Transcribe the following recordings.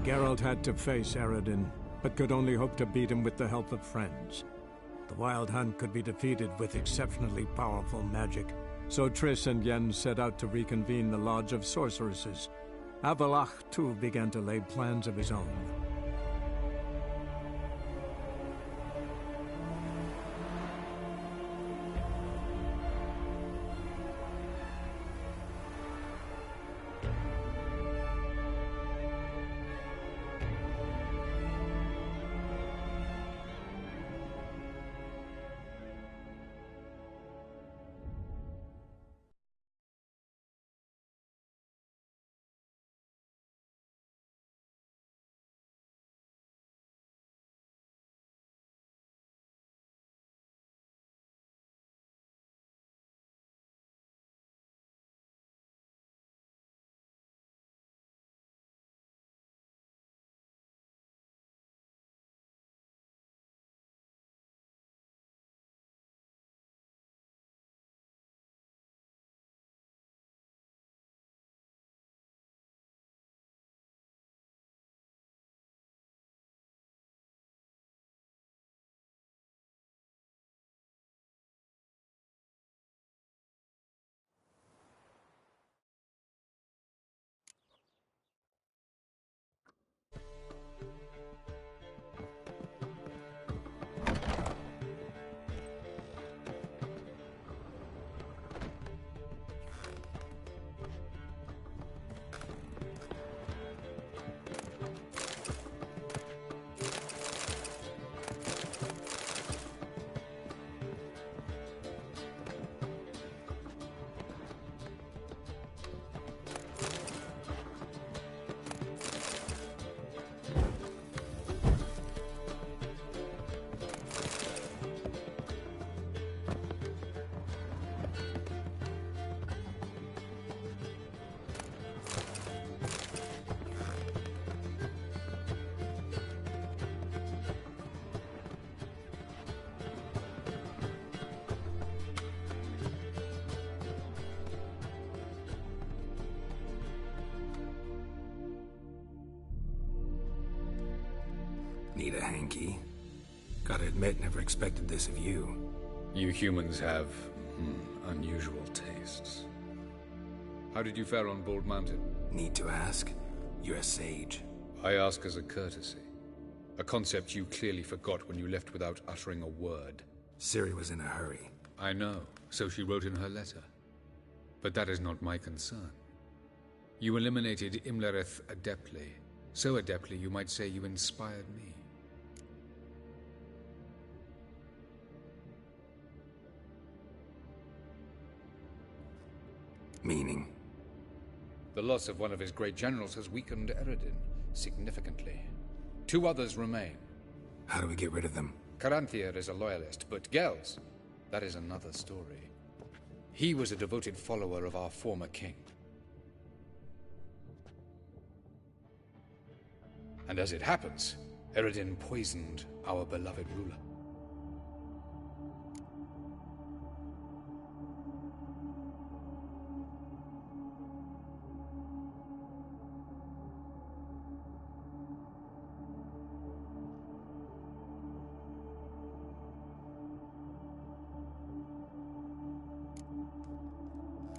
Geralt had to face Eredin, but could only hope to beat him with the help of friends. The Wild Hunt could be defeated with exceptionally powerful magic, so Triss and Yen set out to reconvene the Lodge of Sorceresses. Avallac'h, too, began to lay plans of his own. Need a hanky? Gotta admit, never expected this of you. You humans have, unusual tastes. How did you fare on Bald Mountain? Need to ask? You're a sage. I ask as a courtesy. A concept you clearly forgot when you left without uttering a word. Ciri was in a hurry. I know, so she wrote in her letter. But that is not my concern. You eliminated Imlerith adeptly. So adeptly you might say you inspired me. Meaning? The loss of one of his great generals has weakened Eredin significantly. 2 others remain. How do we get rid of them? Caranthir is a loyalist, but Gels, that is another story. He was a devoted follower of our former king. And as it happens, Eredin poisoned our beloved ruler.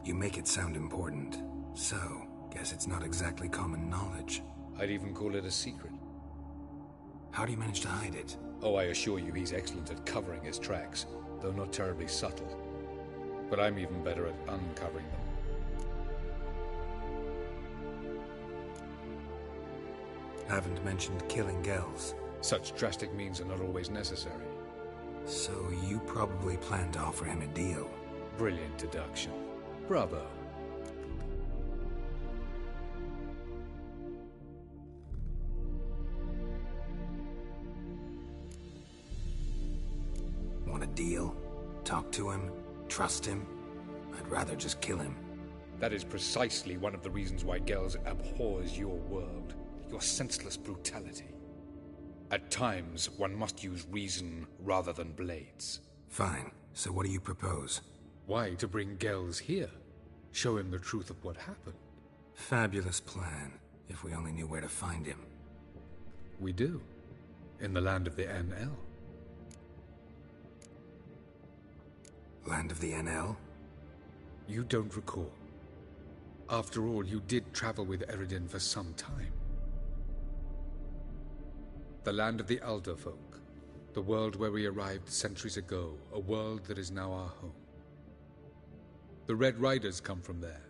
You make it sound important. So, guess it's not exactly common knowledge. I'd even call it a secret. How do you manage to hide it? Oh, I assure you he's excellent at covering his tracks, though not terribly subtle. But I'm even better at uncovering them. Haven't mentioned killing Gels. Such drastic means are not always necessary. So you probably plan to offer him a deal. Brilliant deduction. Bravo. Want a deal? Talk to him? Trust him? I'd rather just kill him. That is precisely one of the reasons why Gels abhors your world. Your senseless brutality. At times, one must use reason rather than blades. Fine. So what do you propose? Why, to bring Gels here. Show him the truth of what happened. Fabulous plan, if we only knew where to find him. We do. In the land of the NL. Land of the NL? You don't recall. After all, you did travel with Eredin for some time. The land of the Alder folk. The world where we arrived centuries ago. A world that is now our home. The Red Riders come from there.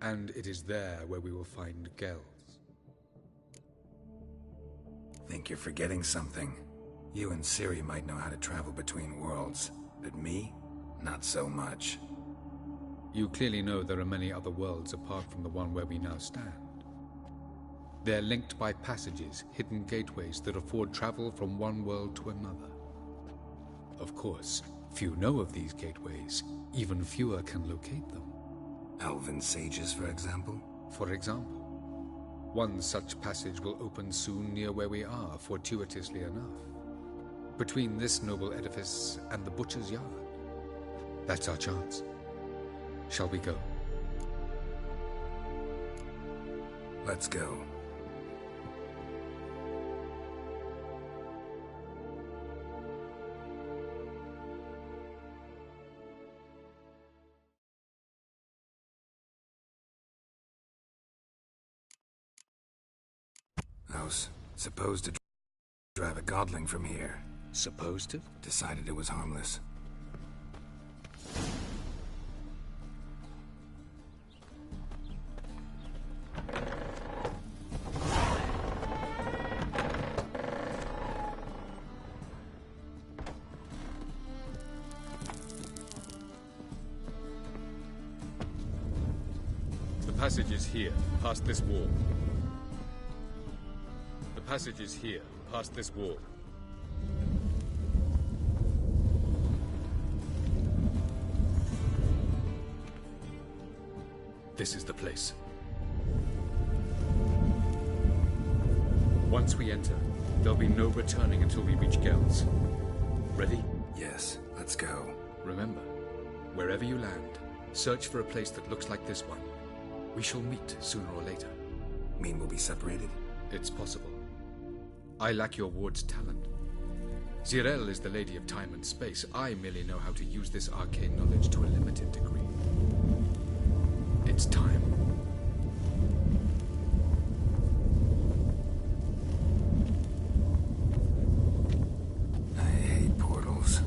And it is there where we will find Gels. Think you're forgetting something. You and Ciri might know how to travel between worlds, but me? Not so much. You clearly know there are many other worlds apart from the one where we now stand. They're linked by passages, hidden gateways that afford travel from one world to another. Of course, few know of these gateways. Even fewer can locate them. Elven sages, for example? For example. One such passage will open soon near where we are, fortuitously enough. Between this noble edifice and the butcher's yard. That's our chance. Shall we go? Let's go. I was supposed to drive a godling from here. Supposed to? Decided it was harmless. The passage is here, past this wall. The passage is here, past this wall. This is the place. Once we enter, there'll be no returning until we reach Gels. Ready? Yes, let's go. Remember, wherever you land, search for a place that looks like this one. We shall meet sooner or later. Mean we'll be separated? It's possible. I lack your ward's talent. Zirel is the lady of time and space. I merely know how to use this arcane knowledge to a limited degree. It's time. I hate portals.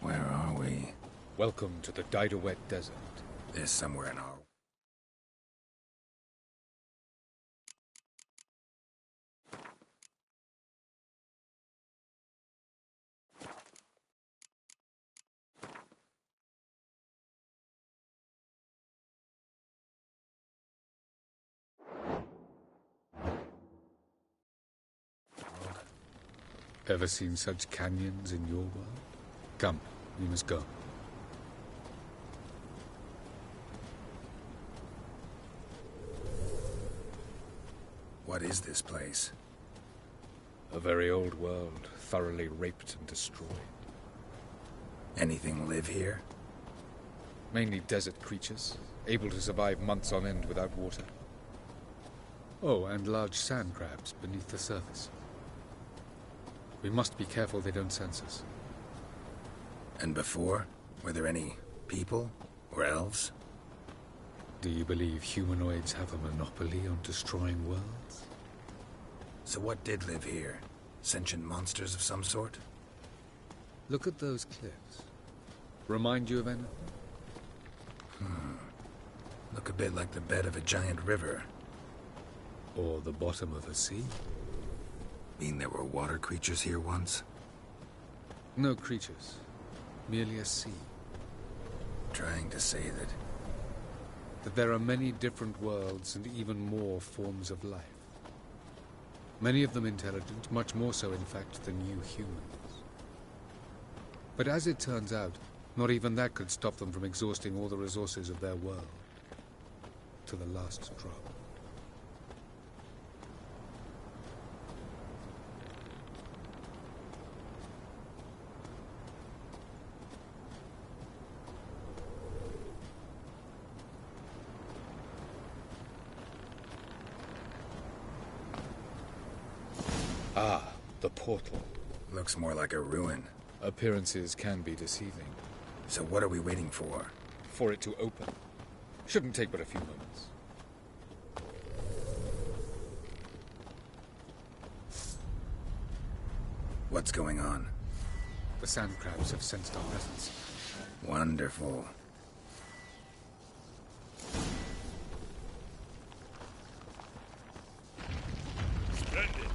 Where are we? Welcome to the DAY15 Desert. There's somewhere in our... Ever seen such canyons in your world? Come, we must go. What is this place? A very old world, thoroughly raped and destroyed. Anything live here? Mainly desert creatures, able to survive months on end without water. Oh, and large sand crabs beneath the surface. We must be careful they don't sense us. And before? Were there any people? Or elves? Do you believe humanoids have a monopoly on destroying worlds? So what did live here? Sentient monsters of some sort? Look at those cliffs. Remind you of anything? Look a bit like the bed of a giant river. Or the bottom of a sea? Mean there were water creatures here once? No creatures. Merely a sea. Trying to say That there are many different worlds and even more forms of life. Many of them intelligent, much more so in fact than you humans. But as it turns out, not even that could stop them from exhausting all the resources of their world. To the last drop. Ah, the portal. looks more like a ruin. Appearances can be deceiving. So what are we waiting for? For it to open. Shouldn't take but a few moments. What's going on? The sand crabs have sensed our presence. Wonderful. Splendid.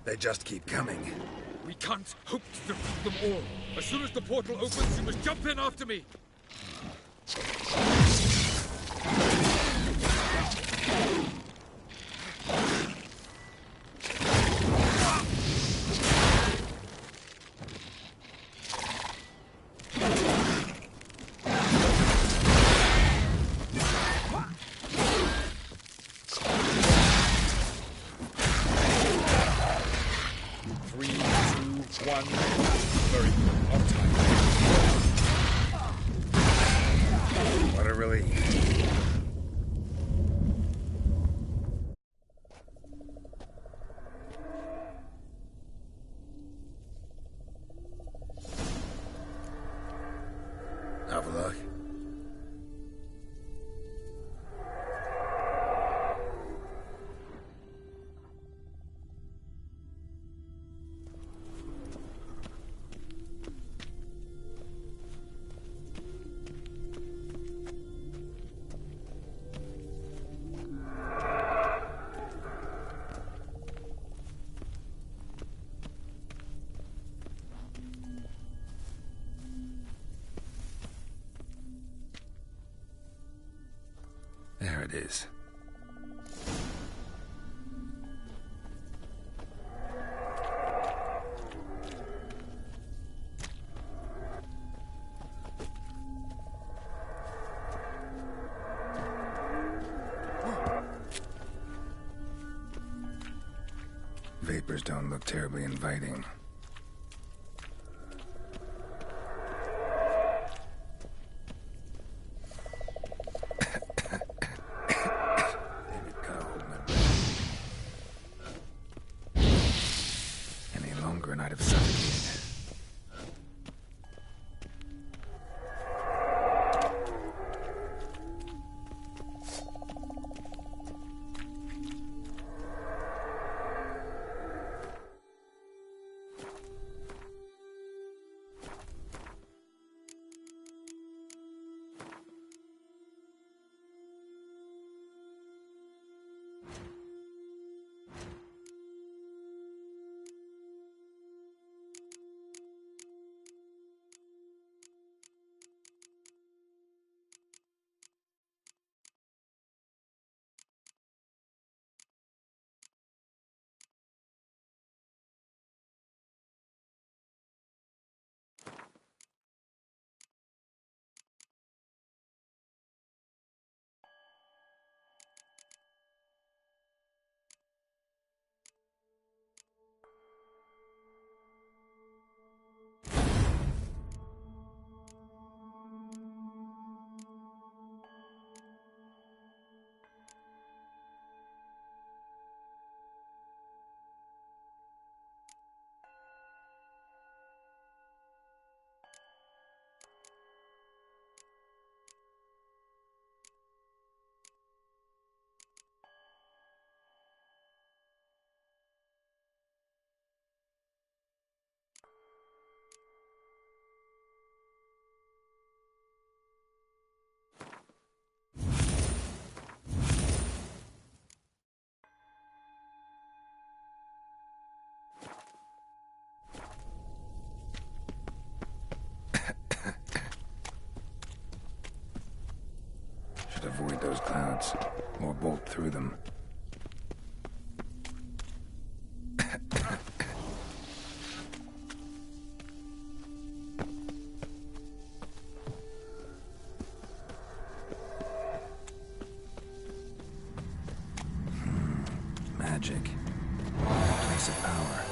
They just keep coming. We can't hope to defeat them all. As soon as the portal opens, you must jump in after me. Very good. On time. What a relief. Have a look. There it is. Vapors don't look terribly inviting. And I'd have suffocated. through them. Magic. Place of power.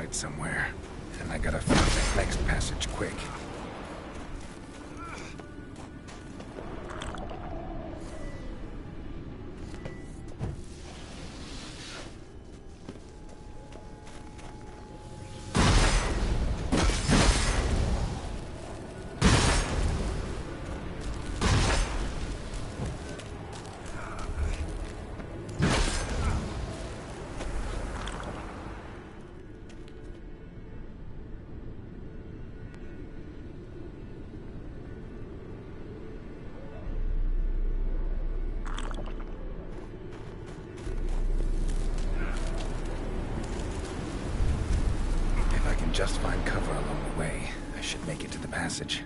light somewhere. And I gotta find the next passage quick. Just find cover along the way. I should make it to the passage.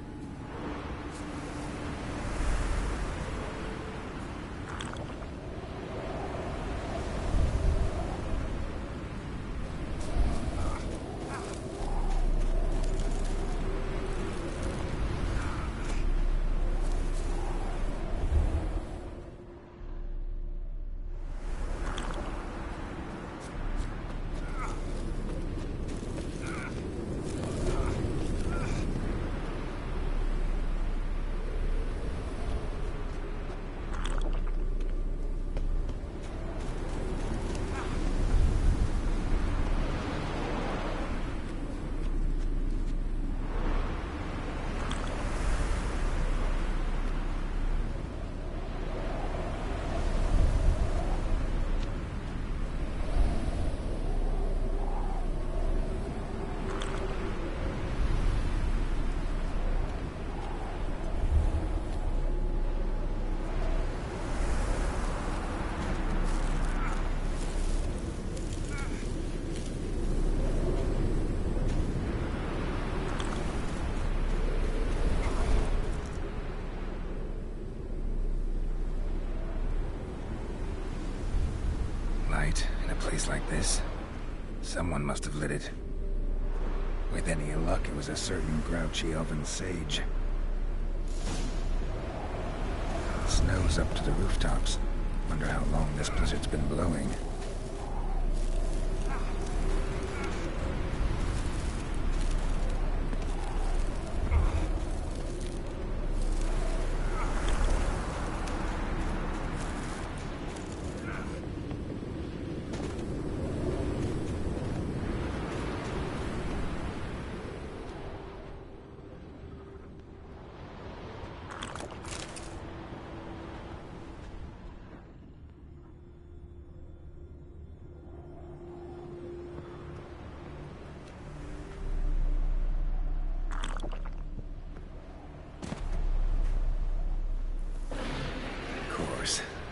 In a place like this, someone must have lit it. With any luck, it was a certain grouchy elven sage. Snow's up to the rooftops. Wonder how long this blizzard's been blowing.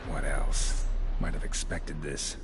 What else? Might have expected this.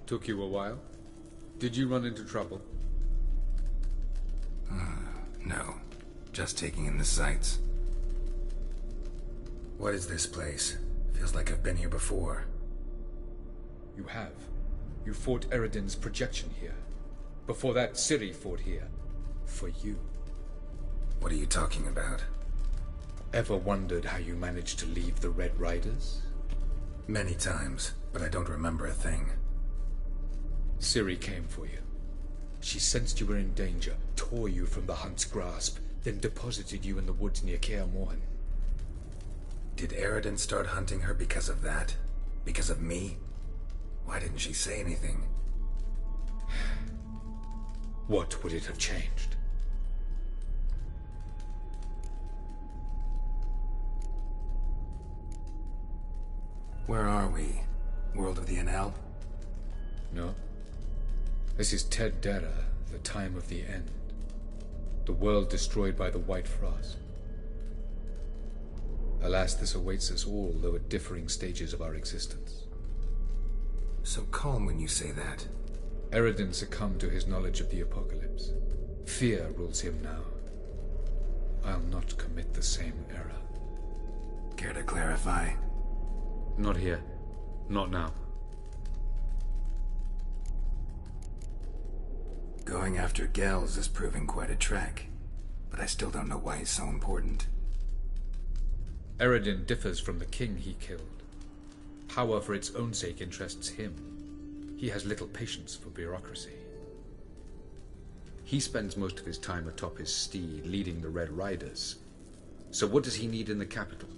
Took you a while? Did you run into trouble? No. Just taking in the sights. What is this place? Feels like I've been here before. You have. You fought Eredin's projection here. Before that, Ciri fought here. For you. What are you talking about? Ever wondered how you managed to leave the Red Riders? Many times, but I don't remember a thing. Ciri came for you. She sensed you were in danger, tore you from the Hunt's grasp, then deposited you in the woods near Kaer Morhen. Did Eredin start hunting her because of that? Because of me? Why didn't she say anything? What would it have changed? Where are we? World of the Enel? No. This is Ted Dera, the time of the end. The world destroyed by the White Frost. Alas, this awaits us all, though at differing stages of our existence. So calm when you say that. Eredin succumbed to his knowledge of the apocalypse. Fear rules him now. I'll not commit the same error. Care to clarify? Not here. Not now. Going after Gels is proving quite a trek, but I still don't know why he's so important. Eredin differs from the king he killed. Power for its own sake interests him. He has little patience for bureaucracy. He spends most of his time atop his steed, leading the Red Riders. So what does he need in the capital?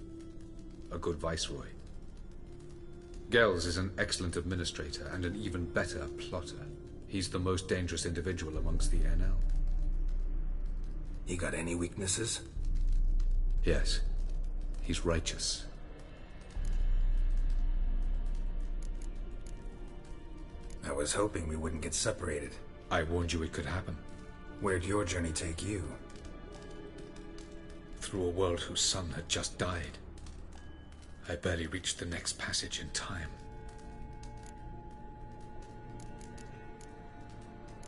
A good viceroy. Gels is an excellent administrator and an even better plotter. He's the most dangerous individual amongst the NL. He got any weaknesses? Yes. He's righteous. I was hoping we wouldn't get separated. I warned you it could happen. Where'd your journey take you? Through a world whose son had just died. I barely reached the next passage in time.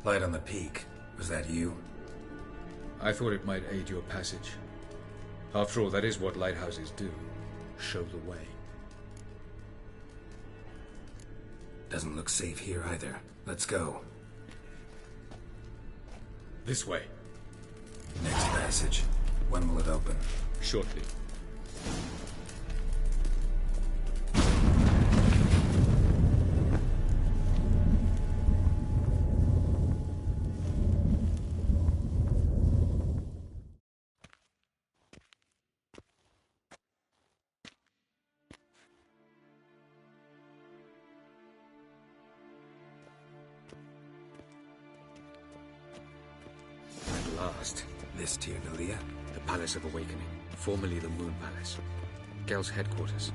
Light on the peak. Was that you? I thought it might aid your passage. After all, that is what lighthouses do. Show the way. Doesn't look safe here either. Let's go. This way. Next passage. When will it open? Shortly. This Tyr Nalia? The Palace of Awakening, formerly the Moon Palace. Gel's headquarters.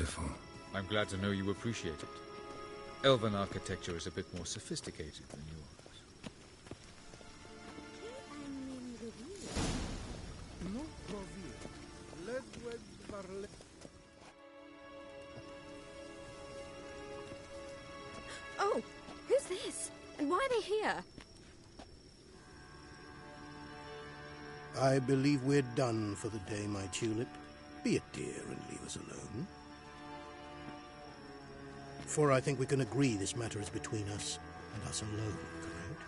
beautiful. I'm glad to know you appreciate it. Elven architecture is a bit more sophisticated than yours. Oh, who's this? And why are they here? I believe we're done for the day, my tulip. Be a dear and leave us alone. For I think we can agree this matter is between us and us alone, correct?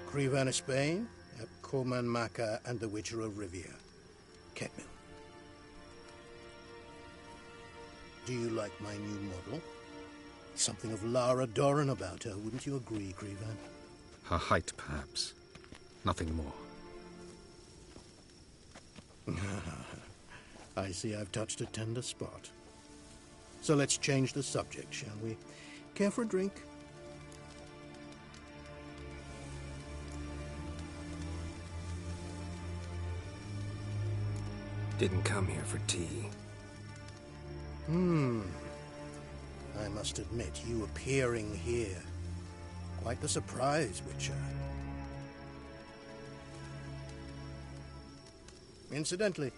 Crevan of Spain, Corman Maca, and the Witcher of Rivia. Ketmil. Do you like my new model? Something of Lara Doran about her, wouldn't you agree, Crevan? Her height, perhaps. Nothing more. I see I've touched a tender spot. So let's change the subject, shall we? Care for a drink? Didn't come here for tea. I must admit, you appearing here. Quite the surprise, Witcher. Incidentally,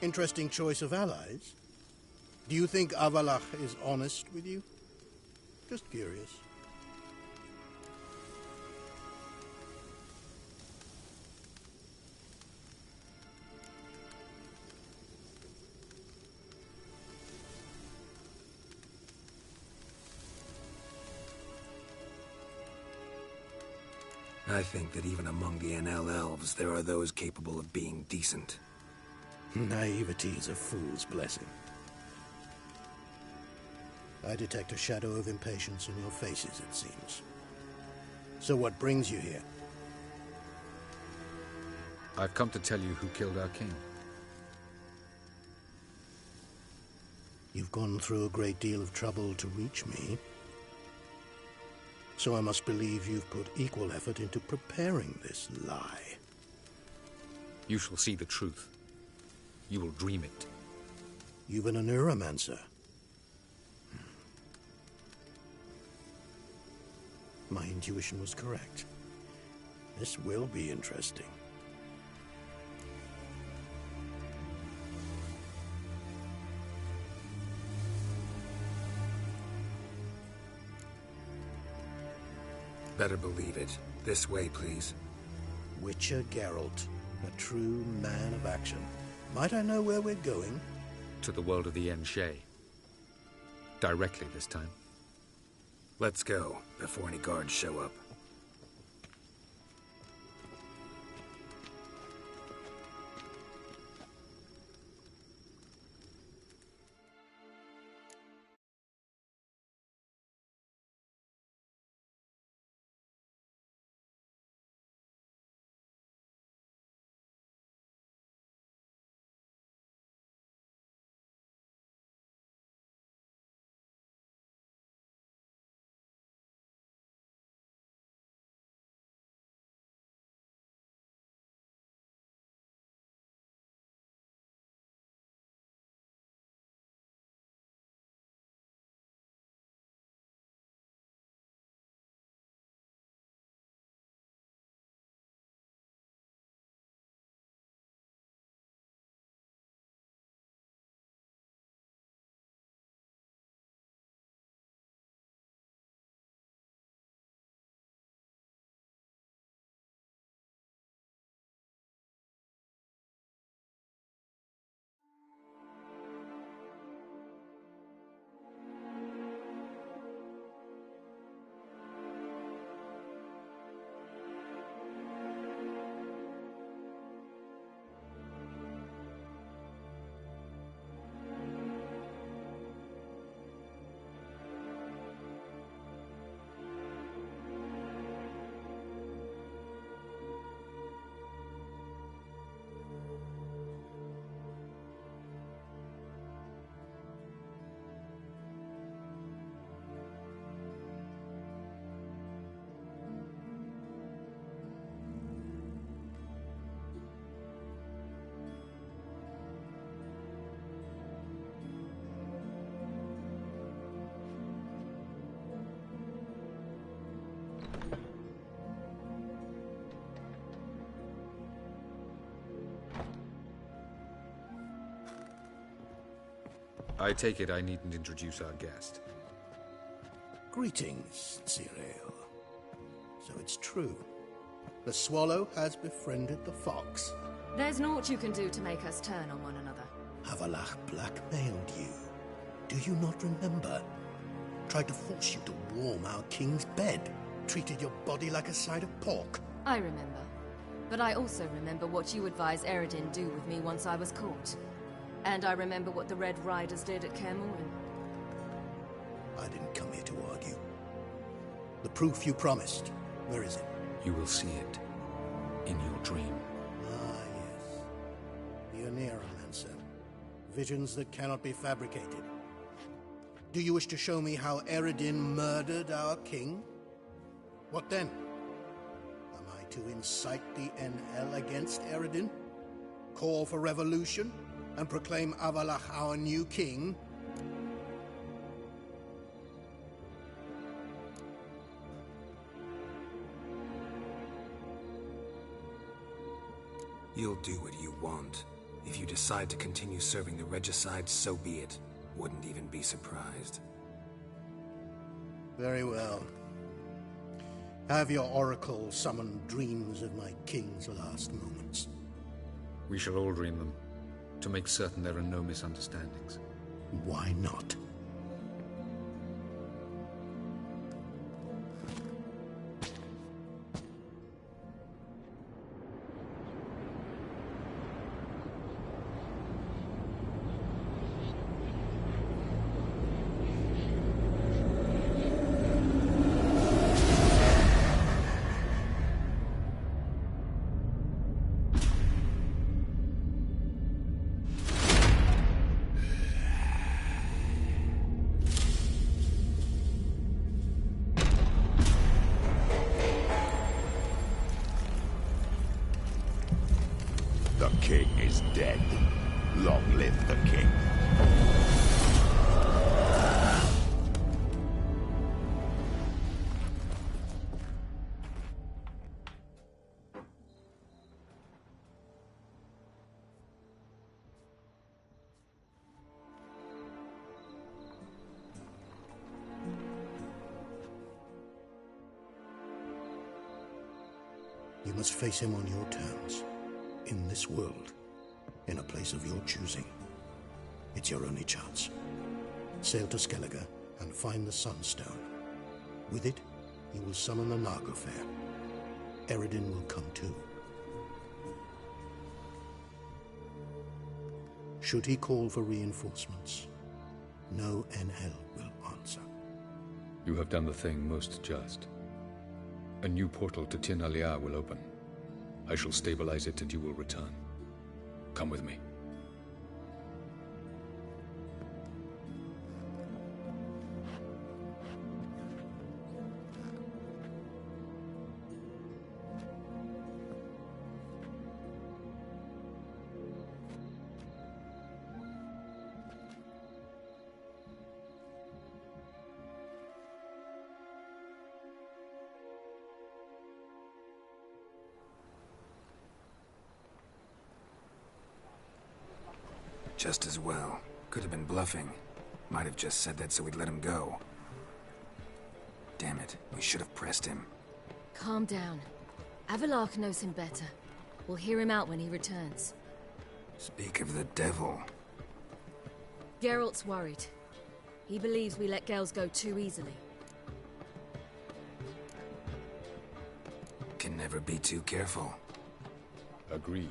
interesting choice of allies. Do you think Avalach is honest with you? Just curious. I think that even among the NL elves, there are those capable of being decent. Naivety is a fool's blessing. I detect a shadow of impatience in your faces, it seems. So what brings you here? I've come to tell you who killed our king. You've gone through a great deal of trouble to reach me. So I must believe you've put equal effort into preparing this lie. You shall see the truth. You will dream it. You've been a neuromancer. My intuition was correct. This will be interesting. Better believe it. This way, please. Witcher Geralt, a true man of action. Might I know where we're going? To the world of the Enshe. Directly this time. Let's go, before any guards show up. I take it I needn't introduce our guest. Greetings, Cyril. So it's true. The swallow has befriended the fox. There's naught you can do to make us turn on one another. Avalach blackmailed you. Do you not remember? Tried to force you to warm our king's bed. Treated your body like a side of pork. I remember. But I also remember what you advised Eredin do with me once I was caught. And I remember what the Red Riders did at Kaer Morhen. I didn't come here to argue. The proof you promised, where is it? You will see it in your dream. Ah, yes. The Oneiromancer. Visions that cannot be fabricated. Do you wish to show me how Eredin murdered our king? What then? Am I to incite the NL against Eredin? Call for revolution? And proclaim Avalach our new king? You'll do what you want. If you decide to continue serving the regicide, so be it. Wouldn't even be surprised. Very well. Have your oracle summon dreams of my king's last moments. We shall all dream them, to make certain there are no misunderstandings. Why not? The king is dead. Long live the king. You must face him on your terms. In this world, in a place of your choosing. It's your only chance. Sail to Skellige and find the Sunstone. With it, you will summon the Nagelfair. Eredin will come too. Should he call for reinforcements, no NL will answer. You have done the thing most just. A new portal to Tin Alia will open. I shall stabilize it and you will return. Come with me. Just as well. Could have been bluffing. Might have just said that so we'd let him go. Damn it, we should have pressed him. Calm down. Avalach knows him better. We'll hear him out when he returns. Speak of the devil. Geralt's worried. He believes we let girls go too easily. Can never be too careful. Agreed.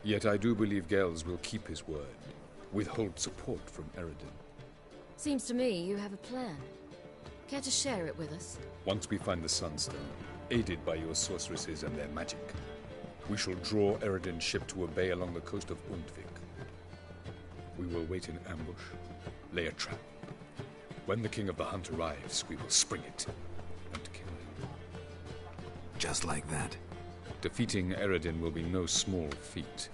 Yet I do believe Gels will keep his word, withhold support from Eredin. Seems to me you have a plan. Care to share it with us? Once we find the Sunstone, aided by your sorceresses and their magic, we shall draw Eredin's ship to a bay along the coast of Undvik. We will wait in ambush, lay a trap. When the King of the Hunt arrives, we will spring it and kill him. Just like that. Defeating Eredin will be no small feat,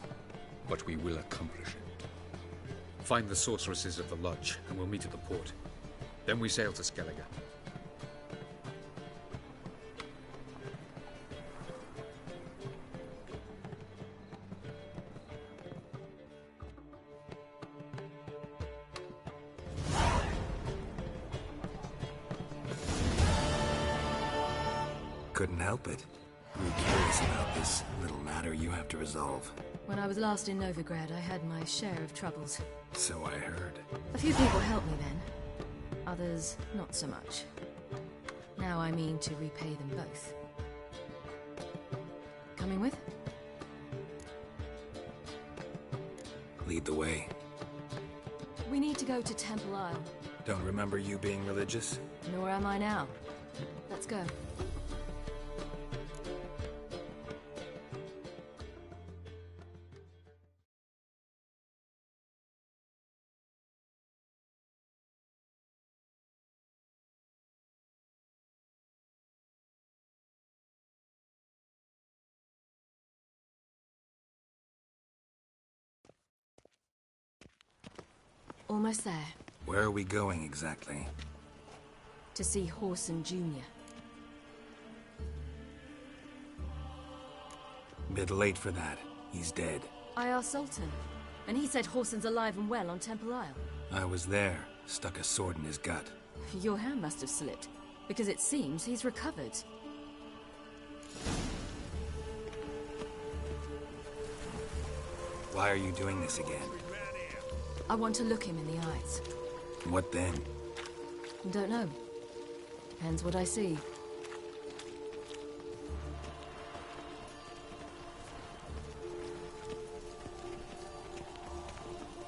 but we will accomplish it. Find the sorceresses of the lodge, and we'll meet at the port. Then we sail to Skellige. Couldn't help it. I'm curious about this little matter you have to resolve. When I was last in Novigrad, I had my share of troubles. So I heard. A few people helped me then. Others, not so much. Now I mean to repay them both. Coming with? Lead the way. We need to go to Temple Isle. Don't remember you being religious? Nor am I now. Let's go. Almost there. Where are we going exactly? To see Horson Jr. Bit late for that. He's dead. I asked Sultan, and he said Horson's alive and well on Temple Isle. I was there. Stuck a sword in his gut. Your hand must have slipped, because it seems he's recovered. Why are you doing this again? I want to look him in the eyes. What then? Don't know. Depends what I see.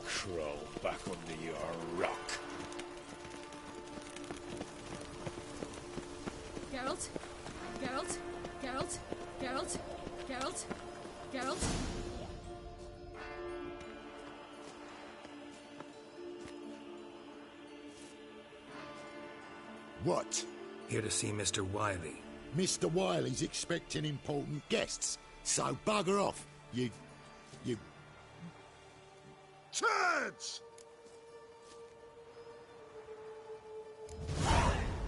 Crawl back under your rock. Geralt? Geralt? Geralt? Geralt? Geralt? Geralt? What? Here to see Mr. Wiley. Mr. Wiley's expecting important guests, so bugger off, you... turds!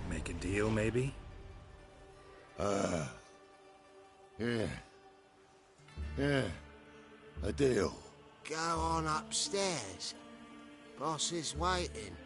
Make a deal, maybe? Yeah. A deal. Go on upstairs. Boss is waiting.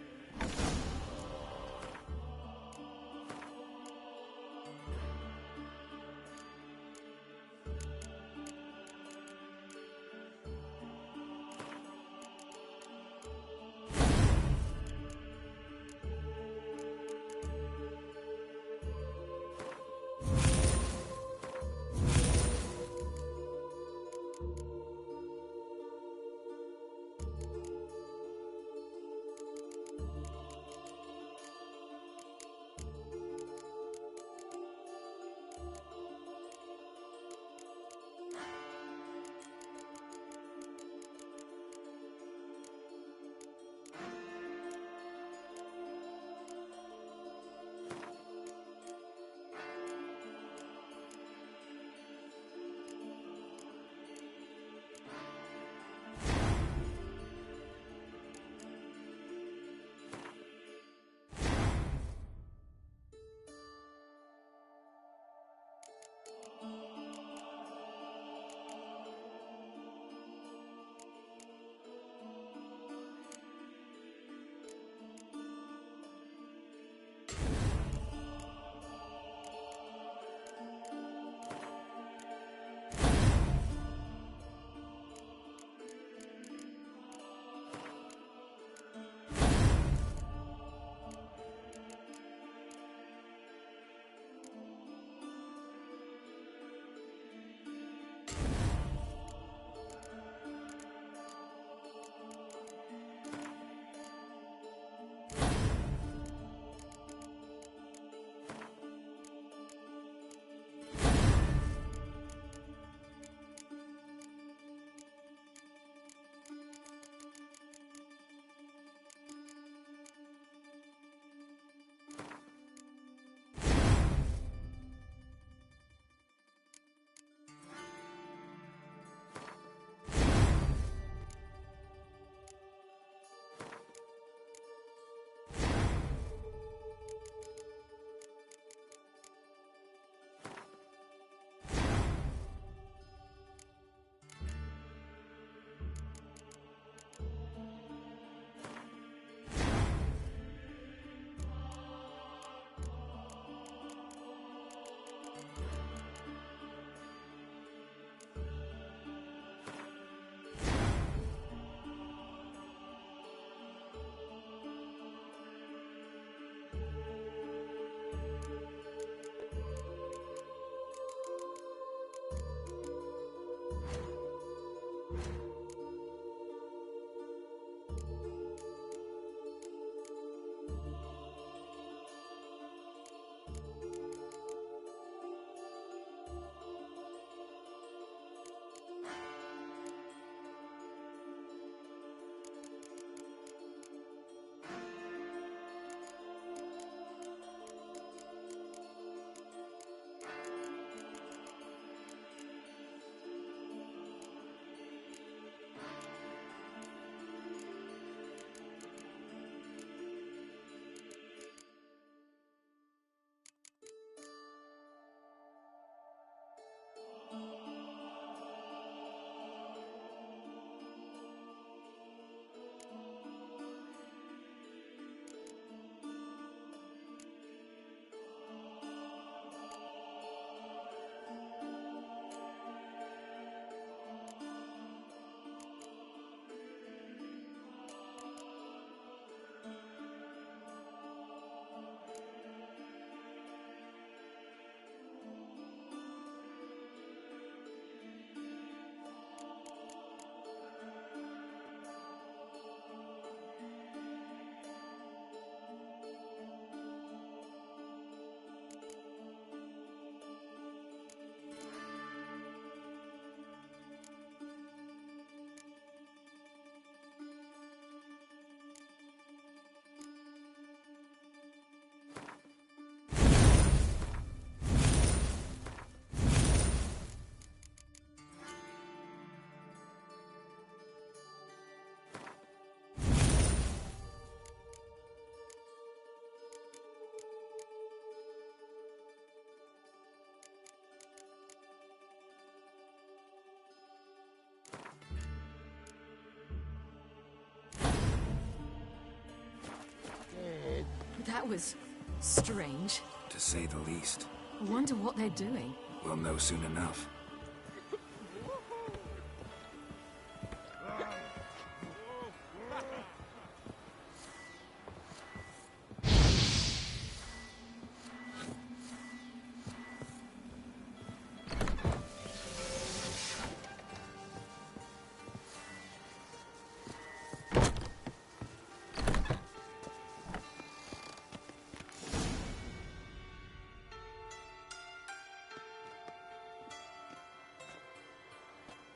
That was strange. To say the least. I wonder what they're doing. We'll know soon enough.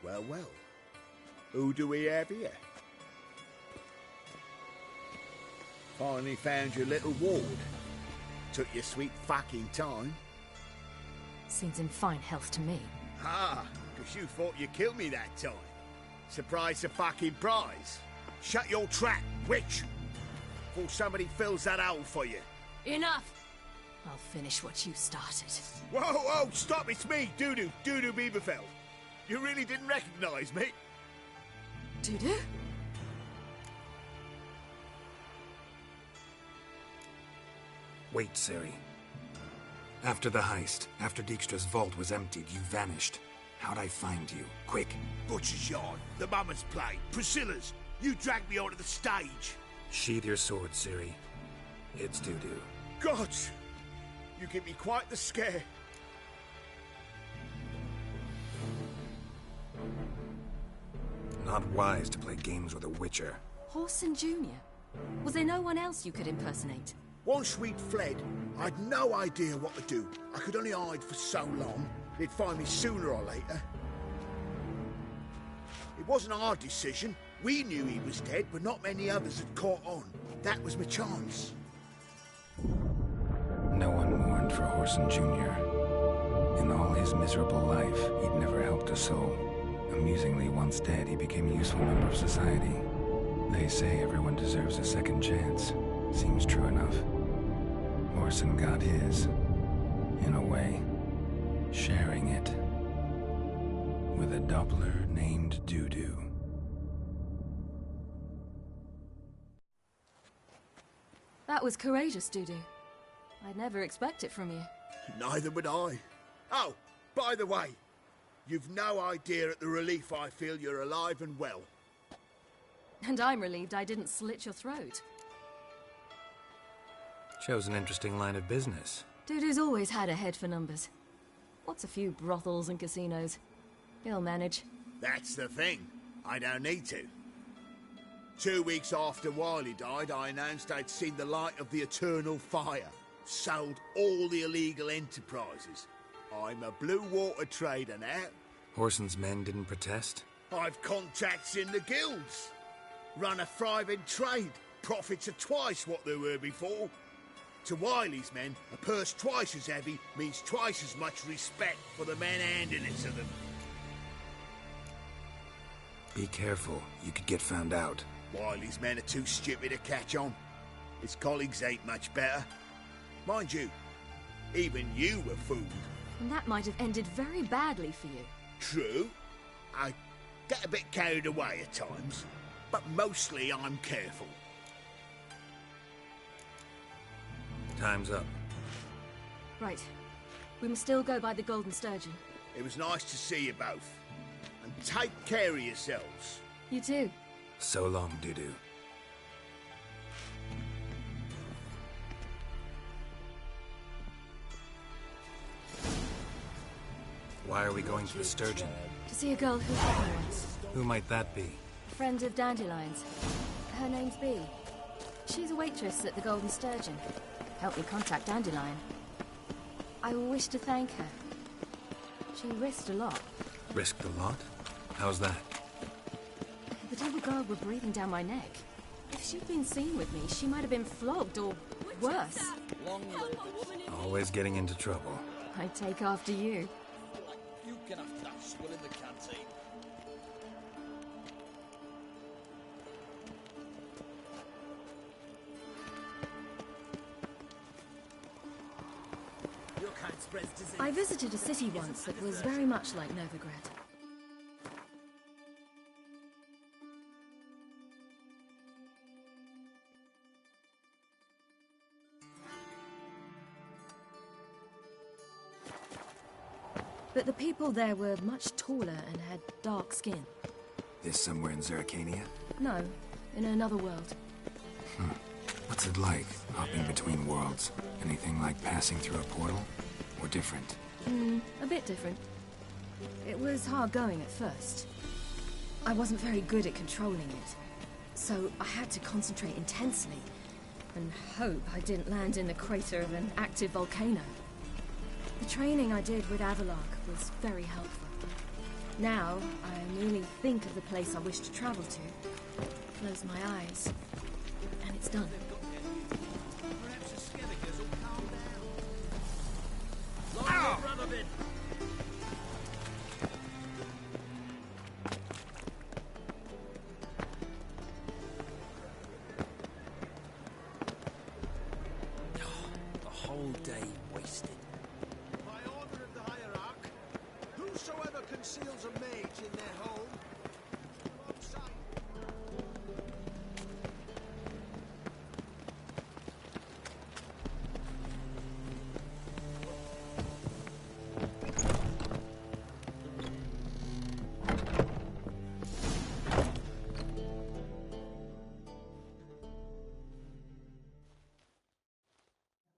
Well, well. Who do we have here? Finally found your little ward. Took your sweet fucking time. Seems in fine health to me. Ah, because you thought you killed me that time. Surprise the fucking prize. Shut your trap, witch! Before somebody fills that hole for you. Enough! I'll finish what you started. Whoa, whoa, stop, it's me, Dudu Bieberfeld. You really didn't recognize me? Dudu? Wait, Ciri. After the heist, after Dijkstra's vault was emptied, you vanished. How'd I find you? Quick. Butcher's Yard, the Mama's Play, Priscilla's. You dragged me onto the stage. Sheathe your sword, Ciri. It's Dudu. God! You give me quite the scare. Not wise to play games with a witcher. Horson Jr.? Was there no one else you could impersonate? Once we'd fled, I'd no idea what to do. I could only hide for so long. They'd find me sooner or later. It wasn't our decision. We knew he was dead, but not many others had caught on. That was my chance. No one mourned for Horson Jr. In all his miserable life, he'd never helped a soul. Amusingly, once dead, he became a useful member of society. They say everyone deserves a second chance. Seems true enough. Horson got his, in a way, sharing it with a Doppler named Dudu. That was courageous, Dudu. I'd never expect it from you. Neither would I. Oh, by the way, you've no idea at the relief I feel you're alive and well. And I'm relieved I didn't slit your throat. Shows an interesting line of business. Dudu's always had a head for numbers. What's a few brothels and casinos? He'll manage. That's the thing. I don't need to. 2 weeks after Wiley died, I announced I'd seen the light of the eternal fire. Sold all the illegal enterprises. I'm a blue water trader now. Horson's men didn't protest? I've contacts in the guilds. Run a thriving trade. Profits are twice what they were before. To Wiley's men, a purse twice as heavy means twice as much respect for the men handing it to them. Be careful. You could get found out. Wiley's men are too stupid to catch on. His colleagues ain't much better. Mind you, even you were fooled. And that might have ended very badly for you. True. I get a bit carried away at times, but mostly I'm careful. Time's up. Right. We must still go by the Golden Sturgeon. It was nice to see you both. And take care of yourselves. You too. So long, Dudu. Why are we going to the Sturgeon? To see a girl who helped me once. Who might that be? A friend of Dandelion's. Her name's Bee. She's a waitress at the Golden Sturgeon. Helped me contact Dandelion. I wish to thank her. She risked a lot. Risked a lot? How's that? The double guard were breathing down my neck. If she'd been seen with me, she might have been flogged or worse. Always getting into trouble. I take after you. You can have that swill in the canteen. I visited a city once that was very much like Novigrad. But the people there were much taller and had dark skin. This somewhere in Zerrikania? No, in another world. What's it like, hopping between worlds? Anything like passing through a portal? Or different? A bit different. It was hard going at first. I wasn't very good at controlling it. So I had to concentrate intensely and hope I didn't land in the crater of an active volcano. The training I did with Avalark was very helpful. Now, I merely think of the place I wish to travel to, close my eyes, and it's done. Perhaps the Skelligers will calm down. Long run of it. The whole day wasted. By order of the hierarch, whosoever conceals a mage in their home, on sight.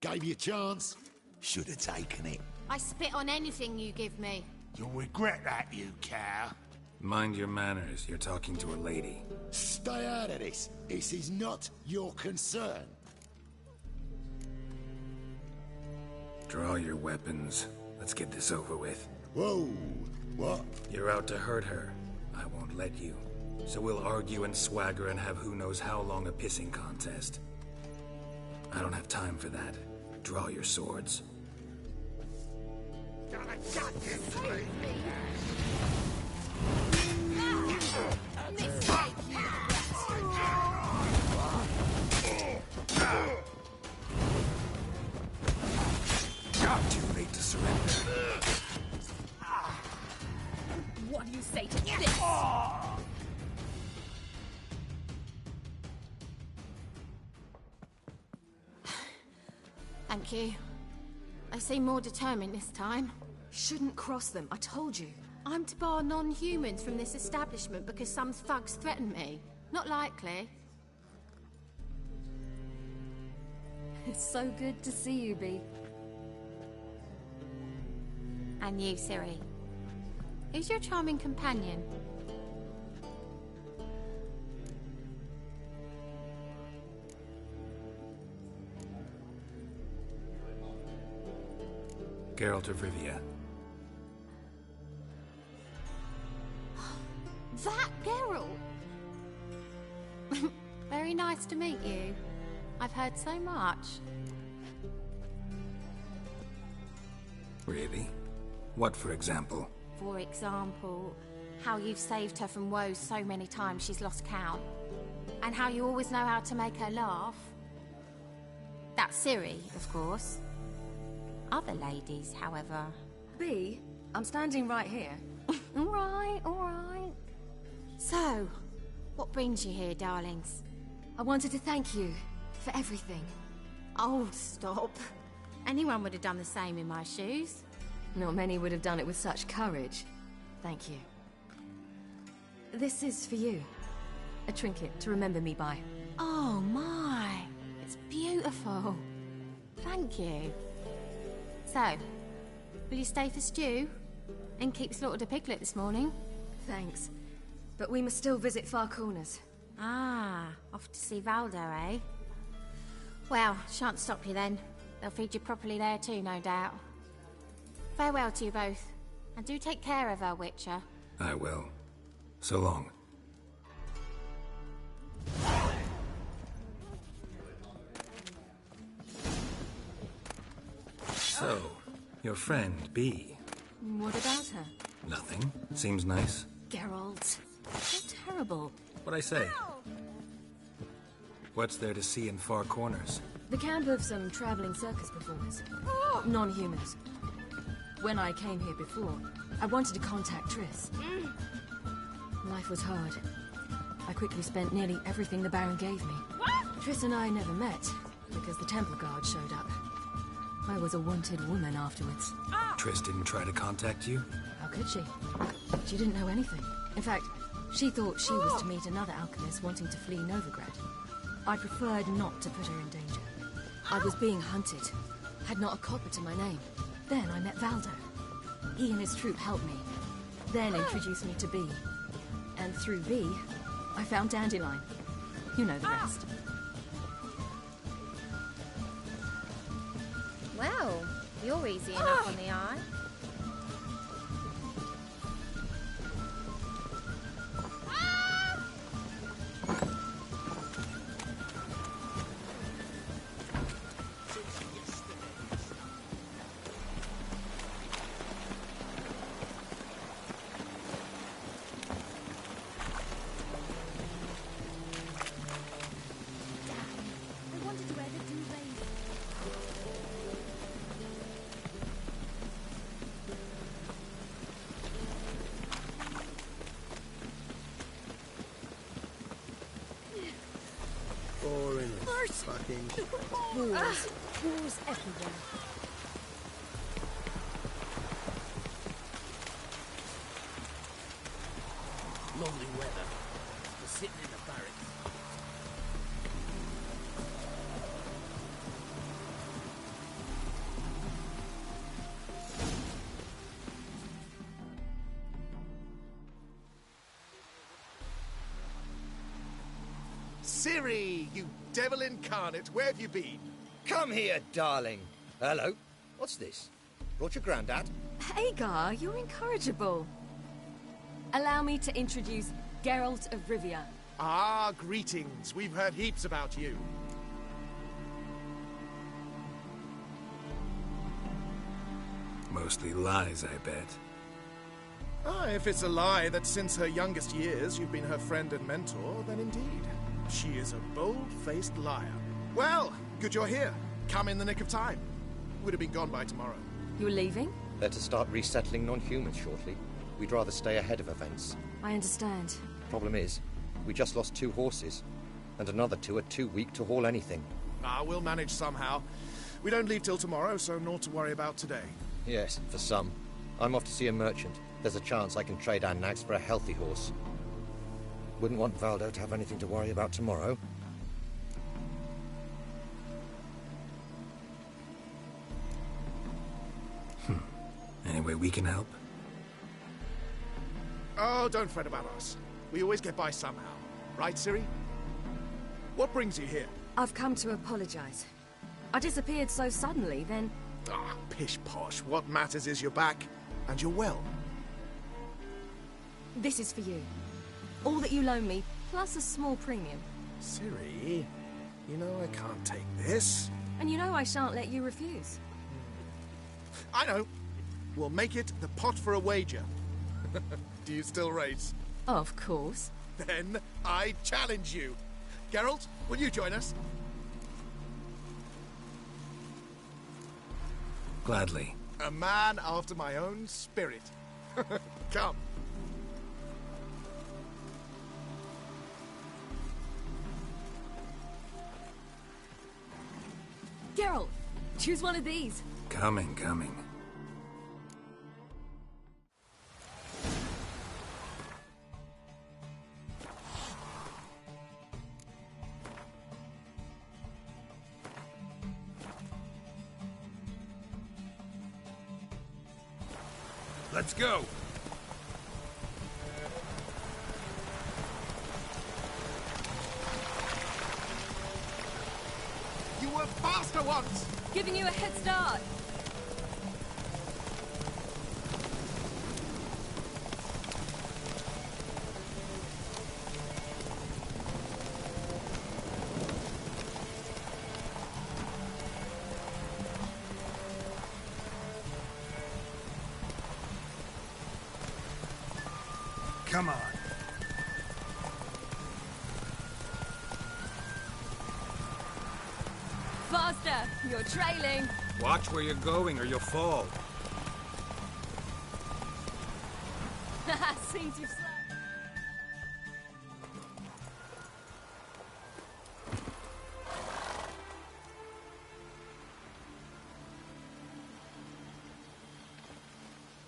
Gave you a chance. Should have taken it. I spit on anything you give me. You'll regret that, you cow. Mind your manners, you're talking to a lady. Stay out of this. This is not your concern. Draw your weapons. Let's get this over with. Whoa. What? You're out to hurt her. I won't let you. So we'll argue and swagger and have who knows how long a pissing contest. I don't have time for that. Draw your swords. Too late to surrender. What do you say to this? Thank you. They seem more determined this time. Shouldn't cross them, I told you. I'm to bar non-humans from this establishment because some thugs threaten me. Not likely. It's so good to see you, Bee. And you, Ciri. Who's your charming companion? Geralt of Rivia. That Geralt! Very nice to meet you. I've heard so much. Really? What, for example? For example, how you've saved her from woes so many times she's lost count. And how you always know how to make her laugh. That's Ciri, of course. Other ladies, however... Bee, I'm standing right here. All right. So, what brings you here, darlings? I wanted to thank you for everything. Oh, stop. Anyone would have done the same in my shoes. Not many would have done it with such courage. Thank you. This is for you. A trinket to remember me by. Oh, my. It's beautiful. Thank you. So, will you stay for stew? And keep slaughtered a piglet this morning? Thanks. But we must still visit Far Corners. Ah, off to see Valdo, eh? Well, shan't stop you then. They'll feed you properly there too, no doubt. Farewell to you both. And do take care of her, Witcher. I will. So long. So, your friend, Bee. What about her? Nothing. Seems nice. Geralt. You're terrible. What'd I say? What's there to see in Far Corners? The camp of some traveling circus performers. Non-humans. When I came here before, I wanted to contact Triss. Life was hard. I quickly spent nearly everything the Baron gave me. Triss and I never met, because the Templar Guard showed up. My I was a wanted woman afterwards. Triss didn't try to contact you? How could she? She didn't know anything. In fact, she thought she was to meet another alchemist wanting to flee Novigrad. I preferred not to put her in danger. I was being hunted. Had not a copper to my name. Then I met Valdo. He and his troop helped me. Then introduced me to B. And through B, I found Dandelion. You know the rest. Well, you're easy enough on the eye. Boring as fucking... Wars everywhere. Lovely weather. We're sitting in the barracks. Ciri, you devil incarnate, where have you been? Come here, darling. Hello. What's this? Brought your granddad? Hagar, you're incorrigible. Allow me to introduce Geralt of Rivia. Ah, greetings. We've heard heaps about you. Mostly lies, I bet. Ah, if it's a lie that since her youngest years you've been her friend and mentor, then indeed. She is a bold-faced liar. Well, good you're here. Come in the nick of time. Would have been gone by tomorrow. You're leaving? They're to start resettling non-humans shortly. We'd rather stay ahead of events. I understand. Problem is, we just lost 2 horses, and another 2 are too weak to haul anything. Ah, we'll manage somehow. We don't leave till tomorrow, so naught to worry about today. Yes, for some. I'm off to see a merchant. There's a chance I can trade our nags for a healthy horse. Wouldn't want Valdo to have anything to worry about tomorrow. Any way we can help? Oh, don't fret about us. We always get by somehow. Right, Ciri? What brings you here? I've come to apologize. I disappeared so suddenly, then... Ah, pish-posh. What matters is you're back, and you're well. This is for you. All that you loan me, plus a small premium. Ciri, you know I can't take this. And you know I shan't let you refuse. I know. We'll make it the pot for a wager. Do you still race? Of course. Then I challenge you. Geralt, will you join us? Gladly. A man after my own spirit. Come. Geralt, choose one of these. Coming. Let's go! You were faster once! Giving you a head start. Come on. Faster! You're trailing. Watch where you're going or you'll fall. Seems you've slept.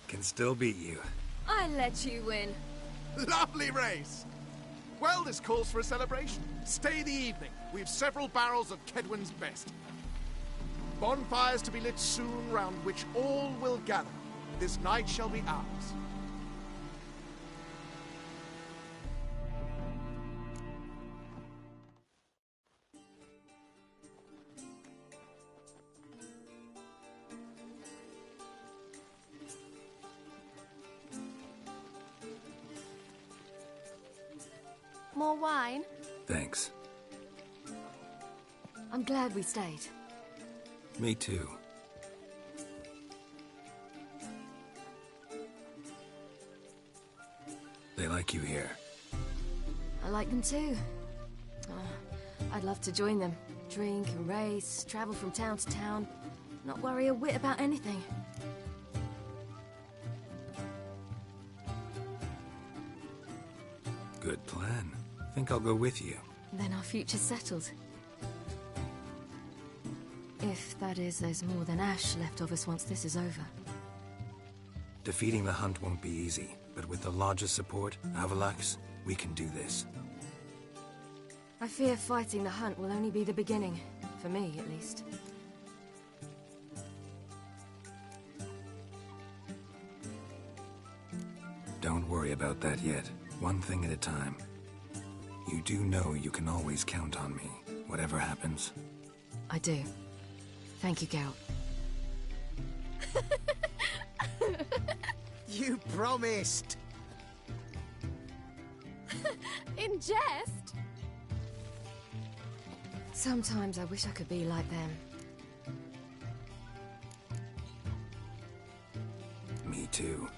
can still beat you. I let you win. Lovely race! Well, this calls for a celebration. Stay the evening. We've several barrels of Kedwin's best. Bonfires to be lit soon, round which all will gather. This night shall be ours. More wine? Thanks. I'm glad we stayed. Me too. They like you here. I like them too. I'd love to join them. Drink and race, travel from town to town. Not worry a whit about anything. Good plan. Think I'll go with you. Then our future's settled. If, that is, there's more than ash left of us once this is over. Defeating the Hunt won't be easy, but with the Lodge's support, Avalax, we can do this. I fear fighting the Hunt will only be the beginning. For me, at least. Don't worry about that yet. One thing at a time. You do know you can always count on me, whatever happens. I do. Thank you, Geralt. You promised! In jest? Sometimes I wish I could be like them. Me too.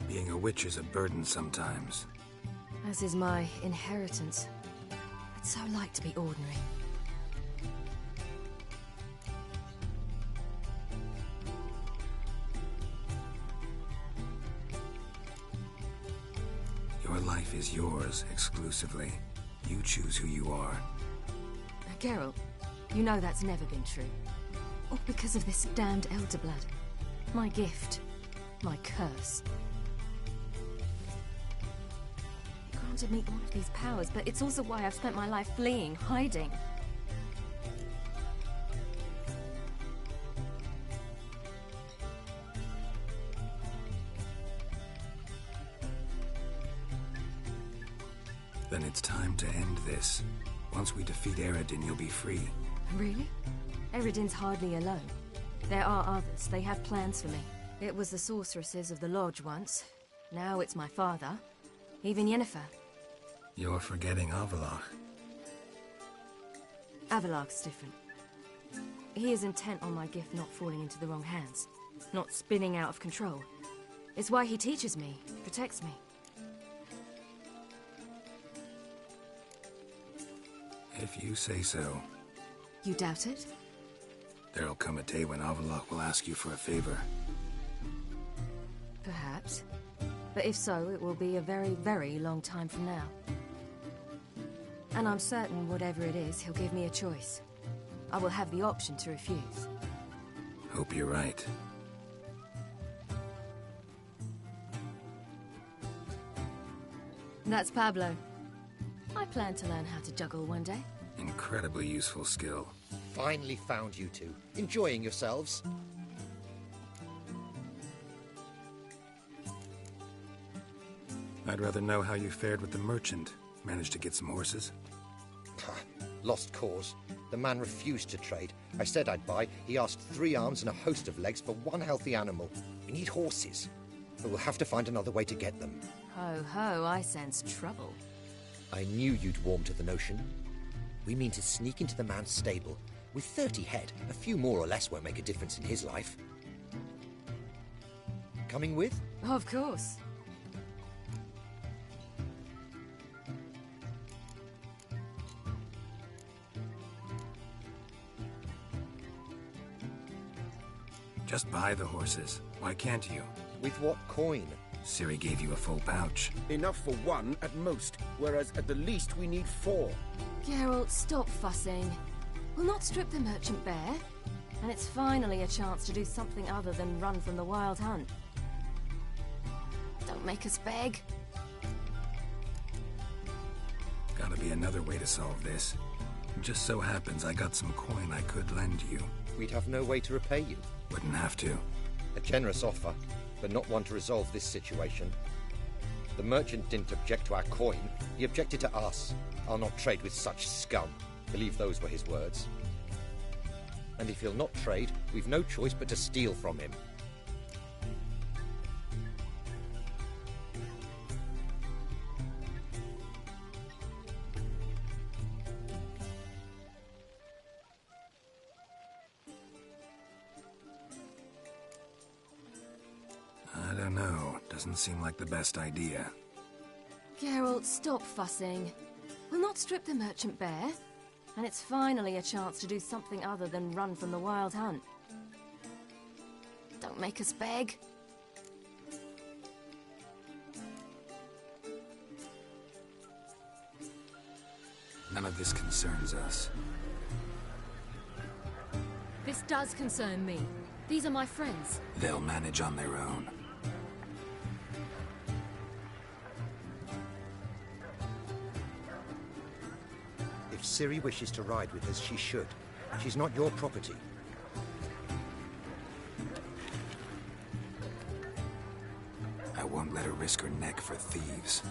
Being a witch is a burden sometimes. As is my inheritance. I'd so like to be ordinary. Your life is yours, exclusively. You choose who you are. Geralt, you know that's never been true. All because of this damned Elder Blood. My gift. My curse. It granted me all of these powers, but it's also why I've spent my life fleeing, hiding. Then it's time to end this. Once we defeat Eredin, you'll be free. Really? Eredin's hardly alone. There are others. They have plans for me. It was the sorceresses of the Lodge once. Now it's my father. Even Yennefer. You're forgetting Avallac'h. Avallac'h's different. He is intent on my gift not falling into the wrong hands. Not spinning out of control. It's why he teaches me, protects me. If you say so. You doubt it? There'll come a day when Avallac'h will ask you for a favor. Perhaps. But if so, it will be a very, very long time from now. And I'm certain whatever it is, he'll give me a choice. I will have the option to refuse. Hope you're right. That's Pablo. I plan to learn how to juggle one day. Incredibly useful skill. Finally found you two. Enjoying yourselves? I'd rather know how you fared with the merchant. Managed to get some horses? Lost cause. The man refused to trade. I said I'd buy. He asked 3 arms and a host of legs for 1 healthy animal. We need horses. But we'll have to find another way to get them. Ho ho, I sense trouble. I knew you'd warm to the notion. We mean to sneak into the man's stable. With 30 head, a few more or less won't make a difference in his life. Coming with? Of course. Just buy the horses. Why can't you? With what coin? Ciri gave you a full pouch. Enough for 1 at most, whereas at the least we need 4. Geralt, stop fussing. We'll not strip the merchant bare. And it's finally a chance to do something other than run from the Wild Hunt. make us beg. Gotta be another way to solve this. It just so happens I got some coin I could lend you. We'd have no way to repay you. Wouldn't have to. A generous offer, but not one to resolve this situation. The merchant didn't object to our coin. He objected to us. I'll not trade with such scum. Believe those were his words. And if he'll not trade, we've no choice but to steal from him. I don't know. Doesn't seem like the best idea. Geralt, stop fussing. We'll not strip the merchant bare. And it's finally a chance to do something other than run from the Wild Hunt. Don't make us beg. None of this concerns us. This does concern me. These are my friends. They'll manage on their own. If Ciri wishes to ride with us, she should. She's not your property. I won't let her risk her neck for thieves.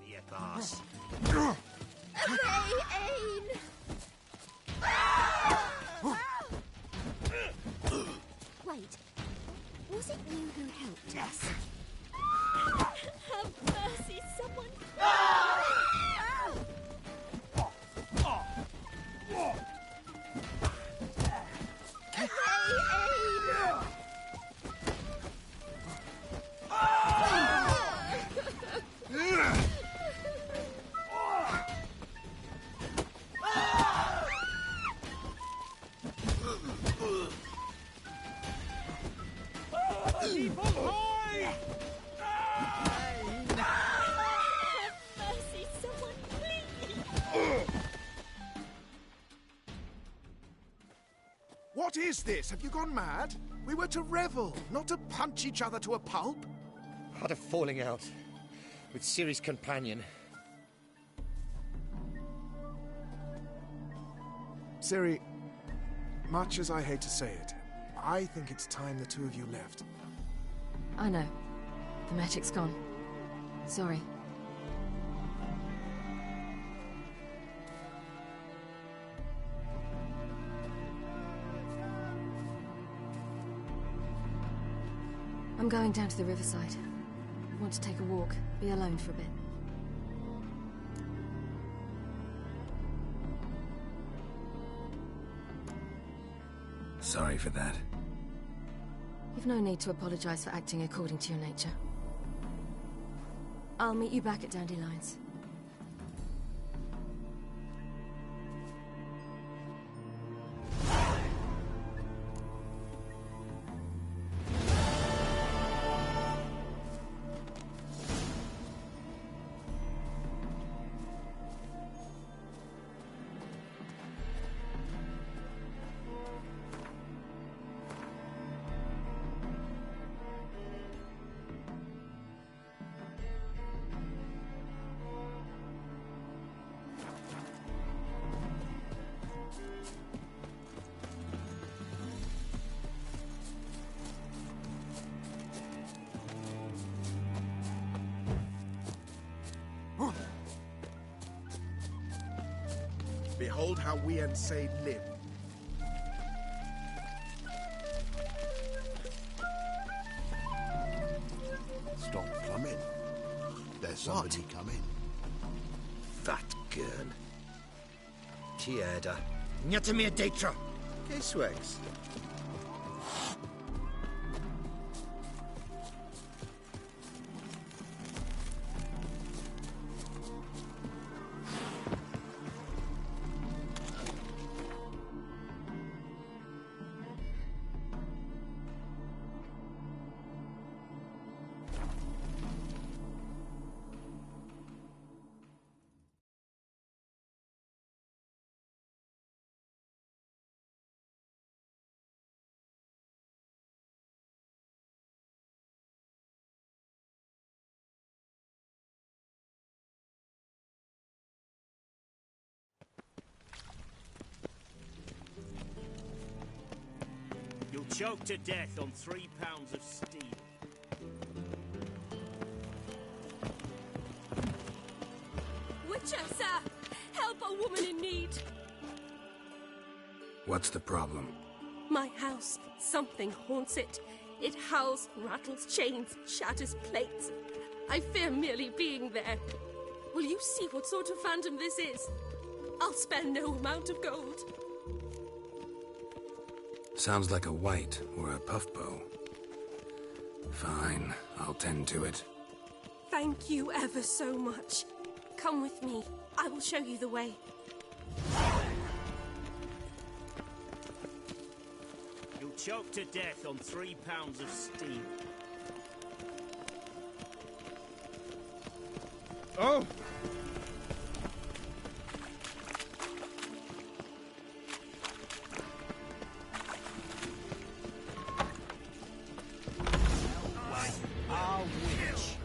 Yeah, boss. Wait, was it you who helped us? Have mercy, someone! What is this? Have you gone mad? We were to revel, not to punch each other to a pulp. Had a falling out with Ciri's companion. Ciri, much as I hate to say it, I think it's time the two of you left. I know. The magic's gone. Sorry. I'm going down to the riverside. I want to take a walk, be alone for a bit. Sorry for that. You've no need to apologize for acting according to your nature. I'll meet you back at Dandelions. Behold how we and Say live. Stop plumbing. There's somebody coming. Fat girl. Tierda. Niente mia detra. Kiswex. choked to death on 3 pounds of steel. Witcher, sir! Help a woman in need! What's the problem? My house. Something haunts it. It howls, rattles chains, shatters plates. I fear merely being there. Will you see what sort of phantom this is? I'll spare no amount of gold. Sounds like a white or a puffbow. Fine, I'll tend to it. Thank you ever so much. Come with me. I will show you the way. You'll choke to death on 3 pounds of steel. Oh! Our witch.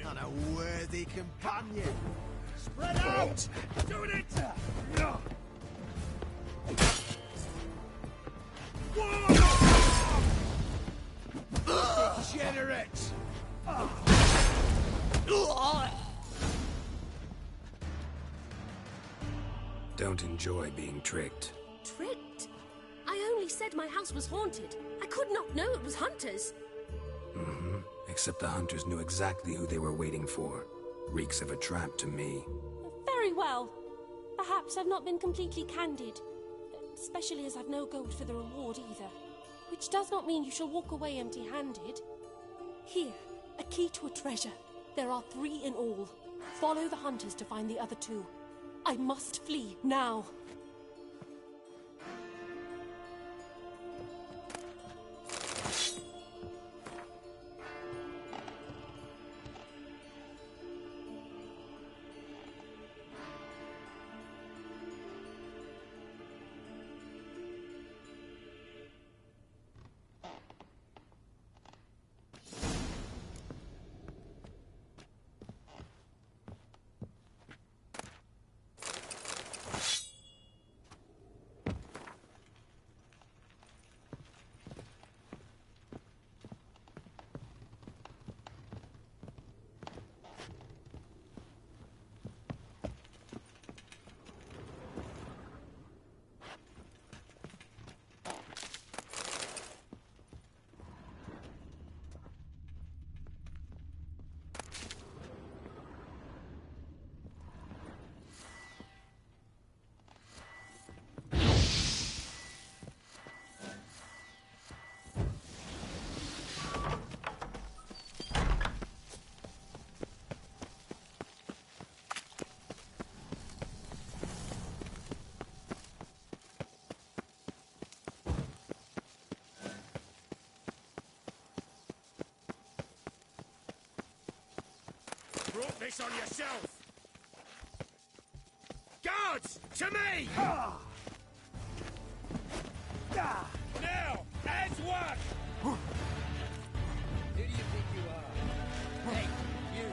And a worthy companion. Spread out! Doing it! Degenerate! Don't enjoy being tricked. Tricked? I only said my house was haunted. I could not know it was hunters. Mm-hmm. Except the hunters knew exactly who they were waiting for. Reeks of a trap to me. Very well. Perhaps I've not been completely candid. Especially as I've no gold for the reward either. Which does not mean you shall walk away empty-handed. Here, a key to a treasure. There are 3 in all. Follow the hunters to find the other 2. I must flee now. Brought this on yourself! Guards! To me! Now! As one! Who do you think you are? Hey, you!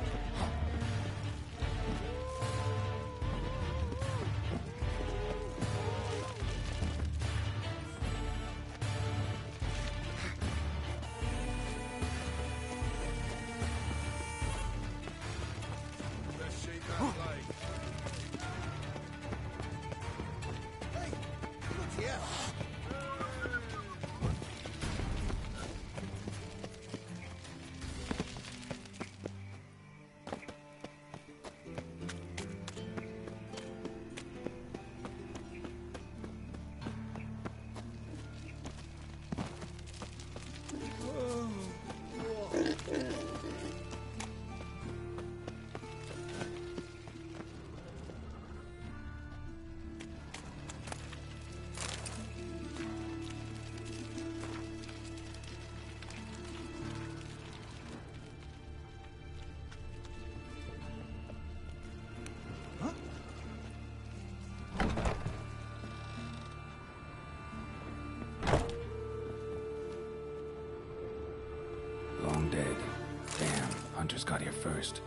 Long dead. Damn, hunters got here first.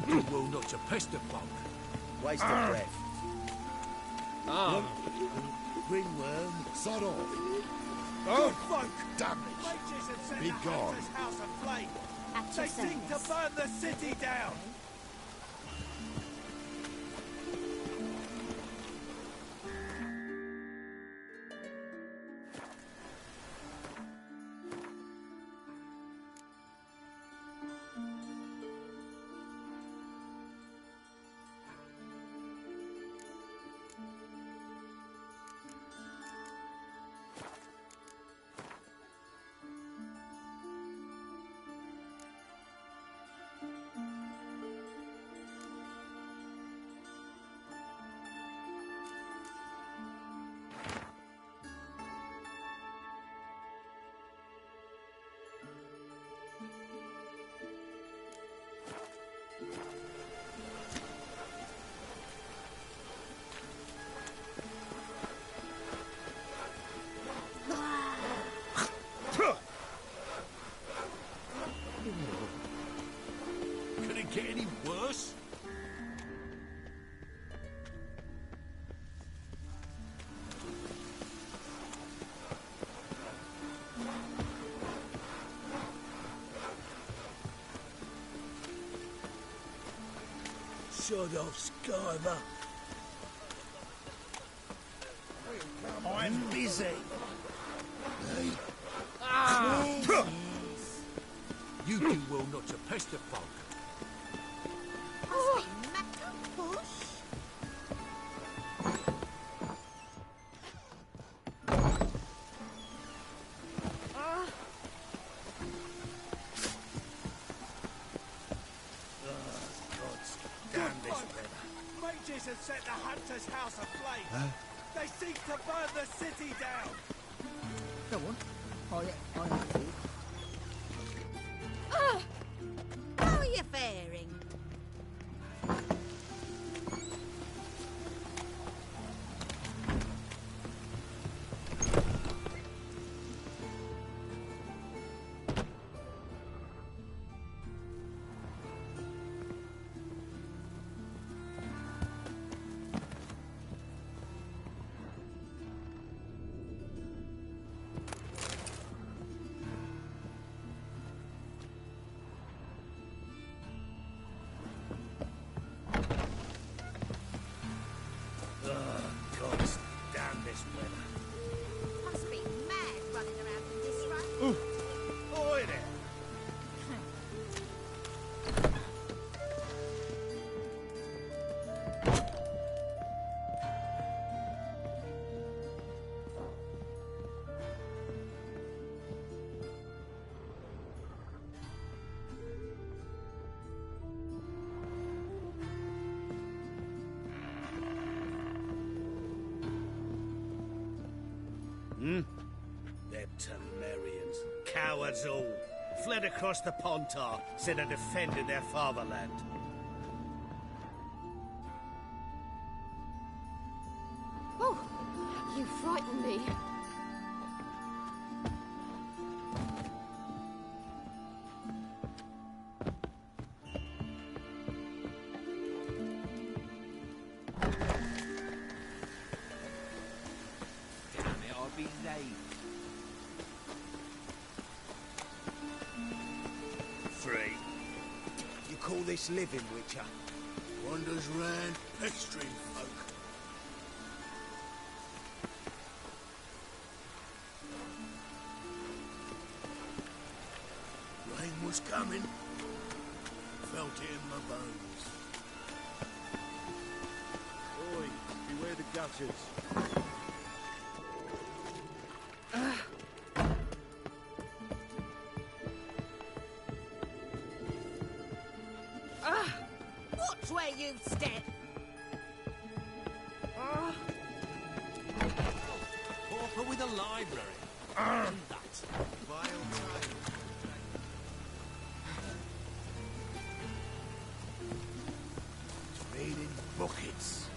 do well not to pester folk. Waste of breath. Ah. Ringworm, sod off. Good folk! Damage! Mages have set Be the gone. Hunter's house aflame. At They your seek to service. burn the city down. Could it get any worse? Shut off, Skyver. I'm busy. Hey. You do well not to pester folk. Mages have set the Hunter's house aflame. Huh? They seek to burn the city down. Go on. I'm How are you faring? God damn this weather. Must be mad running around in this rain. Oi there. Them Temerians, cowards all, fled across the Pontar, said they defended their fatherland. Oh, you frightened me. Damn it, I'll be late. 3. You call this living, Witcher? Wanders round pestering folk. Rain was coming. Felt it in my bones. Oi, beware the gutters. Watch where you step. Pauper with a library. That vile tale. Reading buckets.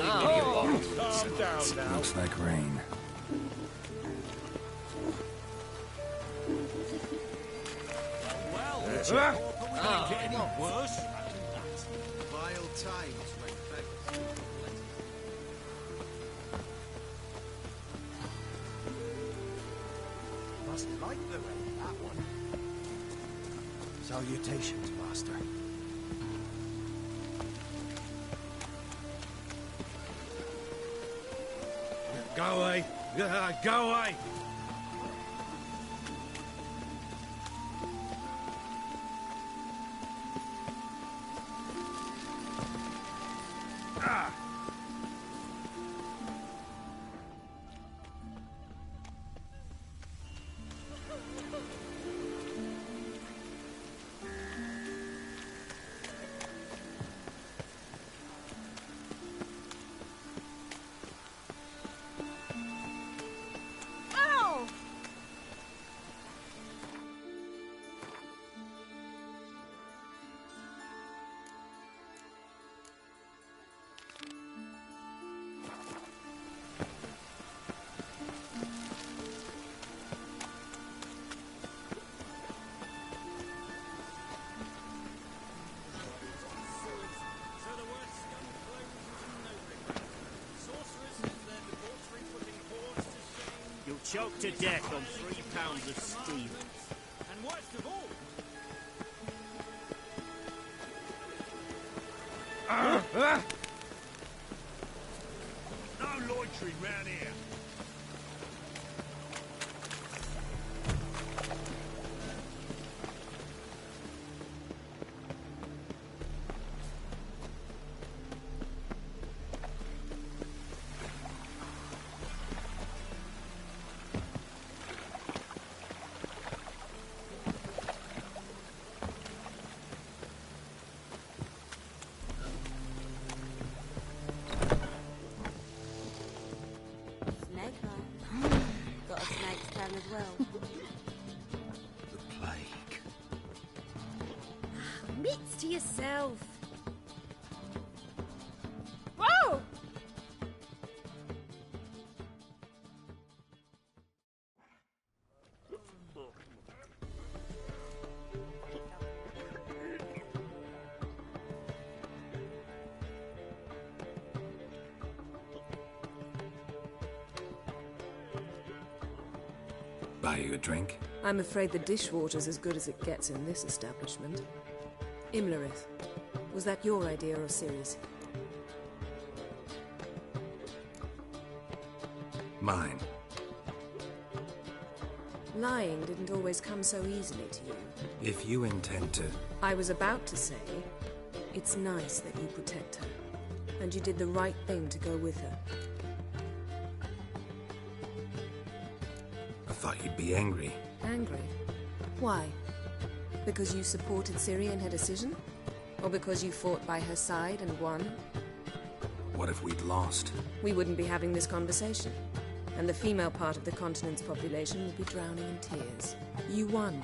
Calm down now. Looks like rain. Well, are we going to get any worse? Vile times when beggars. Must like the rain, that one. Salutations, master. Go away! Go away! Choked to death on 3 pounds of steel. And worst of all... No loitering round here. Got a snake's tongue as well. The plague. Mitts to yourself. Whoa! Buy you a drink? I'm afraid the dishwater's as good as it gets in this establishment. Imlerith, was that your idea or Ciri's? Mine. Lying didn't always come so easily to you. If you intend to... I was about to say, it's nice that you protect her. And you did the right thing to go with her. I thought you'd be angry. Angry? Why? Because you supported Ciri in her decision? Or because you fought by her side and won? What if we'd lost? We wouldn't be having this conversation. And the female part of the continent's population would be drowning in tears. You won.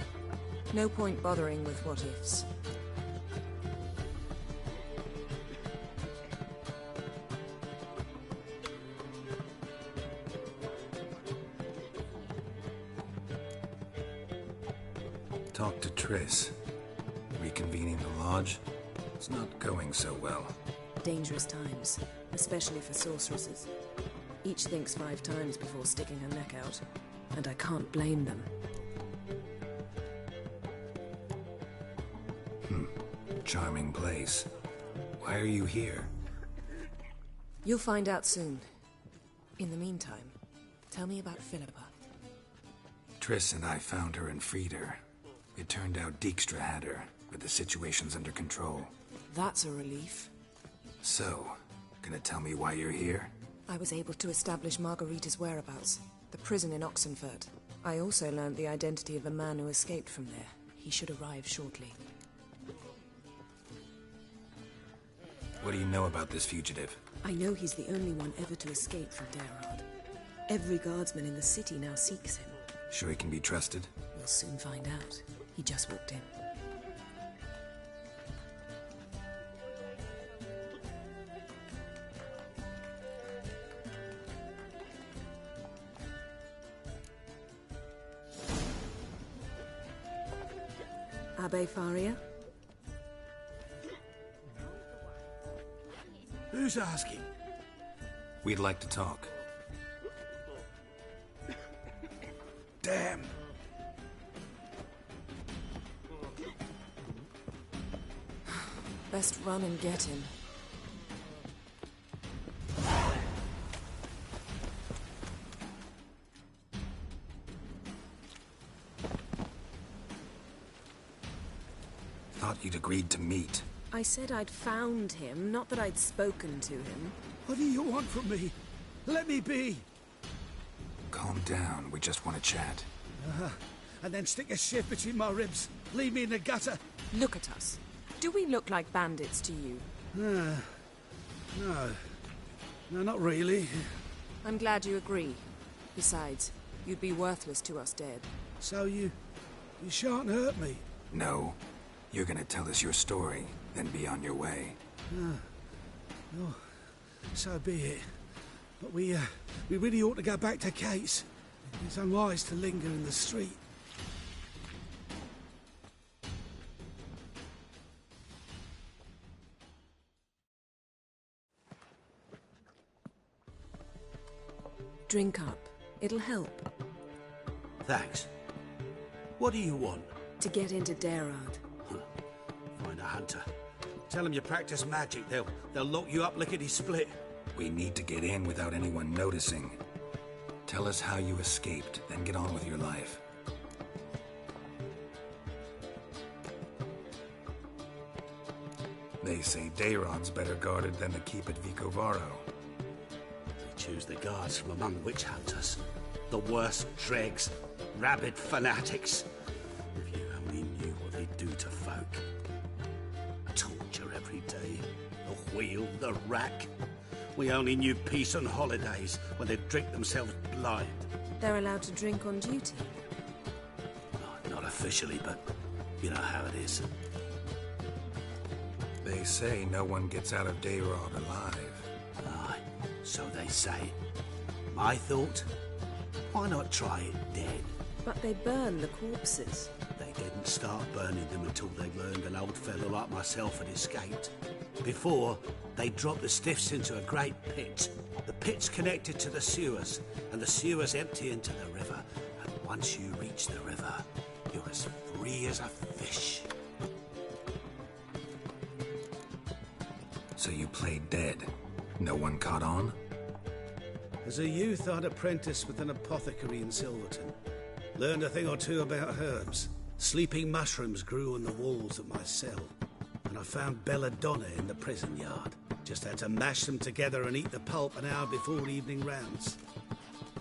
No point bothering with what-ifs. Talk to Triss. Reconvening the lodge. It's not going so well. Dangerous times, especially for sorceresses. Each thinks 5 times before sticking her neck out, and I can't blame them. Charming place. Why are you here? You'll find out soon. In the meantime, tell me about Philippa. Triss and I found her and freed her. It turned out Dijkstra had her, but the situation's under control. That's a relief. So, gonna tell me why you're here? I was able to establish Margarita's whereabouts, the prison in Oxenfurt. I also learned the identity of a man who escaped from there. He should arrive shortly. What do you know about this fugitive? I know he's the only one ever to escape from Daerard. Every guardsman in the city now seeks him. Sure he can be trusted? We'll soon find out. He just walked in. Abbe Faria? Who's asking? We'd like to talk. Damn. Best run and get him. Thought you'd agreed to meet. I said I'd found him, not that I'd spoken to him. What do you want from me? Let me be. Calm down, we just want to chat. And then stick a shift between my ribs. Leave me in the gutter. Look at us. Do we look like bandits to you? No. No, not really. I'm glad you agree. Besides, you'd be worthless to us dead. So you shan't hurt me? No. You're gonna tell us your story, then be on your way. Oh, so be it. But we really ought to go back to Kate's. It's unwise to linger in the street. Drink up. It'll help. Thanks. What do you want? To get into Dayrad. Find a hunter. Tell them you practice magic. They'll lock you up lickety-split. We need to get in without anyone noticing. Tell us how you escaped, then get on with your life. They say Dayrod's better guarded than the keep at Vicovaro. They choose the guards from among witch hunters. The worst dregs, rabid fanatics. If you only knew what they do to folk. Torture every day. The wheel, the rack. We only knew peace on holidays when they'd drink themselves blind. They're allowed to drink on duty? Not officially, but you know how it is. They say no one gets out of Dayrod alive. Aye, so they say. My thought? Why not try it dead? But they burn the corpses. They didn't start burning them until they learned an old fellow like myself had escaped. Before, they dropped the stiffs into a great pit. The pit's connected to the sewers, and the sewers empty into the river. And once you reach the river, you're as free as a fish. So you played dead? No one caught on? As a youth, I'd apprenticed with an apothecary in Silverton. Learned a thing or two about herbs. Sleeping mushrooms grew on the walls of my cell. And I found belladonna in the prison yard. Just had to mash them together and eat the pulp an hour before evening rounds.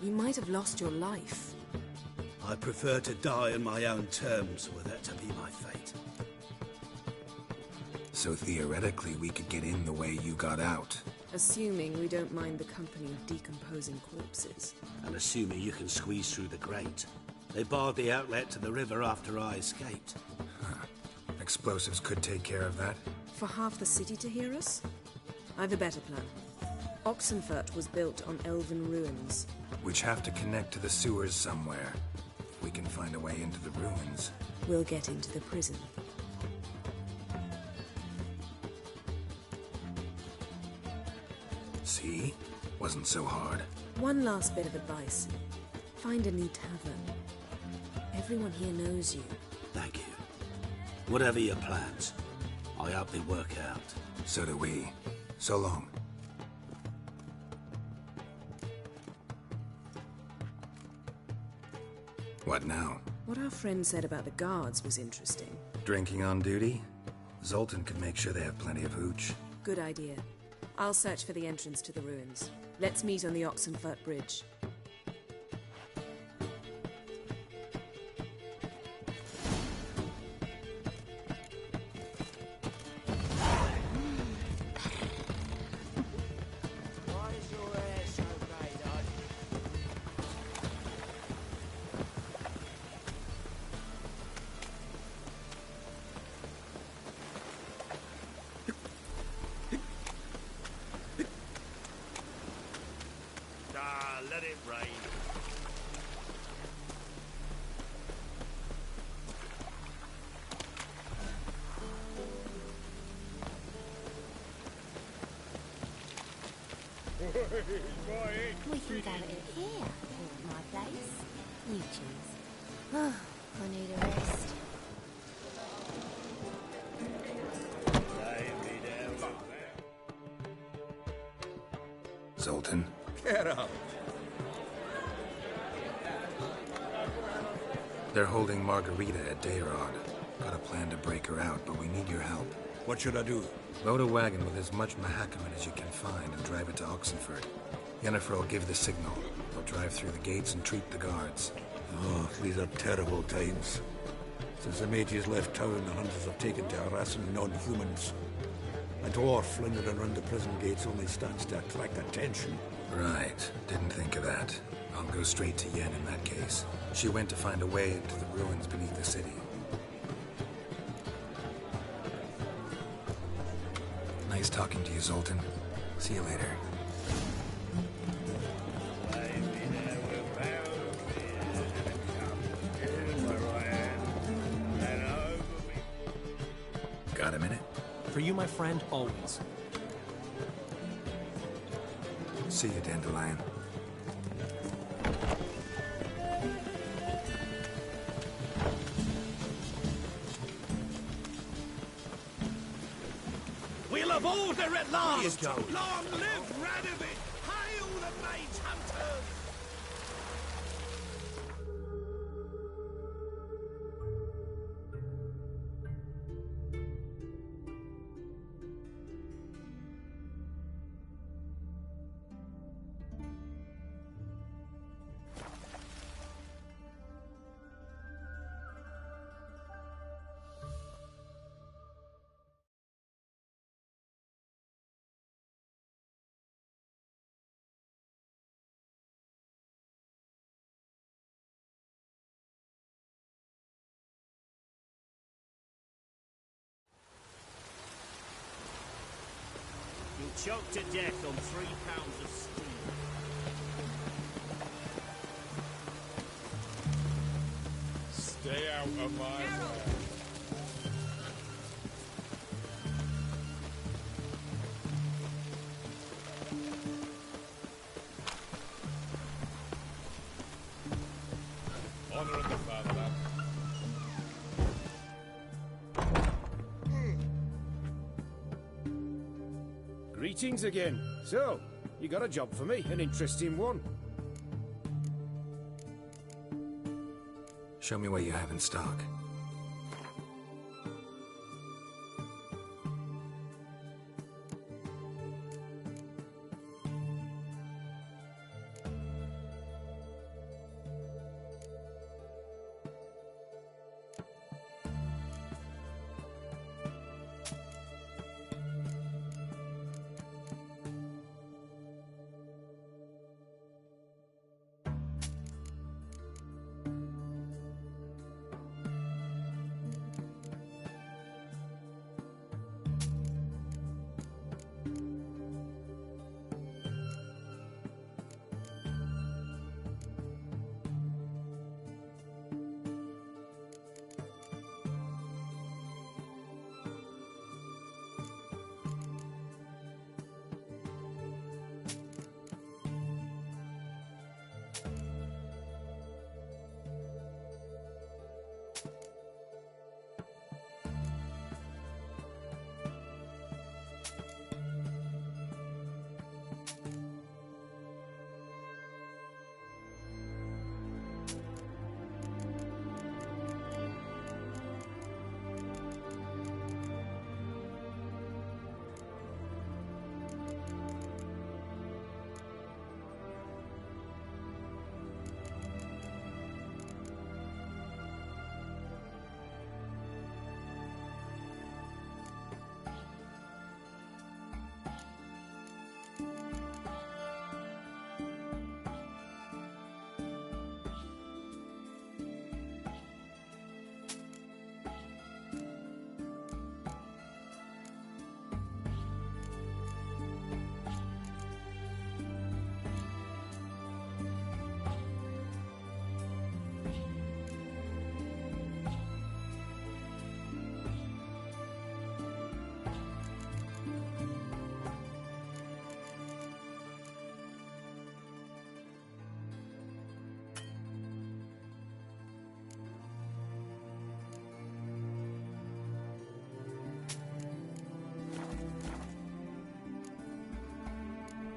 You might have lost your life. I prefer to die on my own terms, were that to be my fate. So theoretically, we could get in the way you got out. Assuming we don't mind the company of decomposing corpses. And assuming you can squeeze through the grate. They barred the outlet to the river after I escaped. Explosives could take care of that. For half the city to hear us? I've a better plan. Oxenfurt was built on elven ruins. Which have to connect to the sewers somewhere. If we can find a way into the ruins. We'll get into the prison. See? Wasn't so hard. One last bit of advice. Find a new tavern. Everyone here knows you. Thank you. Whatever your plans, I hope they work out. So do we. So long. What now? What our friend said about the guards was interesting. Drinking on duty? Zoltan can make sure they have plenty of hooch. Good idea. I'll search for the entrance to the ruins. Let's meet on the Oxenfurt Bridge. Let it rain. We can go at it here, or at my place. You choose. Oh, I need a rest. Zoltan? Get up. They're holding Margarita at Dayrod. Got a plan to break her out, but we need your help. What should I do? Load a wagon with as much Mahakaman as you can find and drive it to Oxenford. Yennefer will give the signal. They'll drive through the gates and treat the guards. Oh, these are terrible times. Since the mages left town, the hunters have taken to harassing non-humans. A dwarf lingering around the prison gates only stands to attract attention. Right. Didn't think of that. I'll go straight to Yen in that case. She went to find a way into the ruins beneath the city. Nice talking to you, Zoltan. See you later. Got a minute? For you, my friend, always. See you, Dandelion. We'll have order at last! Where you going? Long live Radovid! Hail the mage hunters! You'll choke to death on 3 pounds of steam. Stay out of my way. Honor of the fatherland. Greetings again. So, you got a job for me, an interesting one. Show me what you have in stock.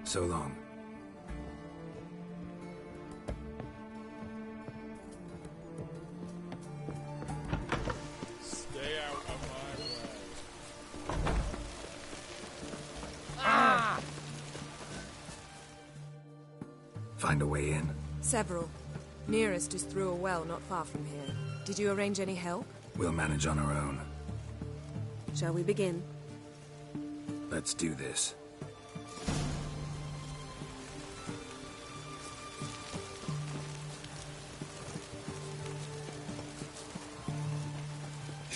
So long. Stay out of my way. Find a way in? Several. Nearest is through a well not far from here. Did you arrange any help? We'll manage on our own. Shall we begin? Let's do this.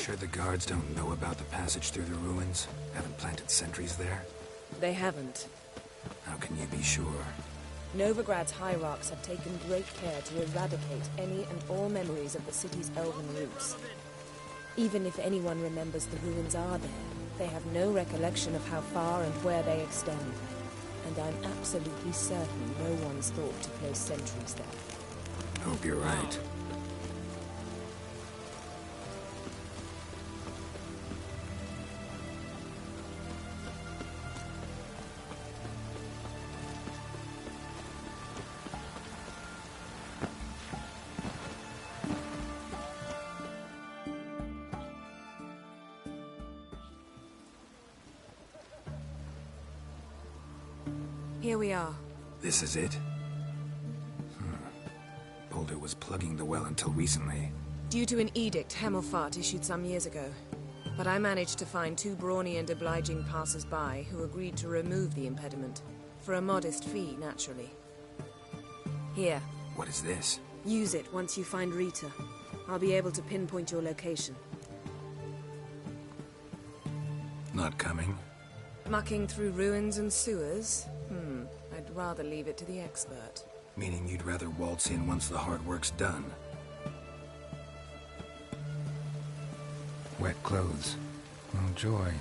Sure the guards don't know about the passage through the ruins? Haven't planted sentries there? They haven't. How can you be sure? Novigrad's hierarchs have taken great care to eradicate any and all memories of the city's elven roots. Even if anyone remembers the ruins are there, they have no recollection of how far and where they extend. And I'm absolutely certain no one's thought to place sentries there. Hope you're right. Here we are. This is it? Boulder was plugging the well until recently. Due to an edict Hemelfart issued some years ago. But I managed to find two brawny and obliging passers-by who agreed to remove the impediment. For a modest fee, naturally. Here. What is this? Use it once you find Rita. I'll be able to pinpoint your location. Not coming? Mucking through ruins and sewers? I'd rather leave it to the expert. Meaning you'd rather waltz in once the hard work's done? Wet clothes. Oh, joy.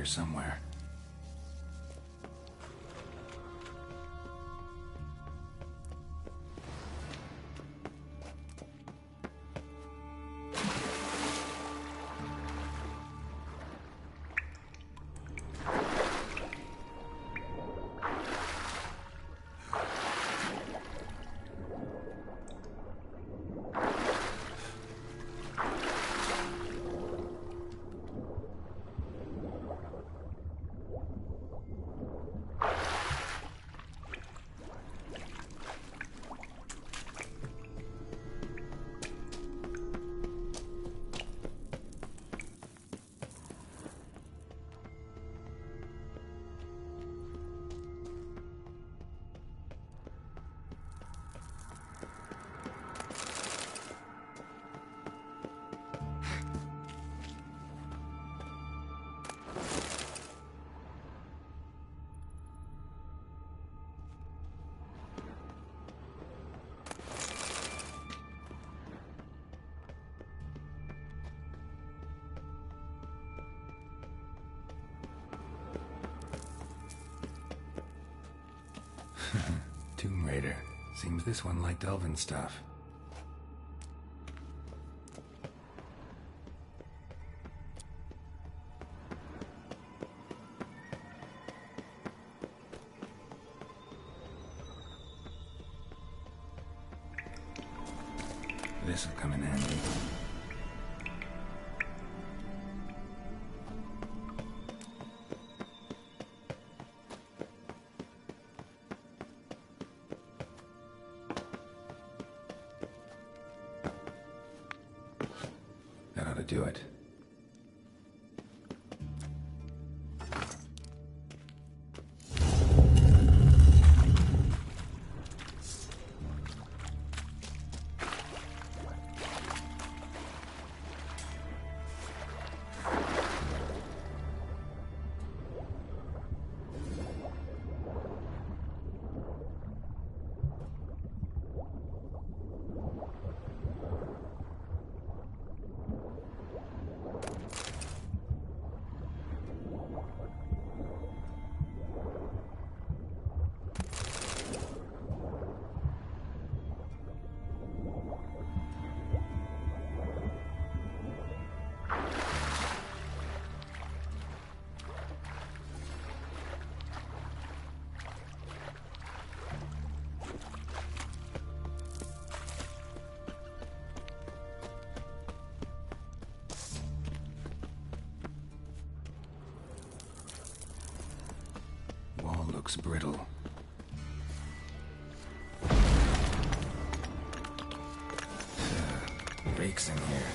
somewhere. Tomb Raider. Seems this one liked elven stuff. This'll come in handy. That ought to do it. Looks brittle. Reeks in here.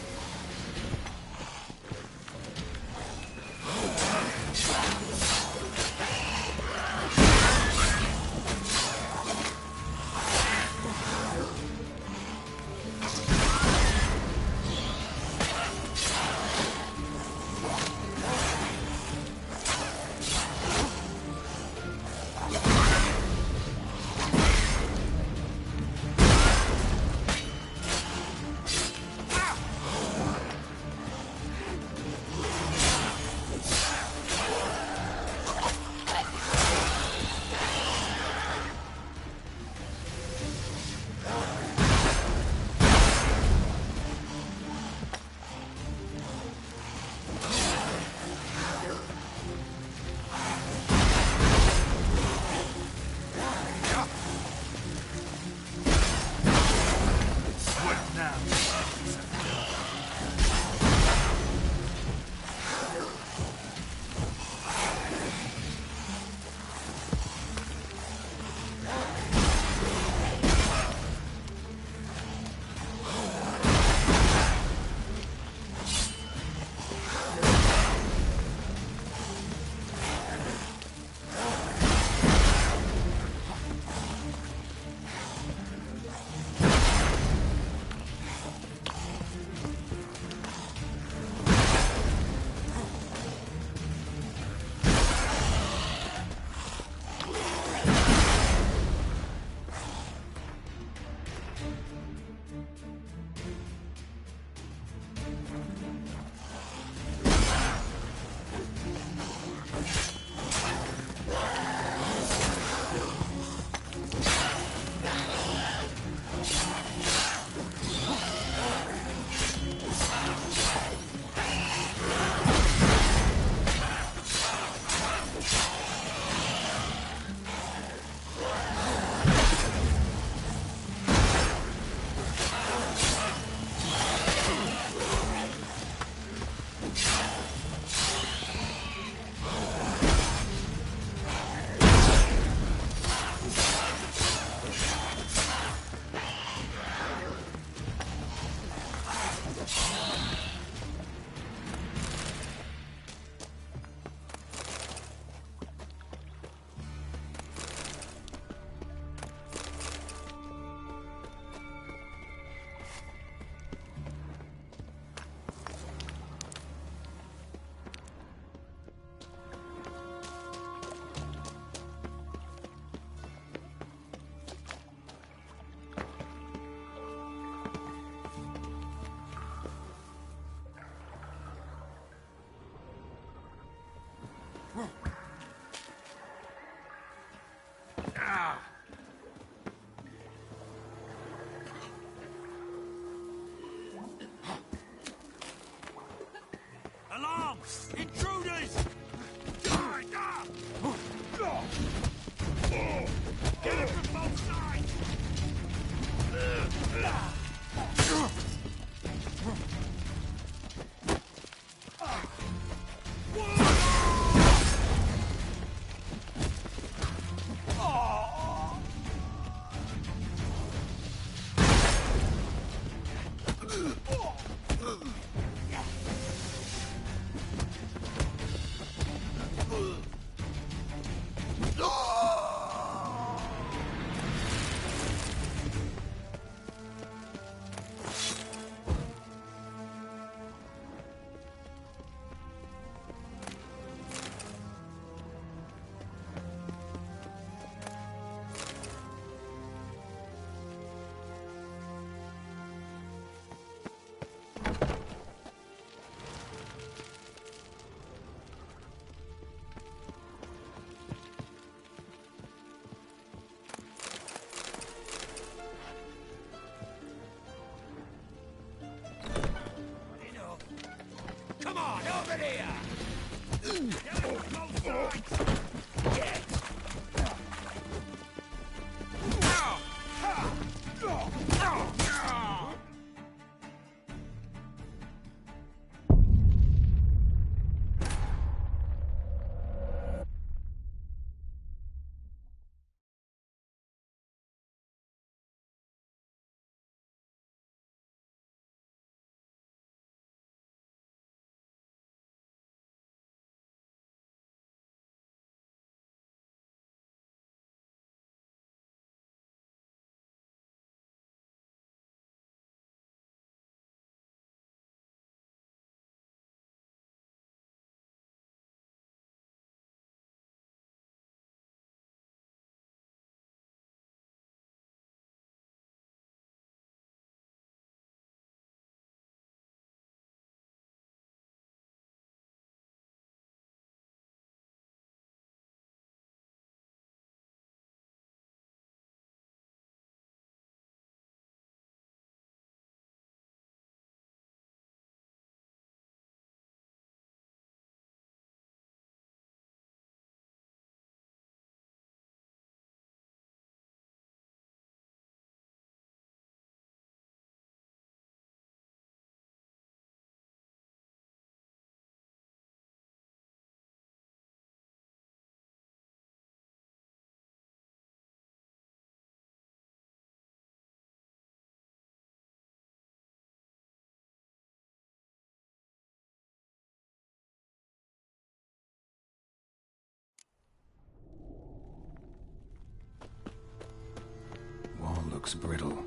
looks brittle.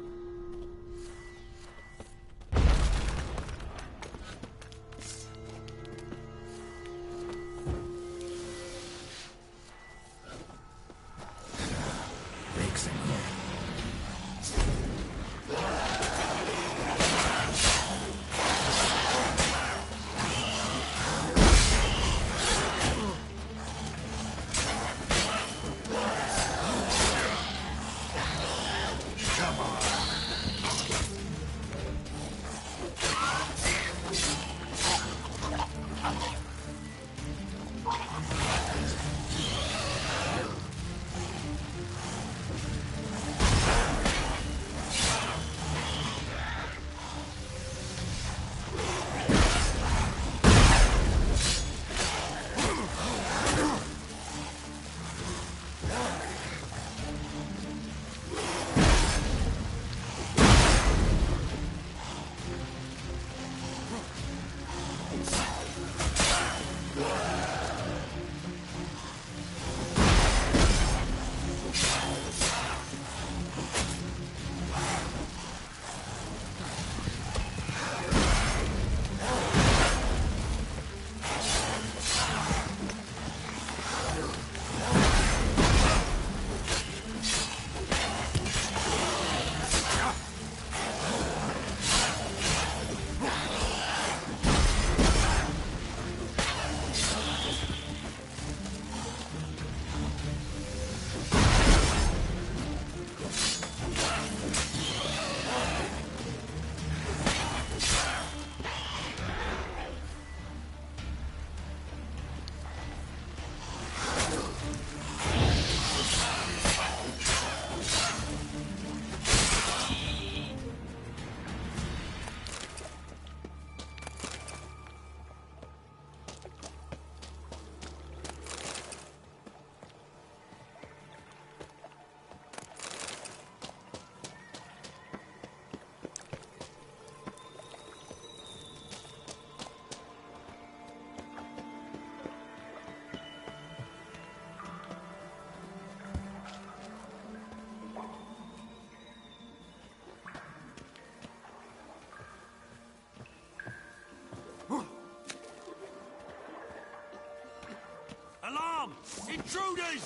Alarm! Intruders!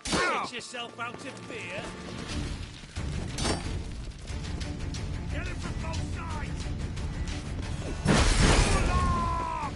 Get yourself out of fear. Get him from both sides! Alarm!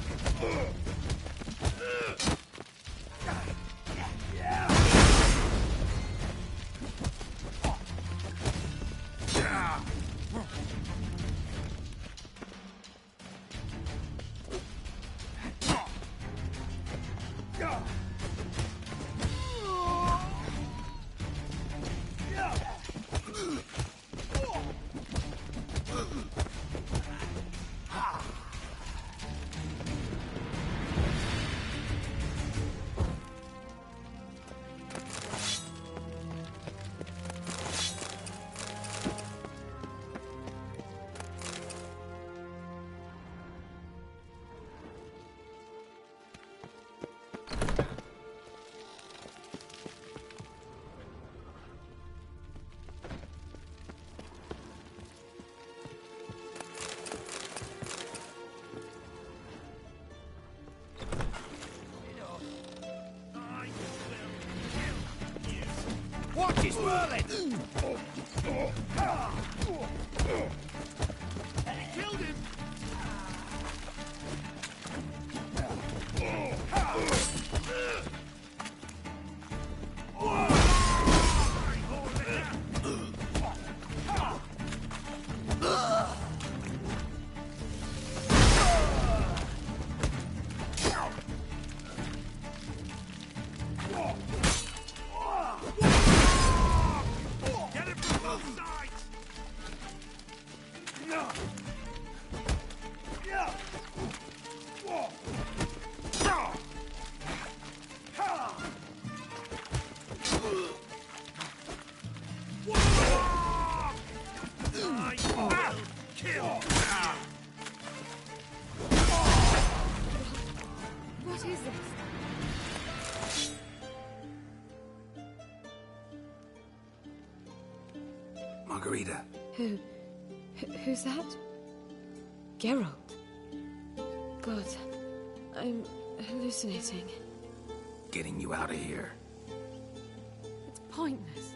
Watch his whirling! Killed him! Get him from both sides! Margarita. Who's that? Geralt. God, I'm hallucinating. Getting you out of here. It's pointless.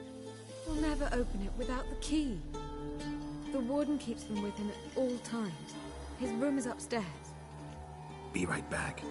We'll never open it without the key. The warden keeps them with him at all times. His room is upstairs. Be right back.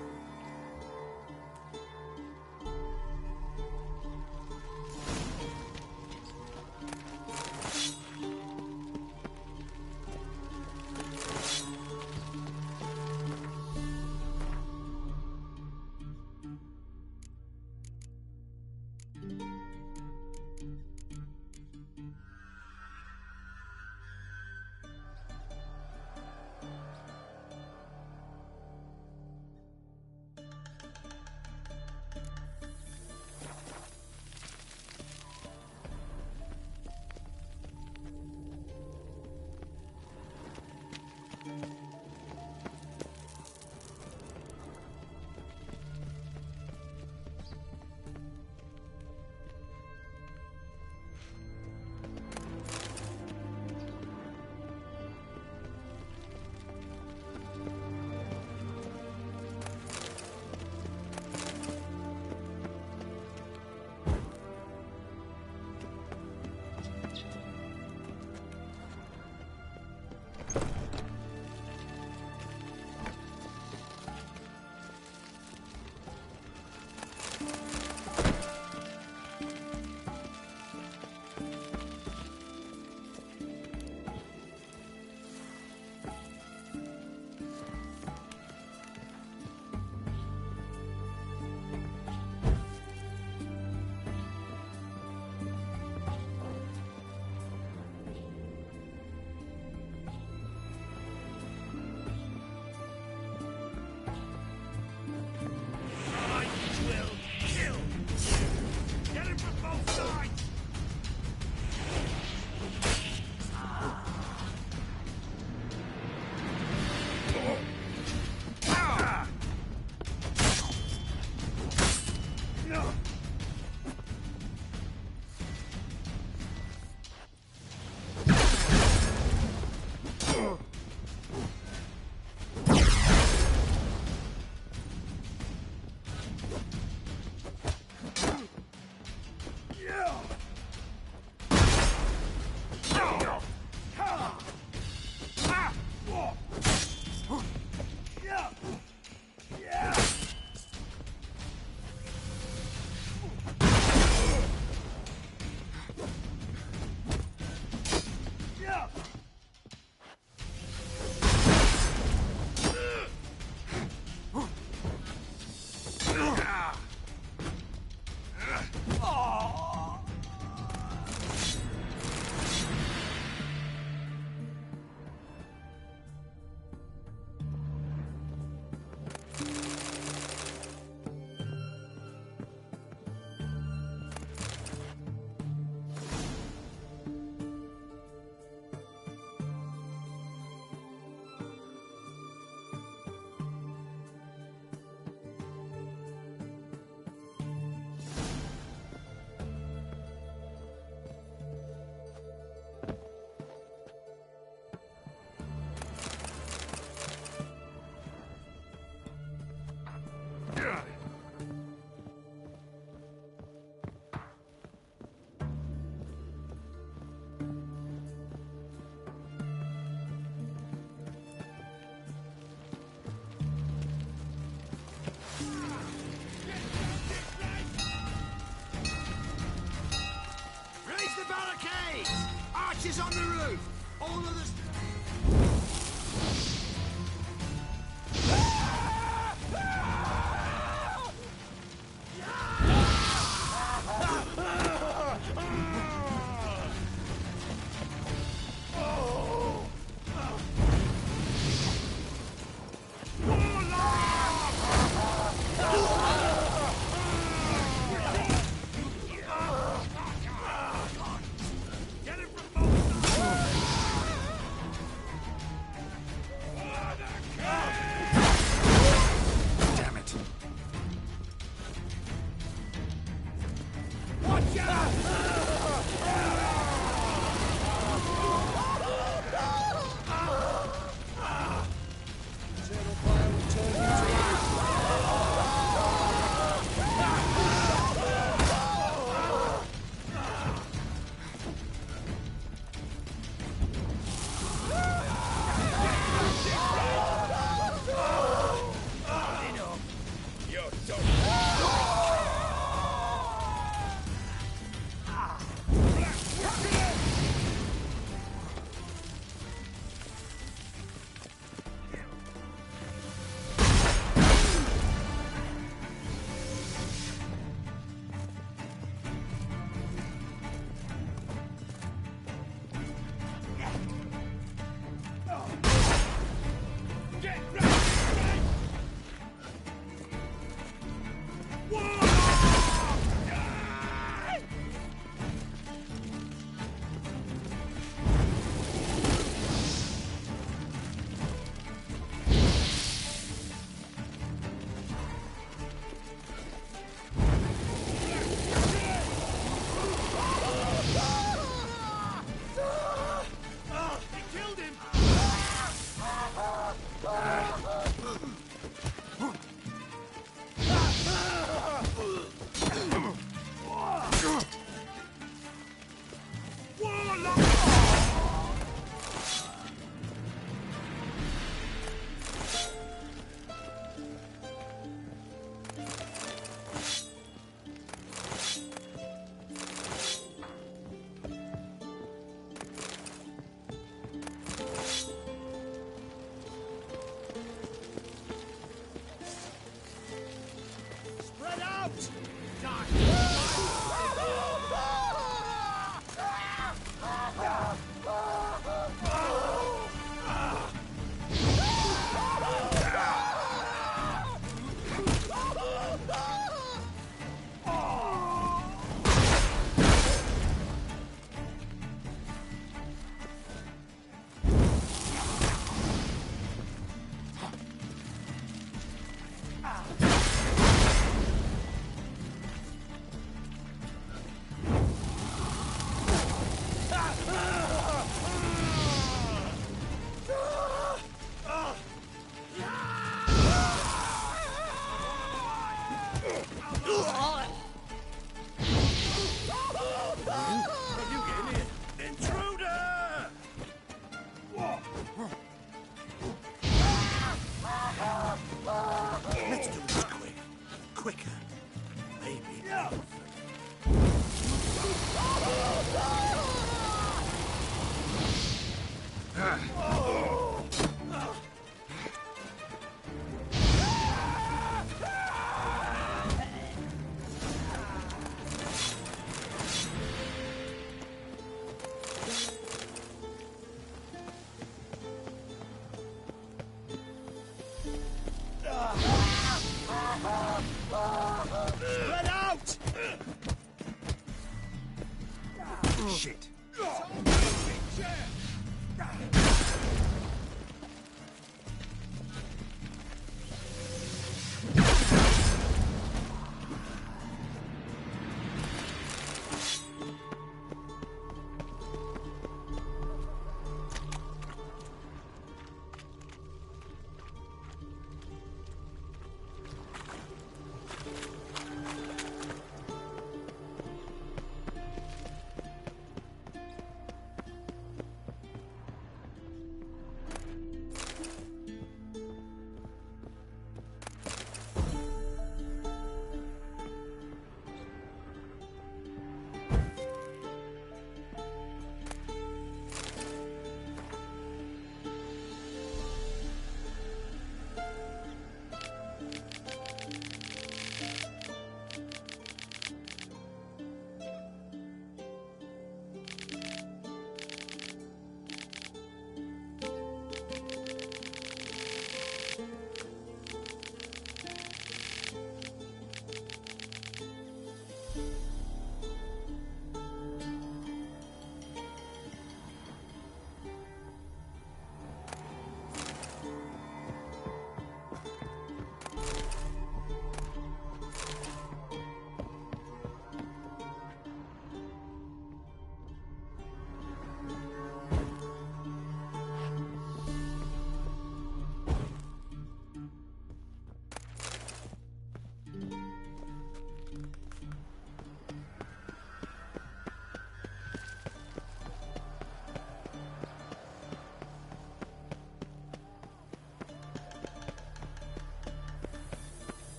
Archers on the roof! All of the... Are you getting here? Intruder! Let's do this quick. Quicker. Maybe. Spread out! Shit.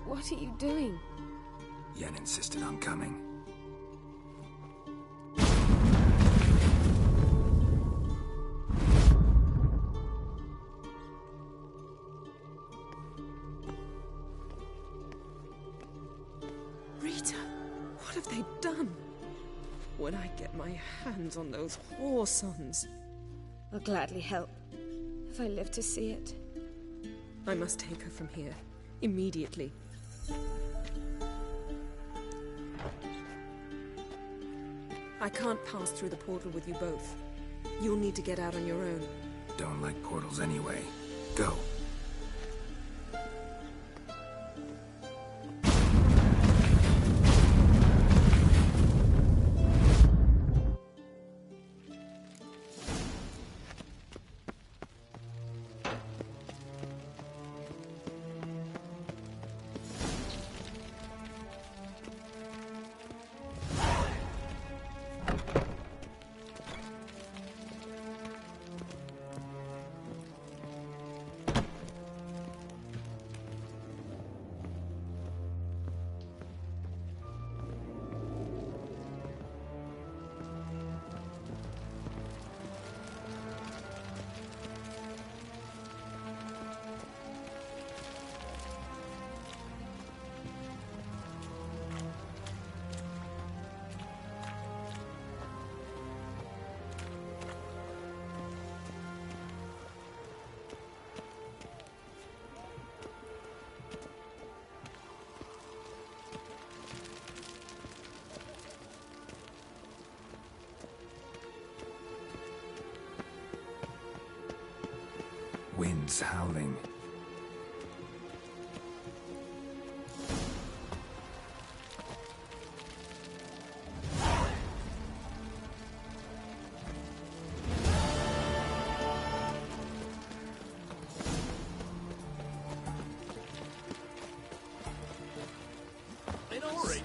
What are you doing? Yen insisted on coming. Rita, what have they done? When I get my hands on those whoresons, I'll gladly help, if I live to see it. I must take her from here, immediately. I can't pass through the portal with you both. You'll need to get out on your own. Don't like portals anyway. Go. winds howling.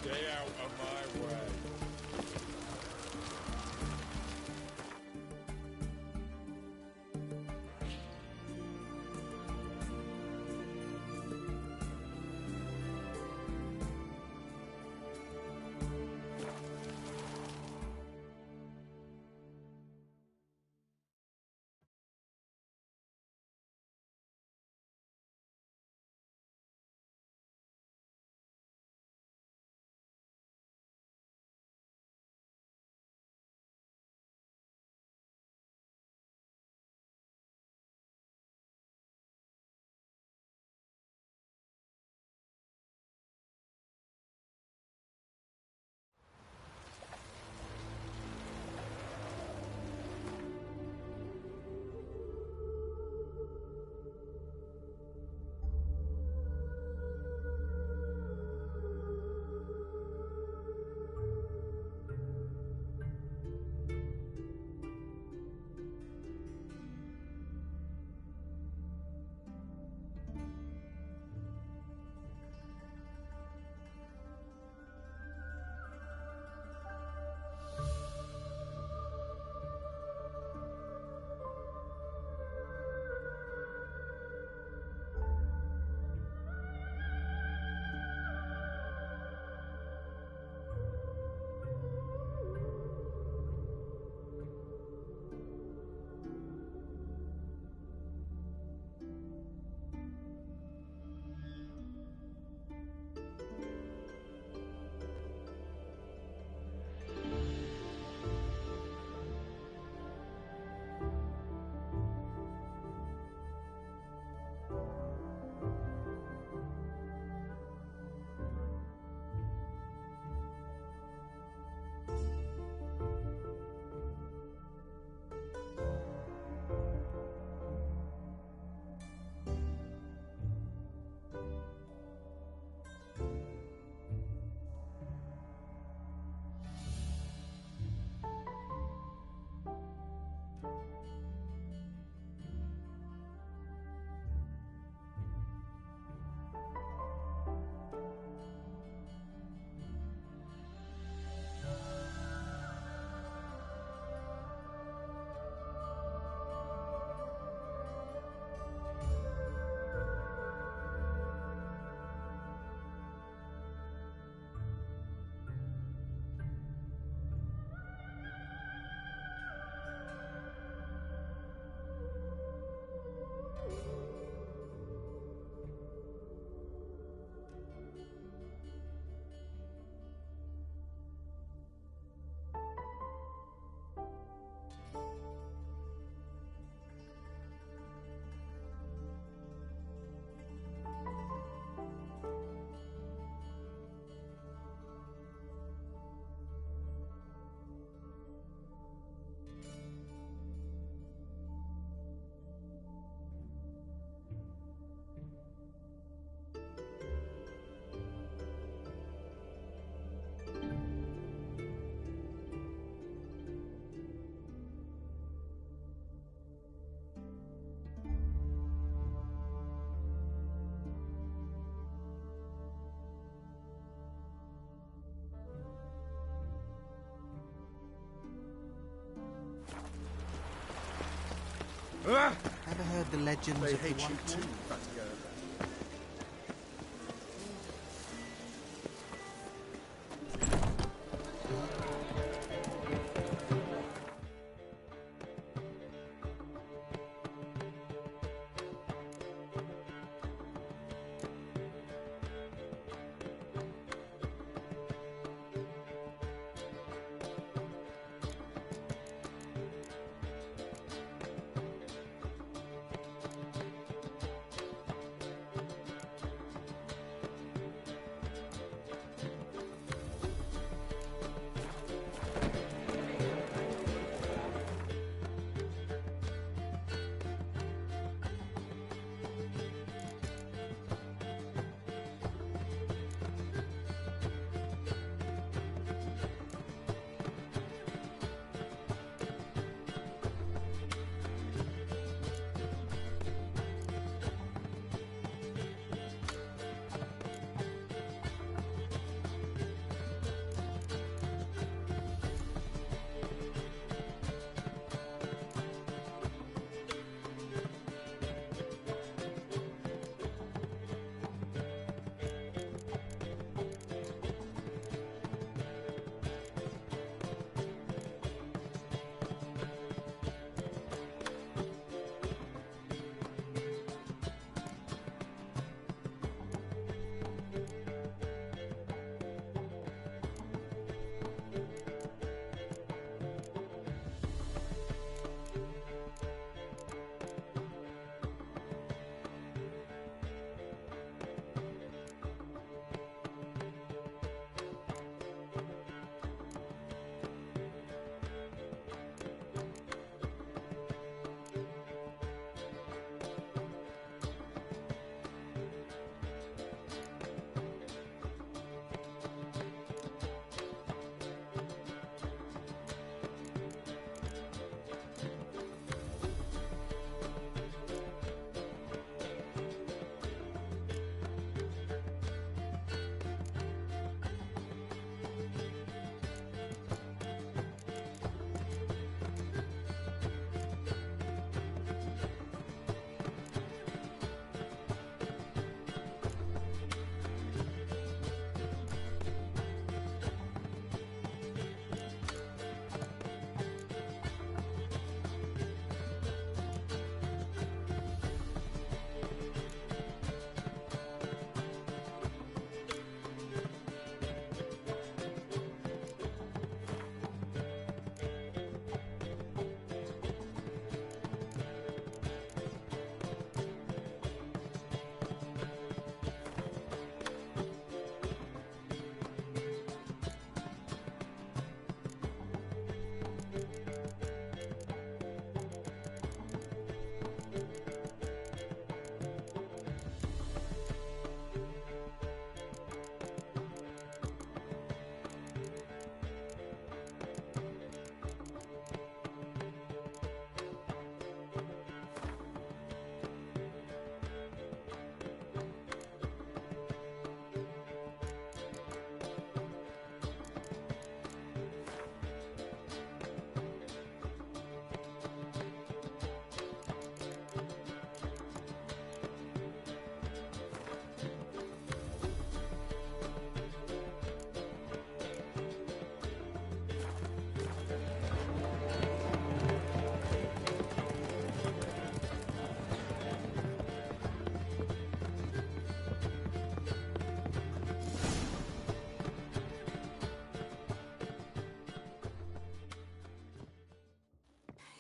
Stay out of my way. Ever heard the legends They of the hate One you King? too, fat girl.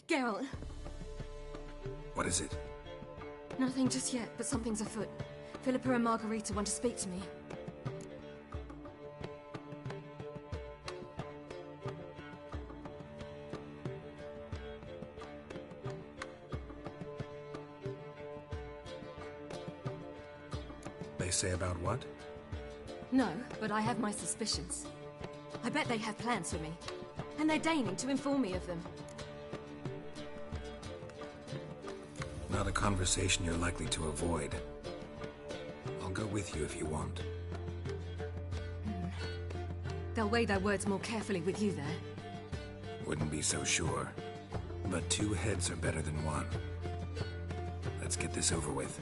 Geralt. What is it? Nothing just yet, but something's afoot. Philippa and Margarita want to speak to me. They say about what? No, but I have my suspicions. I bet they have plans for me, and they're deigning to inform me of them. Not a conversation you're likely to avoid. I'll go with you if you want. They'll weigh their words more carefully with you there. Wouldn't be so sure. But 2 heads are better than 1. Let's get this over with.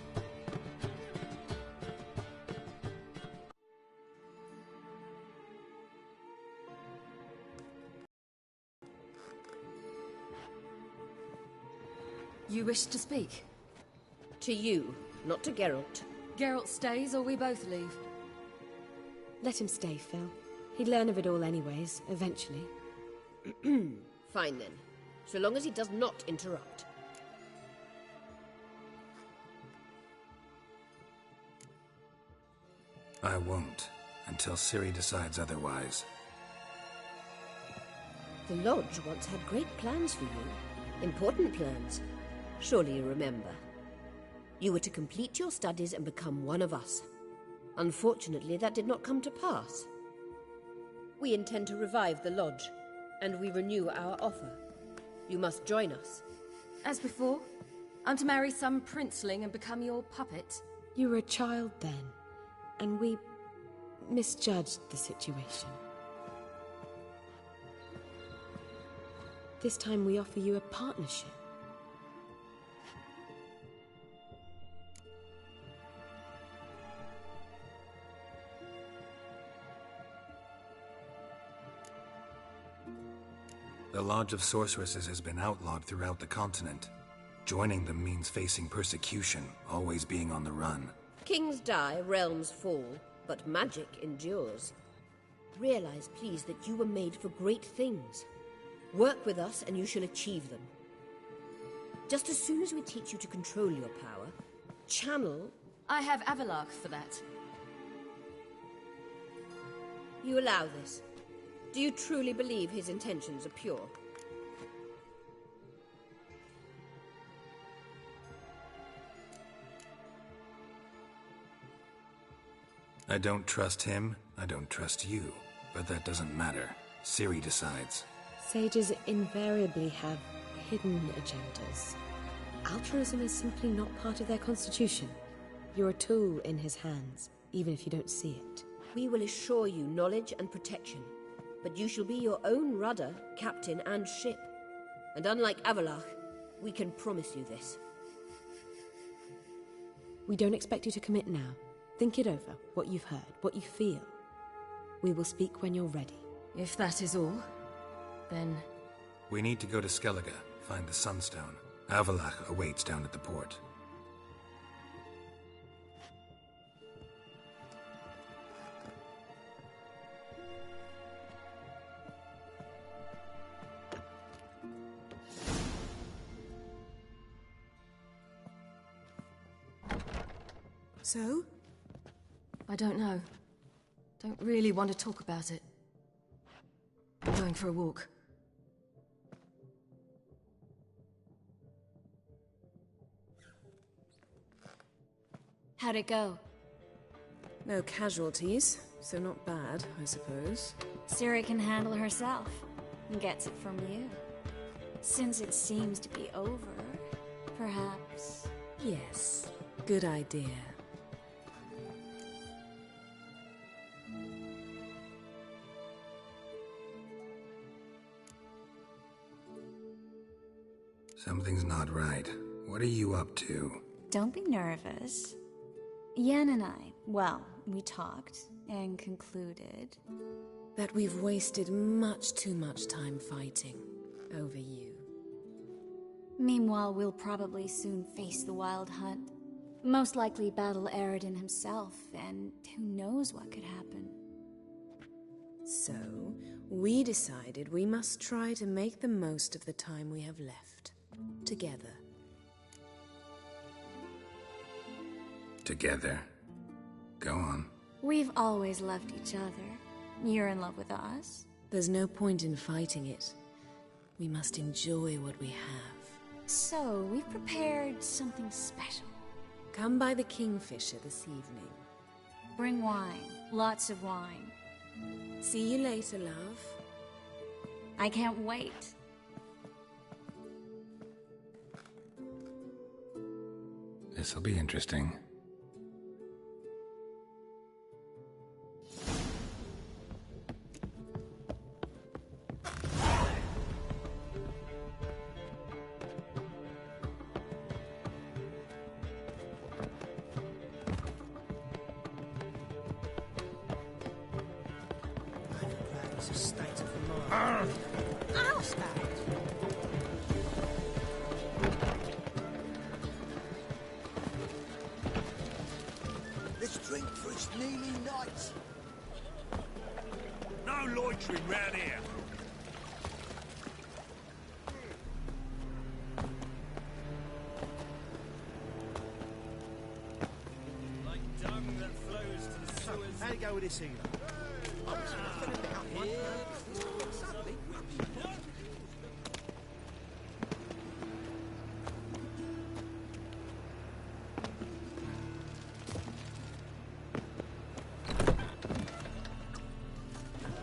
You wish to speak? To you, not to Geralt. Geralt stays or we both leave? Let him stay, Phil. He'd learn of it all anyways, eventually. Fine then, so long as he does not interrupt. I won't, until Ciri decides otherwise. The Lodge once had great plans for you. Important plans. Surely you remember. You were to complete your studies and become one of us. Unfortunately, that did not come to pass. We intend to revive the Lodge, and we renew our offer. You must join us. As before? I'm to marry some princeling and become your puppet? You were a child then, and we misjudged the situation. This time we offer you a partnership. The Lodge of Sorceresses has been outlawed throughout the continent. Joining them means facing persecution, always being on the run. Kings die, realms fall, but magic endures. Realize, please, that you were made for great things. Work with us and you shall achieve them. Just as soon as we teach you to control your power, channel... I have Avalarch for that. You allow this. Do you truly believe his intentions are pure? I don't trust him, I don't trust you. But that doesn't matter. Ciri decides. Sages invariably have hidden agendas. Altruism is simply not part of their constitution. You're a tool in his hands, even if you don't see it. We will assure you knowledge and protection. But you shall be your own rudder, captain, and ship. And unlike Avalarch, we can promise you this. We don't expect you to commit now. Think it over, what you've heard, what you feel. We will speak when you're ready. If that is all, then... We need to go to Skellige, find the Sunstone. Avalarch awaits down at the port. So? I don't know. Don't really want to talk about it. I'm going for a walk. How'd it go? No casualties, so not bad, I suppose. Ciri can handle herself, and gets it from you. Since it seems to be over, perhaps... Yes, good idea. Something's not right. What are you up to? Don't be nervous. Yen and I, well, we talked and concluded that we've wasted much too much time fighting over you. Meanwhile, we'll probably soon face the Wild Hunt. Most likely battle Eredin himself, and who knows what could happen. So, we decided we must try to make the most of the time we have left. together. Together. Go on. We've always loved each other. You're in love with us. There's no point in fighting it. We must enjoy what we have. So, we've prepared something special. Come by the Kingfisher this evening. Bring wine. Lots of wine. See you later, love. I can't wait. This'll be interesting. Let's drink for its nearly night. No loitering round here. Like dung that flows to the sewers. How you go with this healer?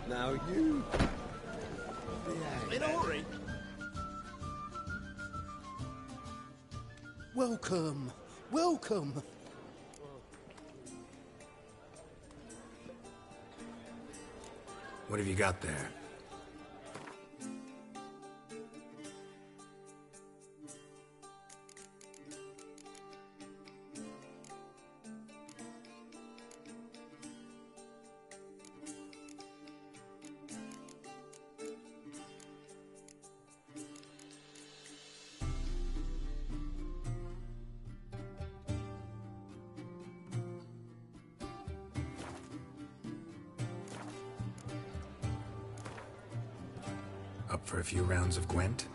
Now you... In a hurry. Welcome. Welcome. What have you got there? Up for a few rounds of Gwent?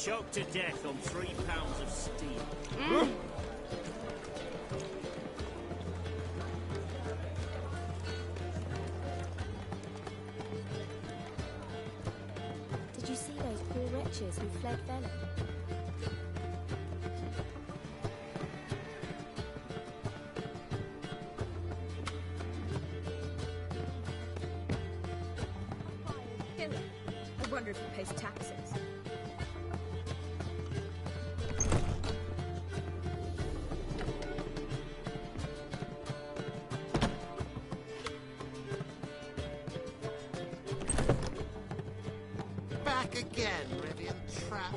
choked to death on 3 pounds of steel. Did you see those poor wretches who fled Velen? I wonder if he pays taxes. Back again, Rivian Trap.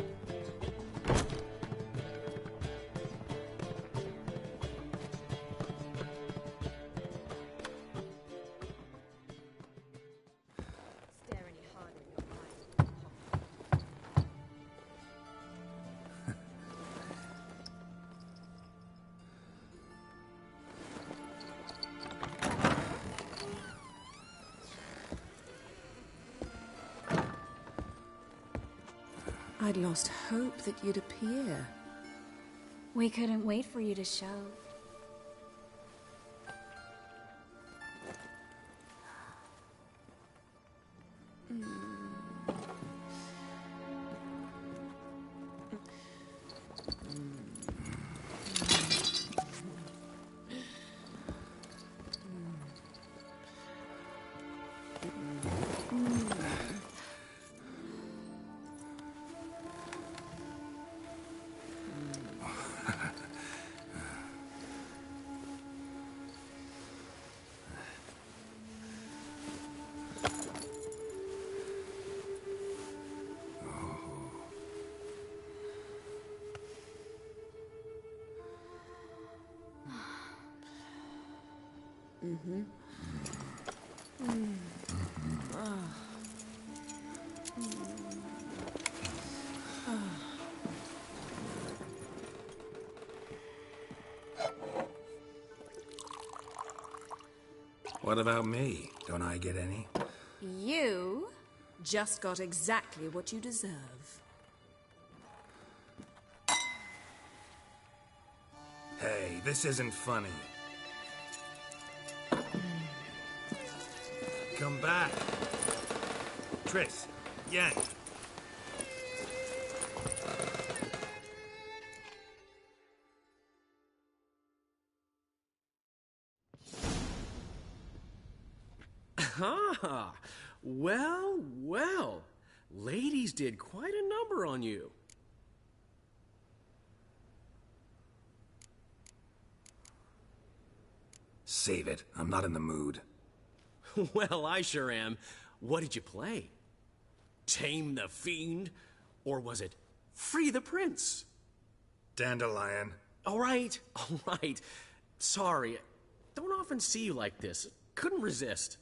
Stare any harder in your eyes. I'd lost hope that you'd appear. We couldn't wait for you to show. What about me? Don't I get any? You just got exactly what you deserve. Hey, this isn't funny. Come back. Triss, Yang. Ah, well, well. Ladies did quite a number on you. Save it. I'm not in the mood. Well, I sure am. What did you play? Tame the Fiend? Or was it Free the Prince? Dandelion. All right. Sorry. Don't often see you like this. Couldn't resist.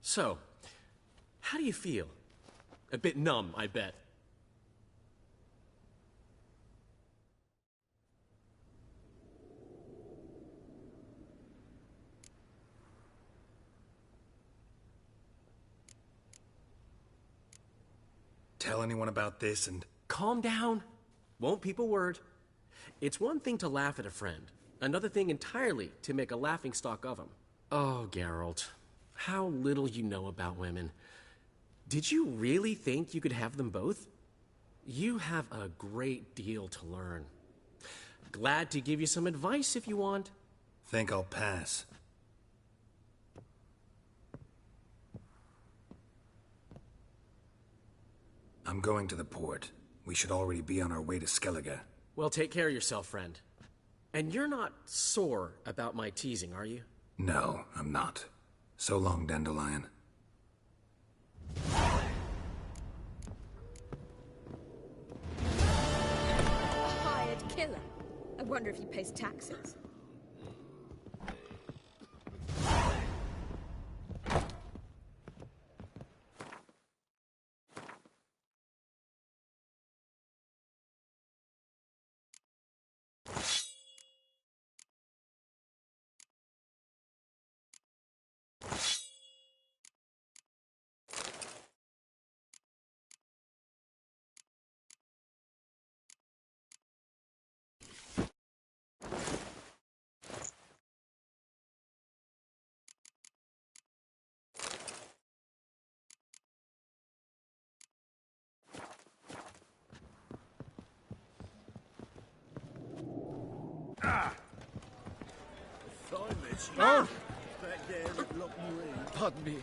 So, how do you feel? A bit numb, I bet. Tell anyone about this and... Calm down. Won't peep a word. It's one thing to laugh at a friend. Another thing entirely to make a laughingstock of him. Oh, Geralt. How little you know about women. Did you really think you could have them both? You have a great deal to learn. Glad to give you some advice if you want. Think I'll pass. I'm going to the port. We should already be on our way to Skellige. Well, take care of yourself, friend. And you're not sore about my teasing, are you? No, I'm not. So long, Dandelion. A hired killer. I wonder if he pays taxes. Oh! Back there that locked you in. Pardon me.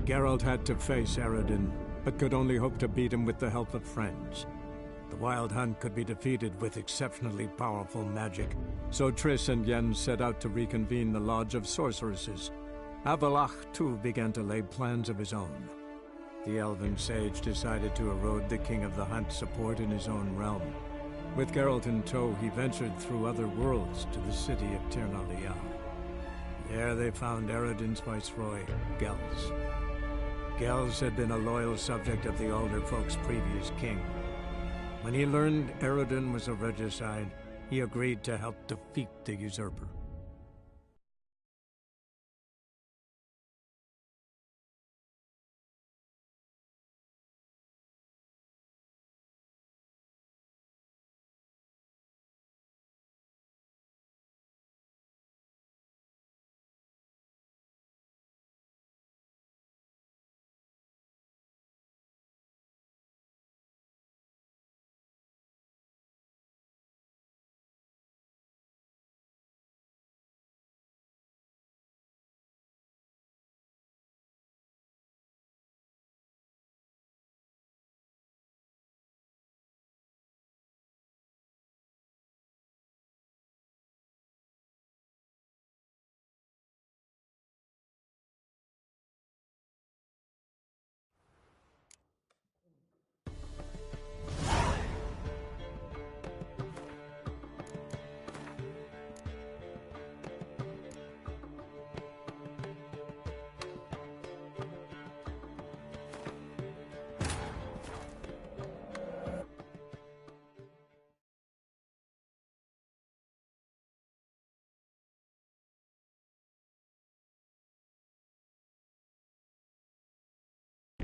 Geralt had to face Eredin, but could only hope to beat him with the help of friends. The Wild Hunt could be defeated with exceptionally powerful magic, so Triss and Yen set out to reconvene the Lodge of Sorceresses. Avallac'h, too, began to lay plans of his own. The elven sage decided to erode the King of the Hunt's support in his own realm. With Geralt in tow, he ventured through other worlds to the city of Tir na Lial. There they found Eredin's viceroy, Gels. Gels had been a loyal subject of the Alder Folk's previous king. When he learned Eredin was a regicide, he agreed to help defeat the usurper.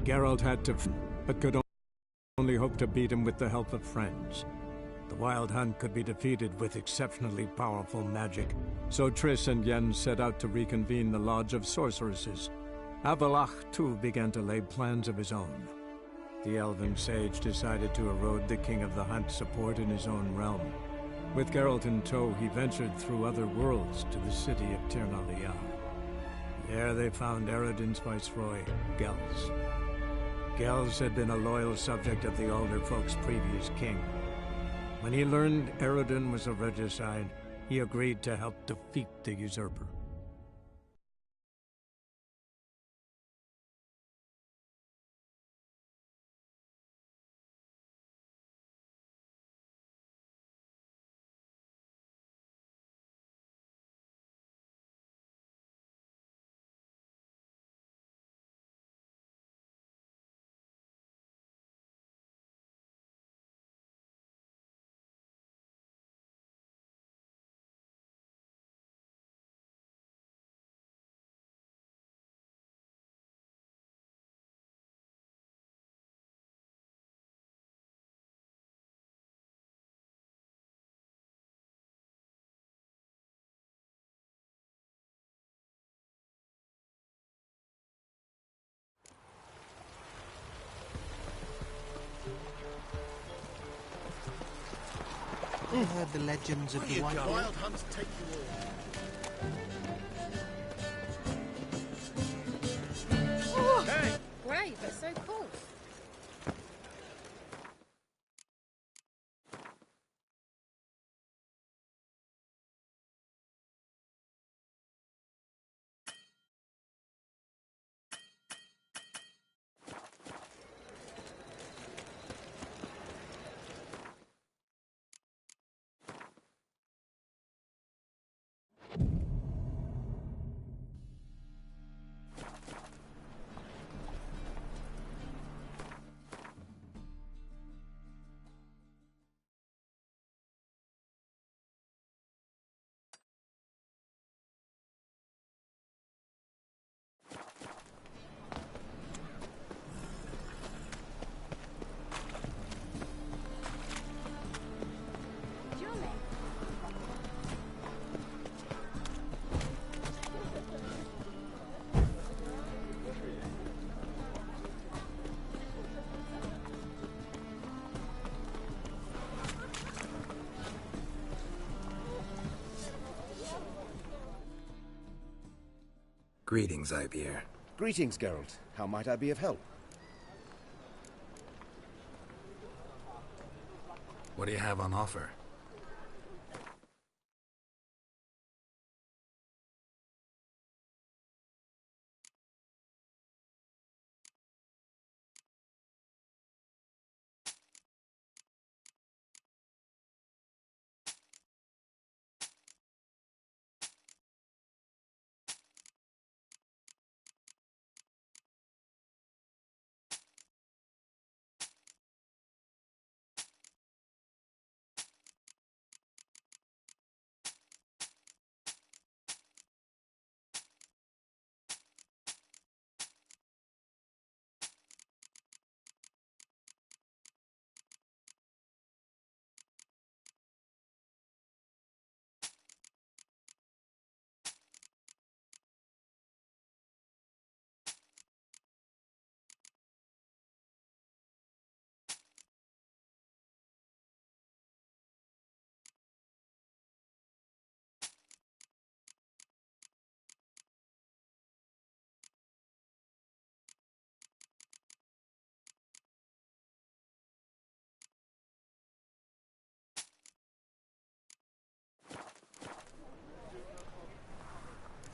Geralt had to, but could only hope to beat him with the help of friends. The Wild Hunt could be defeated with exceptionally powerful magic, so Triss and Yen set out to reconvene the Lodge of Sorceresses. Avallac'h, too, began to lay plans of his own. The elven sage decided to erode the King of the Hunt's support in his own realm. With Geralt in tow, he ventured through other worlds to the city of Tir na Lial. There they found Eredin's viceroy, Gels. Gels had been a loyal subject of the Alder Folk's previous king. When he learned Eredin was a regicide, he agreed to help defeat the usurper. I heard the legends of the Wild Hunts take you all. Hey! Great, they're so cool. Greetings, Ibeer. Greetings, Geralt. How might I be of help? What do you have on offer?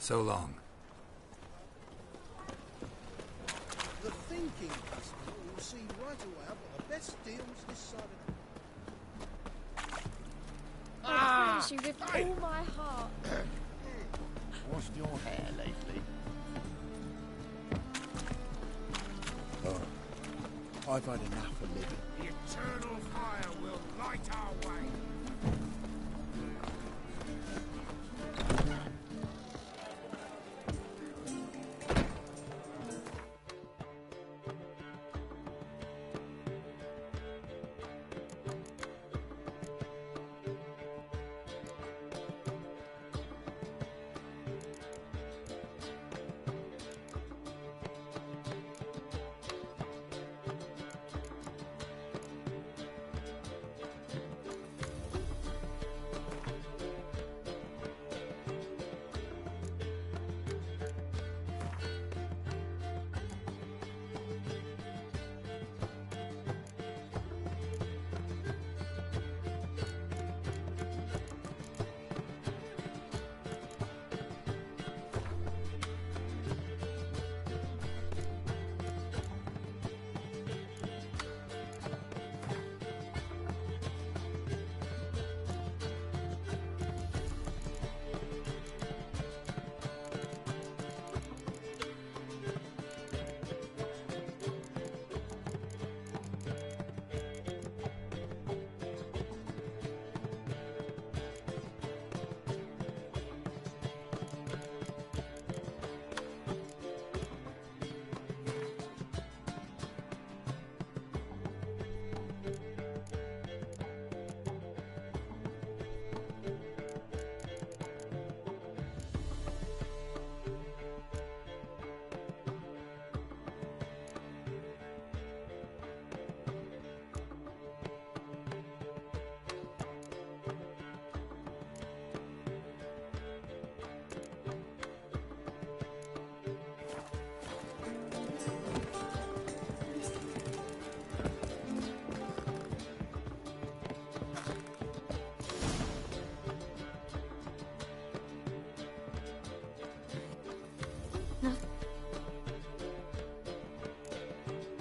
So long. The thinking customer will see right away I've got the best deals this side of the... Ah! She ripped all my heart. Washed your hair lately? Oh, I've had enough of living. The eternal fire will light our way.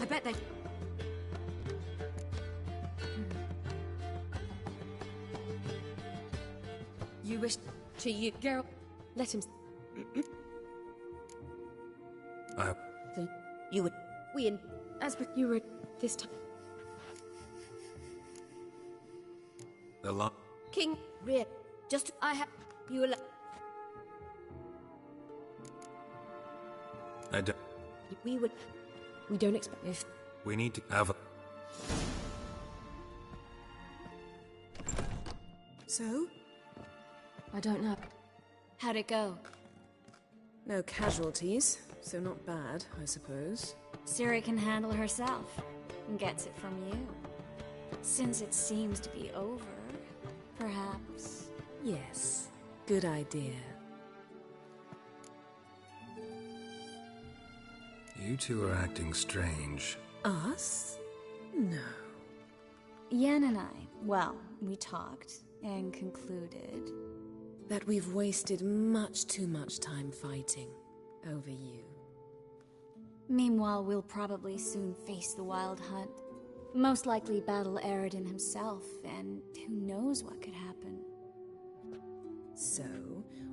I bet they... You wish to you, Geralt. Let him... You would... We in... As but you were this time... The long... King, rear. Just... I have... You will... I don't... We would... We don't expect... If... We need to have a... So? I don't know. How'd it go? No casualties, so not bad, I suppose. Ciri can handle herself, and gets it from you. Since it seems to be over, perhaps... Yes, good idea. You two are acting strange. Us? No. Yen and I, well, we talked and concluded that we've wasted much too much time fighting over you. Meanwhile, we'll probably soon face the Wild Hunt. Most likely battle Eredin himself, and who knows what could happen. So,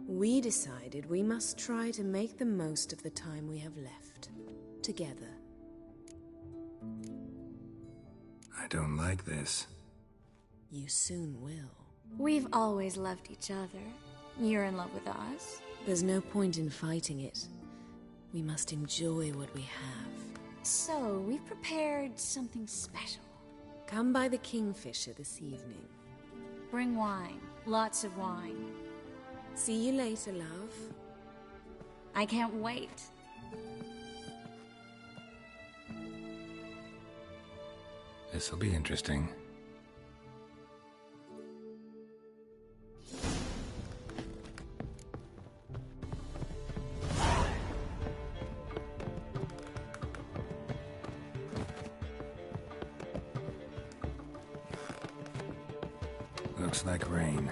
we decided we must try to make the most of the time we have left. Together. I don't like this. You soon will. We've always loved each other. You're in love with us. There's no point in fighting it. We must enjoy what we have. So, we've prepared something special. Come by the Kingfisher this evening. Bring wine. Lots of wine. See you later, love. I can't wait. This'll be interesting. Looks like rain.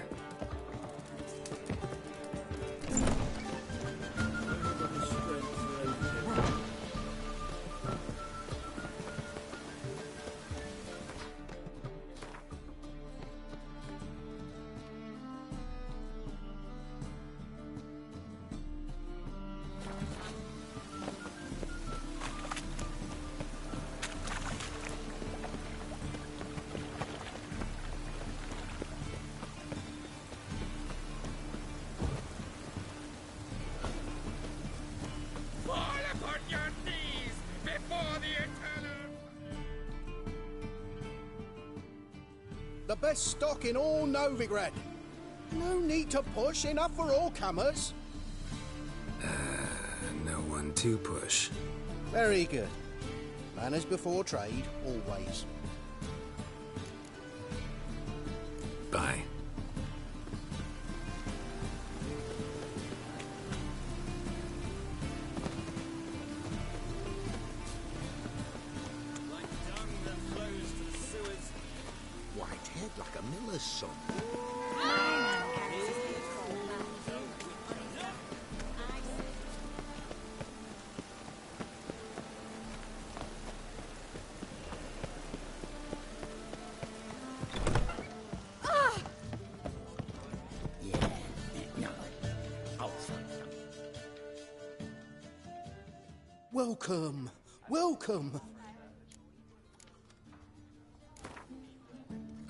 The best stock in all Novigrad. No need to push, enough for all comers. No one to push. Very good. Manners before trade, always. Bye. White-haired like a miller's son. Welcome, welcome.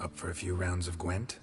Up for a few rounds of Gwent?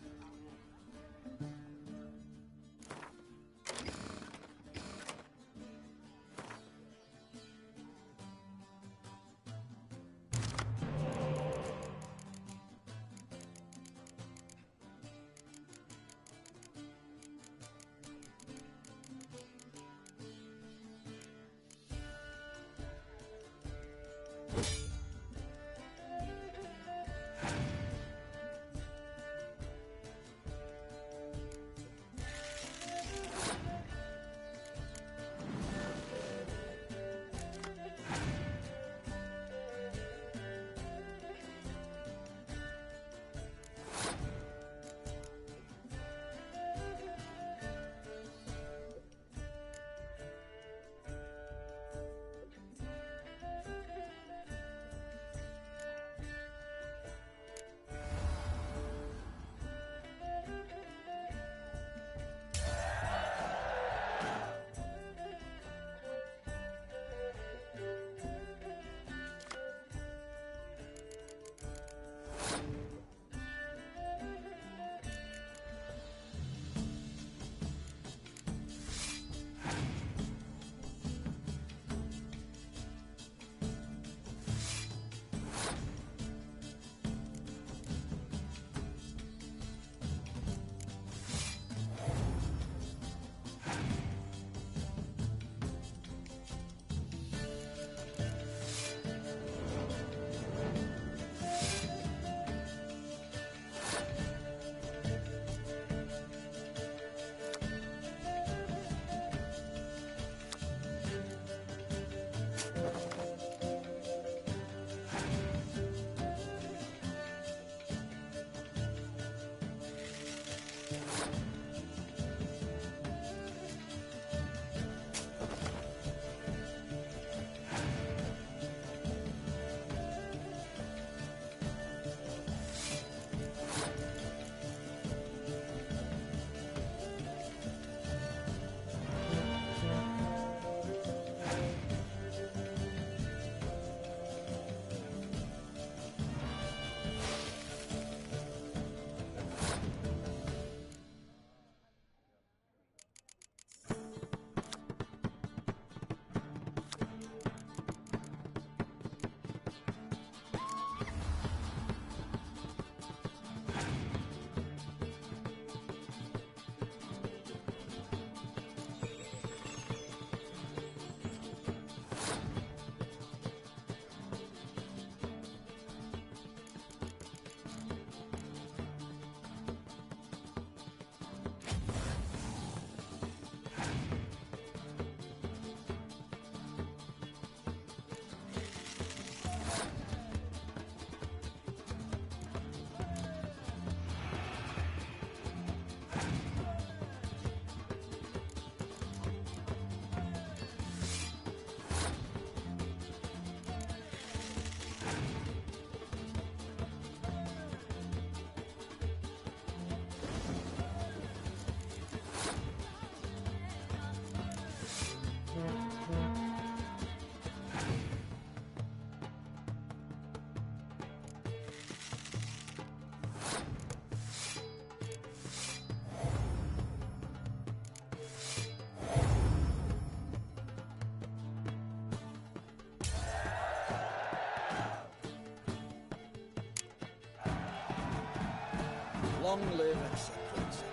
Long live, etc., etc.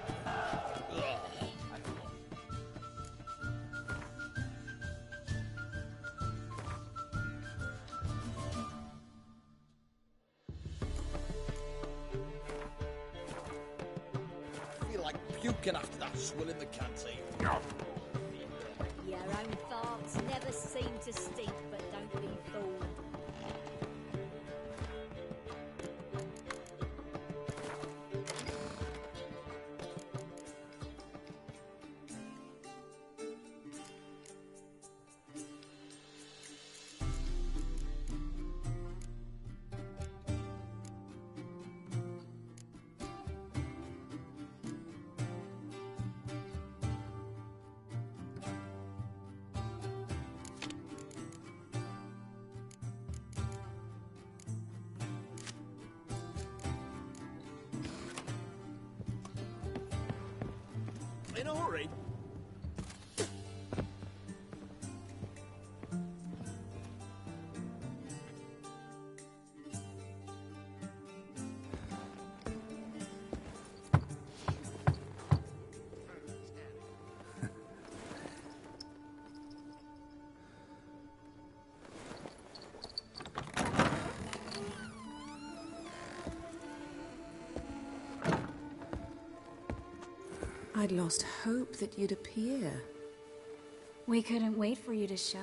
I feel like puking after that swill in the canteen. Your own farts never seem to stink, but don't be fooled. In a hurry. I'd lost hope that you'd appear. We couldn't wait for you to show.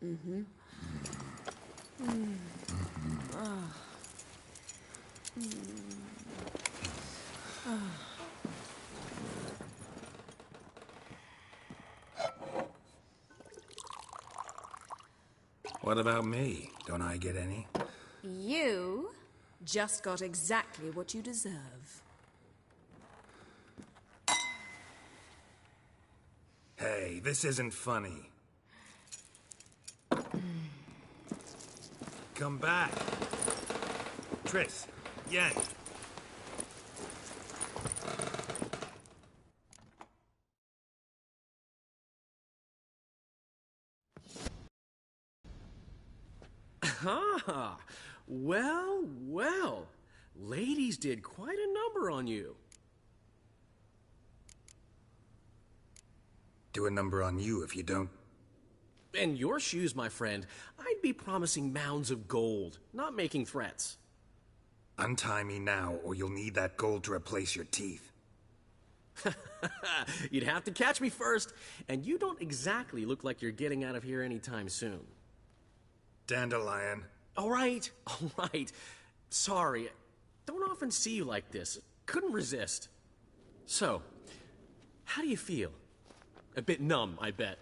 Mm-hmm. What about me? Don't I get any? You just got exactly what you deserve. Hey, this isn't funny. Come back. Triss, Yen. Ah, well, well. Ladies did quite a number on you. Do a number on you if you don't. In your shoes, my friend, I'd be promising mounds of gold, not making threats. Untie me now, or you'll need that gold to replace your teeth. You'd have to catch me first, and you don't exactly look like you're getting out of here anytime soon. Dandelion. All right. Sorry, don't often see you like this. Couldn't resist. So, how do you feel? A bit numb, I bet.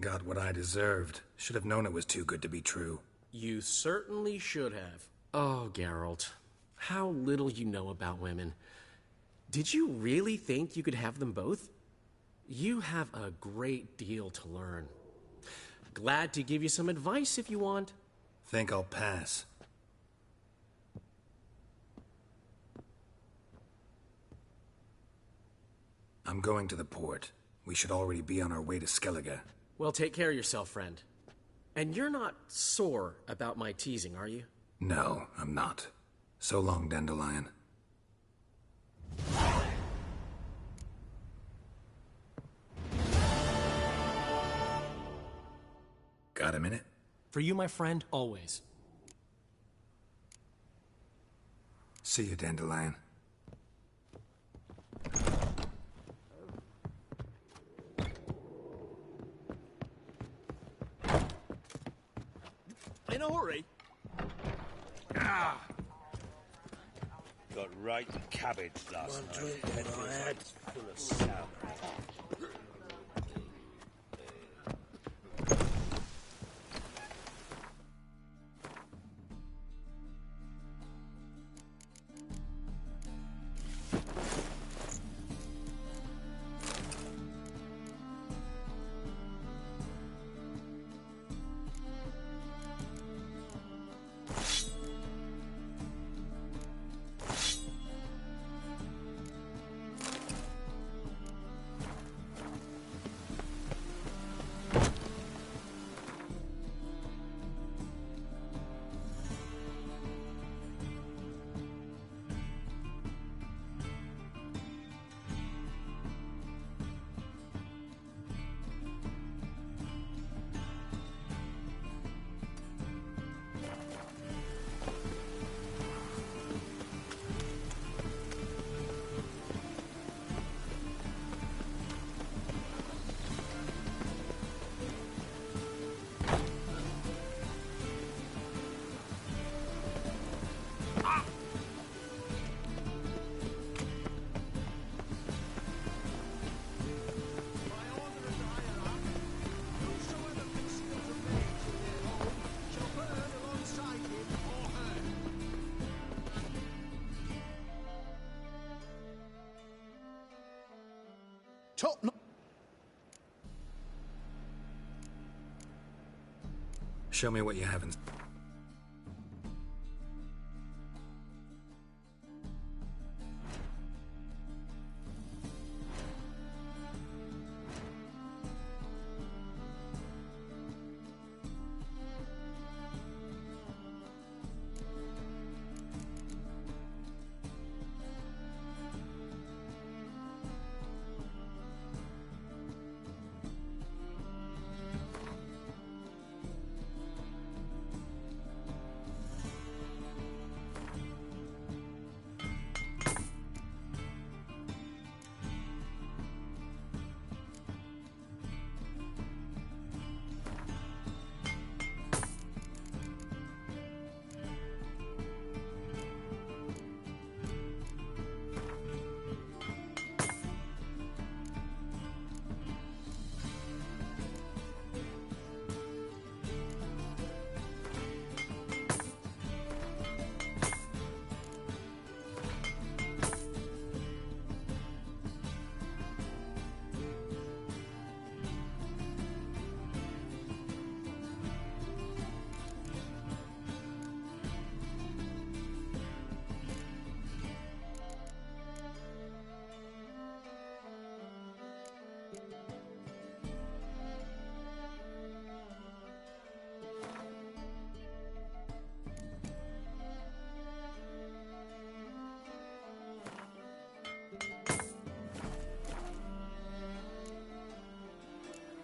Got what I deserved. Should have known it was too good to be true. You certainly should have. Oh, Geralt, how little you know about women. Did you really think you could have them both? You have a great deal to learn. Glad to give you some advice if you want. Think I'll pass. I'm going to the port. We should already be on our way to Skellige. Well, take care of yourself, friend. And you're not sore about my teasing, are you? No, I'm not. So long, Dandelion. Got a minute? For you, my friend, always. See you, Dandelion. In a hurry? Ah! Got right cabbage last night. One drink and I had full of sour. Show me what you haven't.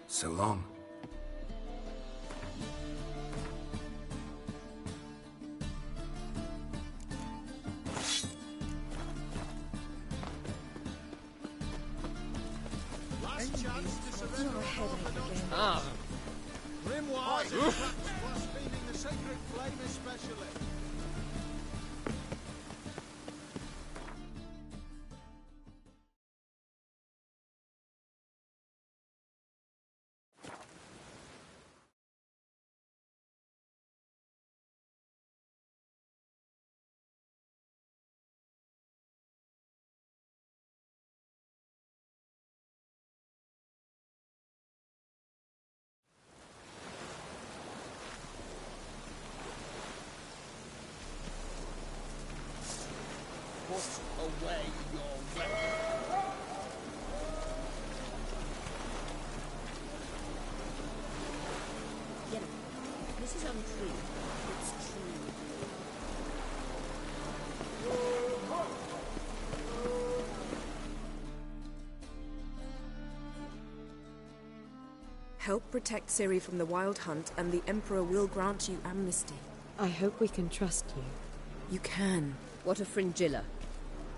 So long. Last chance to surrender. Ah. Grimoire is blaspheming the sacred flame especially. Put away your weapon. Yeah, this is untrue. It's true. Help protect Ciri from the Wild Hunt, and the Emperor will grant you amnesty. I hope we can trust you. You can. What of Fringilla?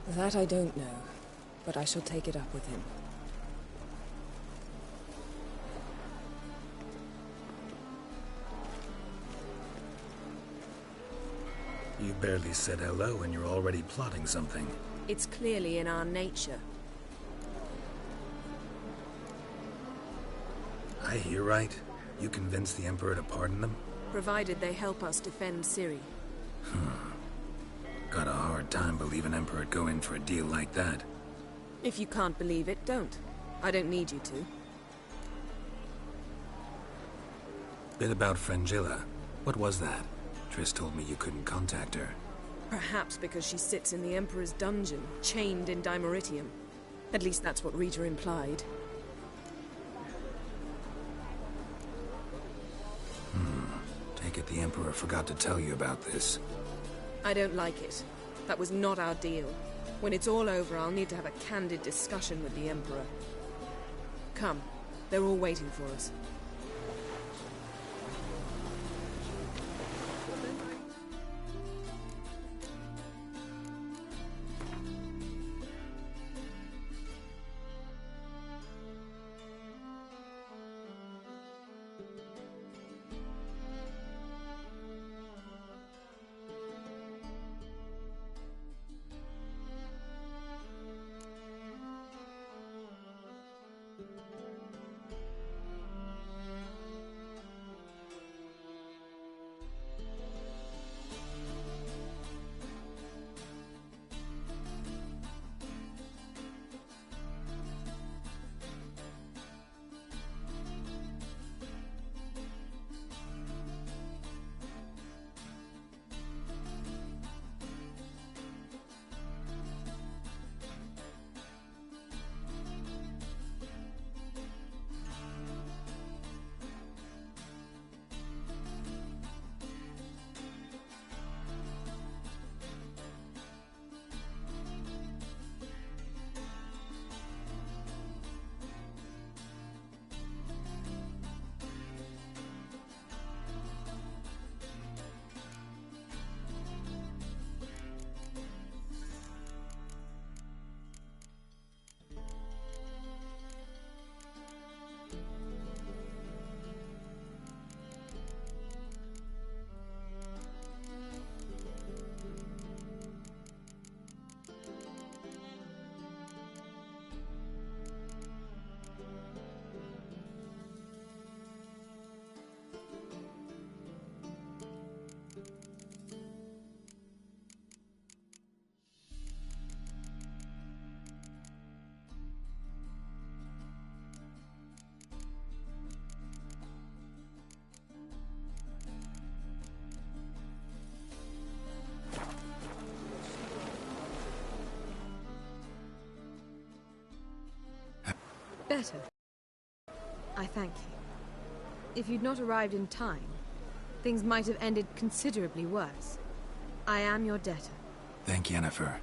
That I don't know, but I shall take it up with him. You barely said hello and you're already plotting something. It's clearly in our nature. I hear right. You convinced the Emperor to pardon them? Provided they help us defend Ciri. Got a hard time believing Emperor'd go in for a deal like that. If you can't believe it, don't. I don't need you to. Bit about Fringilla. What was that? Triss told me you couldn't contact her. Perhaps because she sits in the Emperor's dungeon, chained in Dimeritium. At least that's what Rita implied. Take it the Emperor forgot to tell you about this. I don't like it. That was not our deal. When it's all over, I'll need to have a candid discussion with the Emperor. Come. They're all waiting for us. Better. I thank you. If you'd not arrived in time, things might have ended considerably worse. I am your debtor. Thank Yennefer.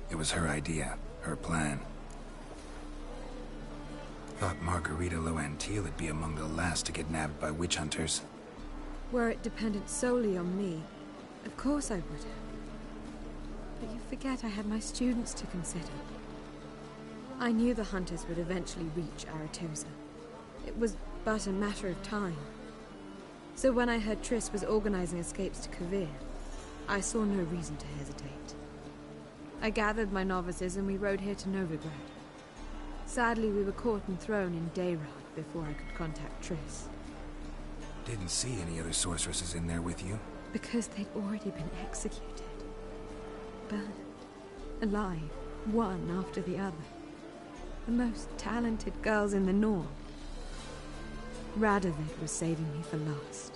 It was her idea, her plan. Thought Margarita Loantil would be among the last to get nabbed by witch hunters. Were it dependent solely on me, of course I would have. But you forget I had my students to consider. I knew the hunters would eventually reach Aretusa. It was but a matter of time. So when I heard Triss was organizing escapes to Kovir, I saw no reason to hesitate. I gathered my novices and we rode here to Novigrad. Sadly, we were caught and thrown in Dayrad before I could contact Triss. Didn't see any other sorceresses in there with you? Because they'd already been executed. Burned. Alive. One after the other. The most talented girls in the North. Radovid was saving me for last.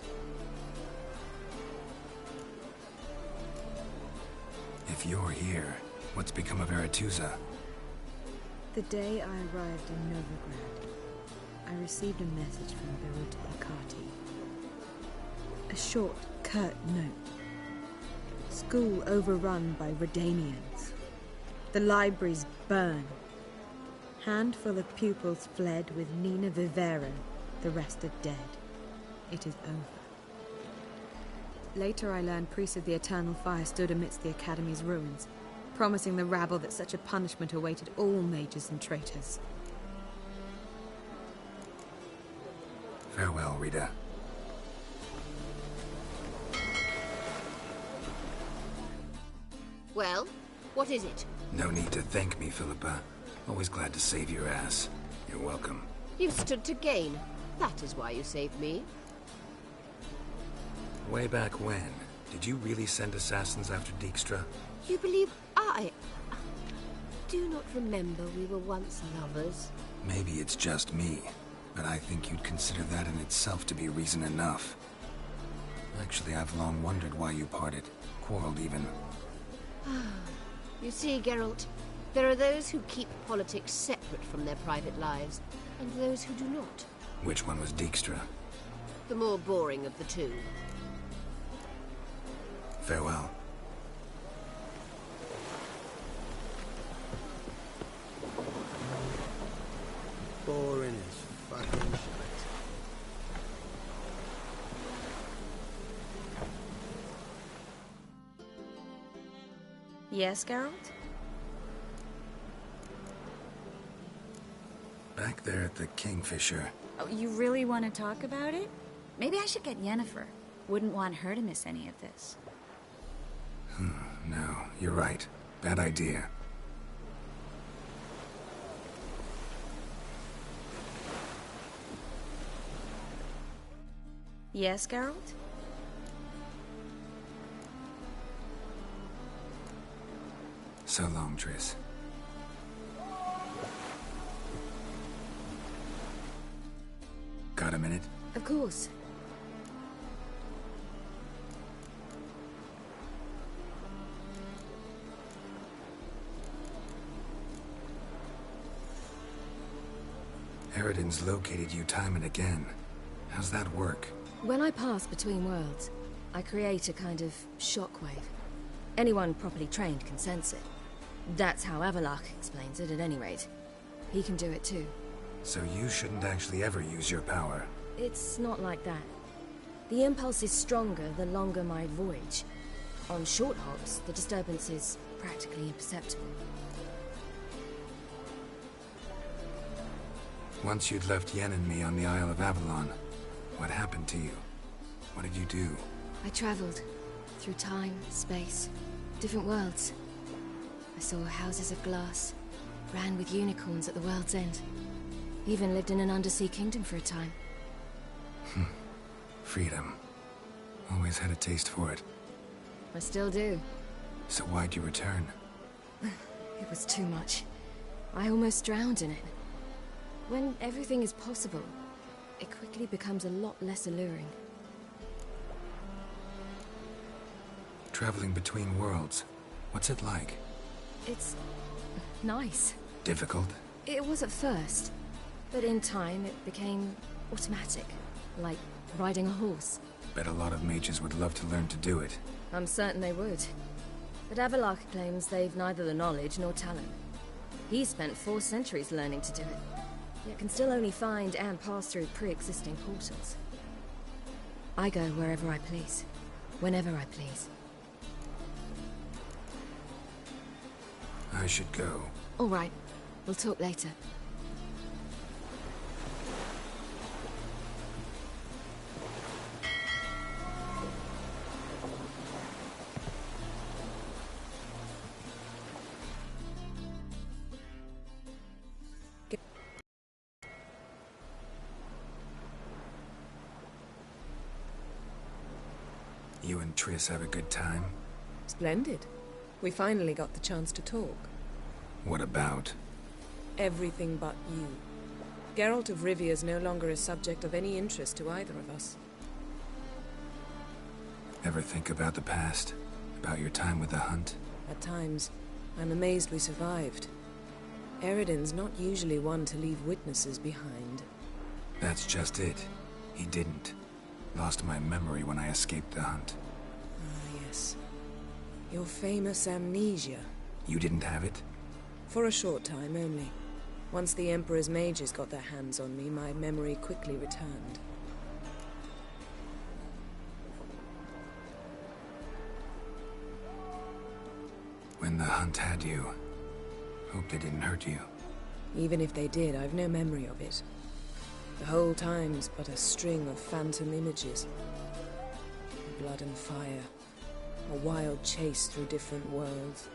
If you're here, what's become of Aretusa? The day I arrived in Novigrad, I received a message from Beruta Ikati. A short, curt note. School overrun by Redanians. The libraries burned. Handful of pupils fled with Nina Vivera. The rest are dead. It is over. Later I learned priests of the Eternal Fire stood amidst the Academy's ruins, promising the rabble that such a punishment awaited all mages and traitors. Farewell, Rita. Well, what is it? No need to thank me, Philippa. Always glad to save your ass. You're welcome. You've stood to gain. That is why you saved me. Way back when? Did you really send assassins after Dijkstra? You believe I do not remember we were once lovers? Maybe it's just me, but I think you'd consider that in itself to be reason enough. Actually, I've long wondered why you parted. Quarreled even. You see, Geralt, there are those who keep politics separate from their private lives, and those who do not. Which one was Dijkstra? The more boring of the two. Farewell. Boring as fucking shit. Yes, Geralt? Back there at the Kingfisher. Oh, you really want to talk about it? Maybe I should get Yennefer. Wouldn't want her to miss any of this. No, you're right. Bad idea. Yes, Geralt? So long, Triss. Got a minute? Of course. Eredin's located you time and again. How's that work? When I pass between worlds, I create a kind of shockwave. Anyone properly trained can sense it. That's how Avallac'h explains it, at any rate. He can do it too. So you shouldn't actually ever use your power. It's not like that. The impulse is stronger the longer my voyage. On short hops, the disturbance is practically imperceptible. Once you'd left Yen and me on the Isle of Avalon, what happened to you? What did you do? I traveled through time, space, different worlds. I saw houses of glass, ran with unicorns at the world's end. Even lived in an undersea kingdom for a time. Freedom. Always had a taste for it. I still do. So why'd you return? It was too much. I almost drowned in it. When everything is possible, it quickly becomes a lot less alluring. Traveling between worlds, what's it like? It's nice. Difficult? It was at first, but in time it became automatic, like riding a horse. Bet a lot of mages would love to learn to do it. I'm certain they would. But Avallac'h claims they've neither the knowledge nor talent. He spent 4 centuries learning to do it, yet can still only find and pass through pre-existing portals. I go wherever I please, whenever I please. I should go. All right. We'll talk later. You and Triss have a good time? Splendid. We finally got the chance to talk. What about? Everything but you. Geralt of Rivia is no longer a subject of any interest to either of us. Ever think about the past? About your time with the Hunt? At times, I'm amazed we survived. Eredin's not usually one to leave witnesses behind. That's just it. He didn't. Lost my memory when I escaped the Hunt. Ah, yes. Your famous amnesia. You didn't have it? For a short time only. Once the Emperor's mages got their hands on me, my memory quickly returned. And the hunt had you. Hope they didn't hurt you. Even if they did, I've no memory of it. The whole time's but a string of phantom images. Blood and fire. A wild chase through different worlds.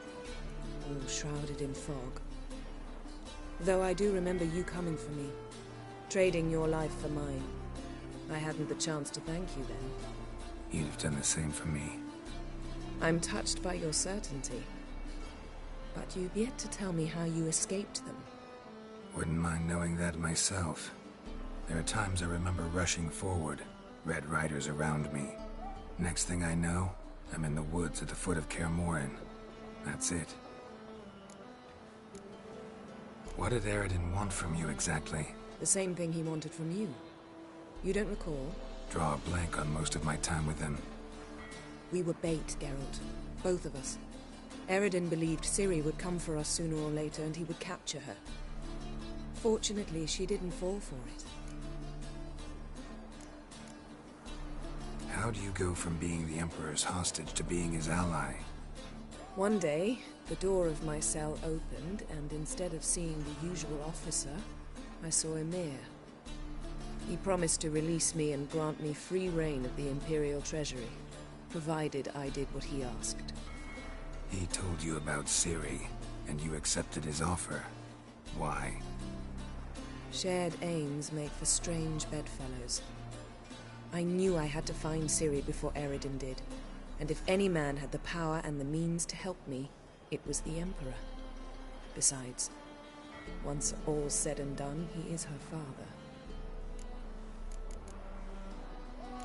All shrouded in fog. Though I do remember you coming for me. Trading your life for mine. I hadn't the chance to thank you then. You'd have done the same for me. I'm touched by your certainty. But you've yet to tell me how you escaped them. Wouldn't mind knowing that myself. There are times I remember rushing forward, Red Riders around me. Next thing I know, I'm in the woods at the foot of Kaer Morhen. That's it. What did Eredin want from you exactly? The same thing he wanted from you. You don't recall? Draw a blank on most of my time with him. We were bait, Geralt. Both of us. Eredin believed Ciri would come for us sooner or later and he would capture her. Fortunately, she didn't fall for it. How do you go from being the Emperor's hostage to being his ally? One day, the door of my cell opened, and instead of seeing the usual officer, I saw Emir. He promised to release me and grant me free reign of the Imperial Treasury, provided I did what he asked. He told you about Ciri, and you accepted his offer. Why? Shared aims make for strange bedfellows. I knew I had to find Ciri before Eredin did, and if any man had the power and the means to help me, it was the Emperor. Besides, once all's said and done, he is her father.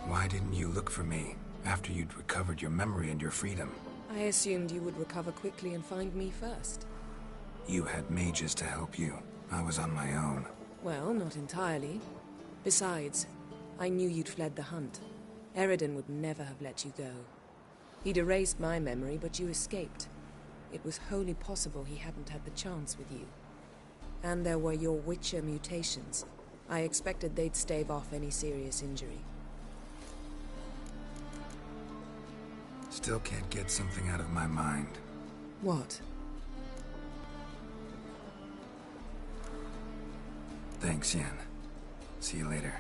Why didn't you look for me after you'd recovered your memory and your freedom? I assumed you would recover quickly and find me first. You had mages to help you. I was on my own. Well, not entirely. Besides, I knew you'd fled the hunt. Eredin would never have let you go. He'd erased my memory, but you escaped. It was wholly possible he hadn't had the chance with you. And there were your Witcher mutations. I expected they'd stave off any serious injury. Still can't get something out of my mind. What? Thanks, Yen. See you later.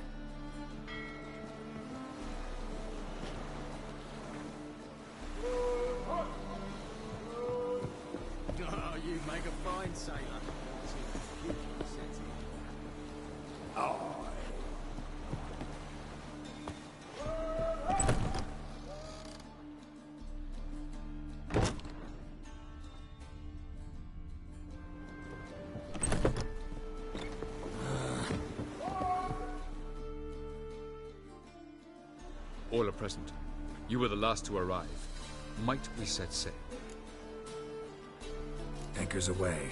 Oh, you make a fine sailor. Oh. All are present. You were the last to arrive. Might we set sail? Anchors away.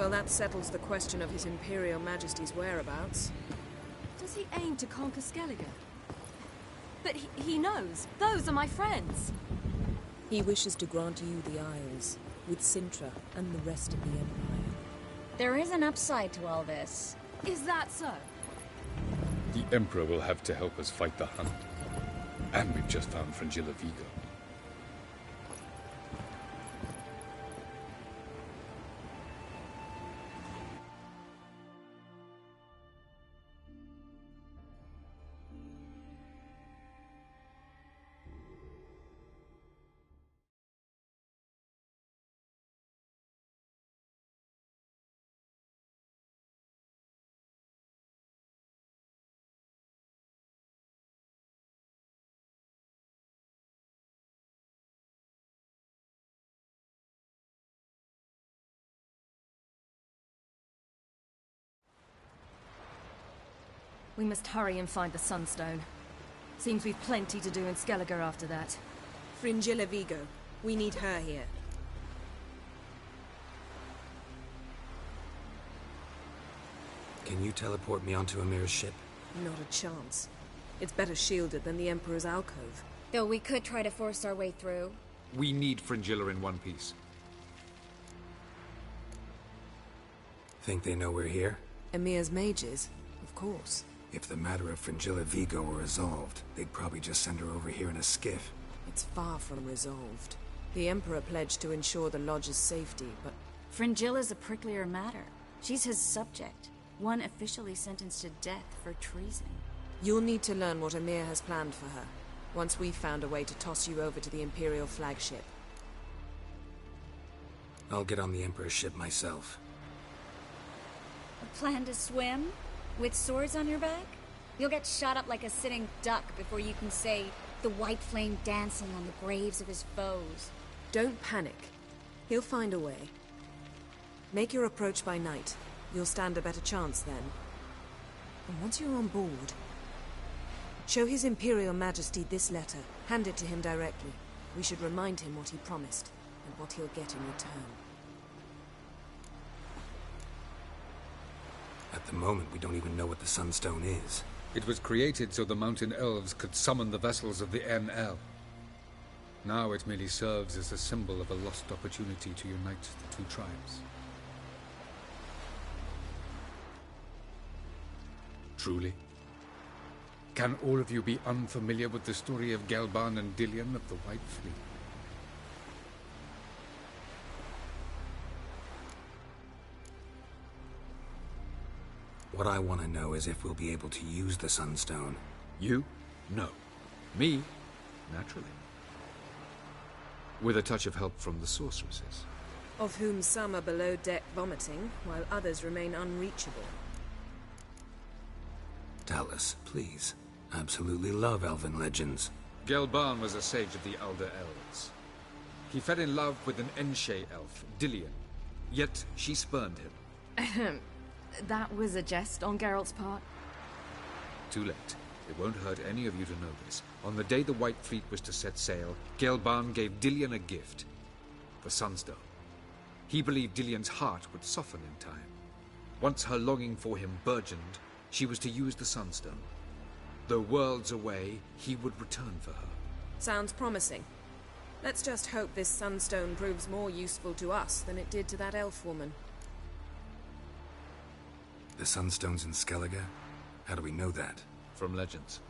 Well, that settles the question of His Imperial Majesty's whereabouts. Does he aim to conquer Skellige? But he knows. Those are my friends. He wishes to grant you the Isles, with Sintra and the rest of the Empire. There is an upside to all this. Is that so? The Emperor will have to help us fight the Hunt. And we've just found Fringilla Vigo. We must hurry and find the Sunstone. Seems we've plenty to do in Skellige after that. Fringilla Vigo. We need her here. Can you teleport me onto Amir's ship? Not a chance. It's better shielded than the Emperor's alcove. Though we could try to force our way through. We need Fringilla in one piece. Think they know we're here? Emir's mages? Of course. If the matter of Fringilla Vigo were resolved, they'd probably just send her over here in a skiff. It's far from resolved. The Emperor pledged to ensure the Lodge's safety, but... Fringilla's a pricklier matter. She's his subject. One officially sentenced to death for treason. You'll need to learn what Emir has planned for her, once we've found a way to toss you over to the Imperial flagship. I'll get on the Emperor's ship myself. A plan to swim? With swords on your back? You'll get shot up like a sitting duck before you can say, the white flame dancing on the graves of his foes. Don't panic. He'll find a way. Make your approach by night. You'll stand a better chance then. And once you're on board, show His Imperial Majesty this letter. Hand it to him directly. We should remind him what he promised, and what he'll get in return. At the moment, we don't even know what the Sunstone is. It was created so the Mountain Elves could summon the vessels of the NL. Now it merely serves as a symbol of a lost opportunity to unite the two tribes. Truly? Can all of you be unfamiliar with the story of Gelban and Dillion of the White Fleet? What I want to know is if we'll be able to use the Sunstone. You? No. Me? Naturally. With a touch of help from the sorceresses. Of whom some are below deck vomiting, while others remain unreachable. Dallas, please. Absolutely love elven legends. Gelban was a sage of the Elder Elves. He fell in love with an Enshe elf, Dillion. Yet she spurned him. That was a jest on Geralt's part. Too late. It won't hurt any of you to know this. On the day the White Fleet was to set sail, Gelban gave Dillion a gift. The Sunstone. He believed Dillion's heart would soften in time. Once her longing for him burgeoned, she was to use the Sunstone. Though worlds away, he would return for her. Sounds promising. Let's just hope this Sunstone proves more useful to us than it did to that elf woman. The Sunstone's in Skellige? How do we know that? From legends.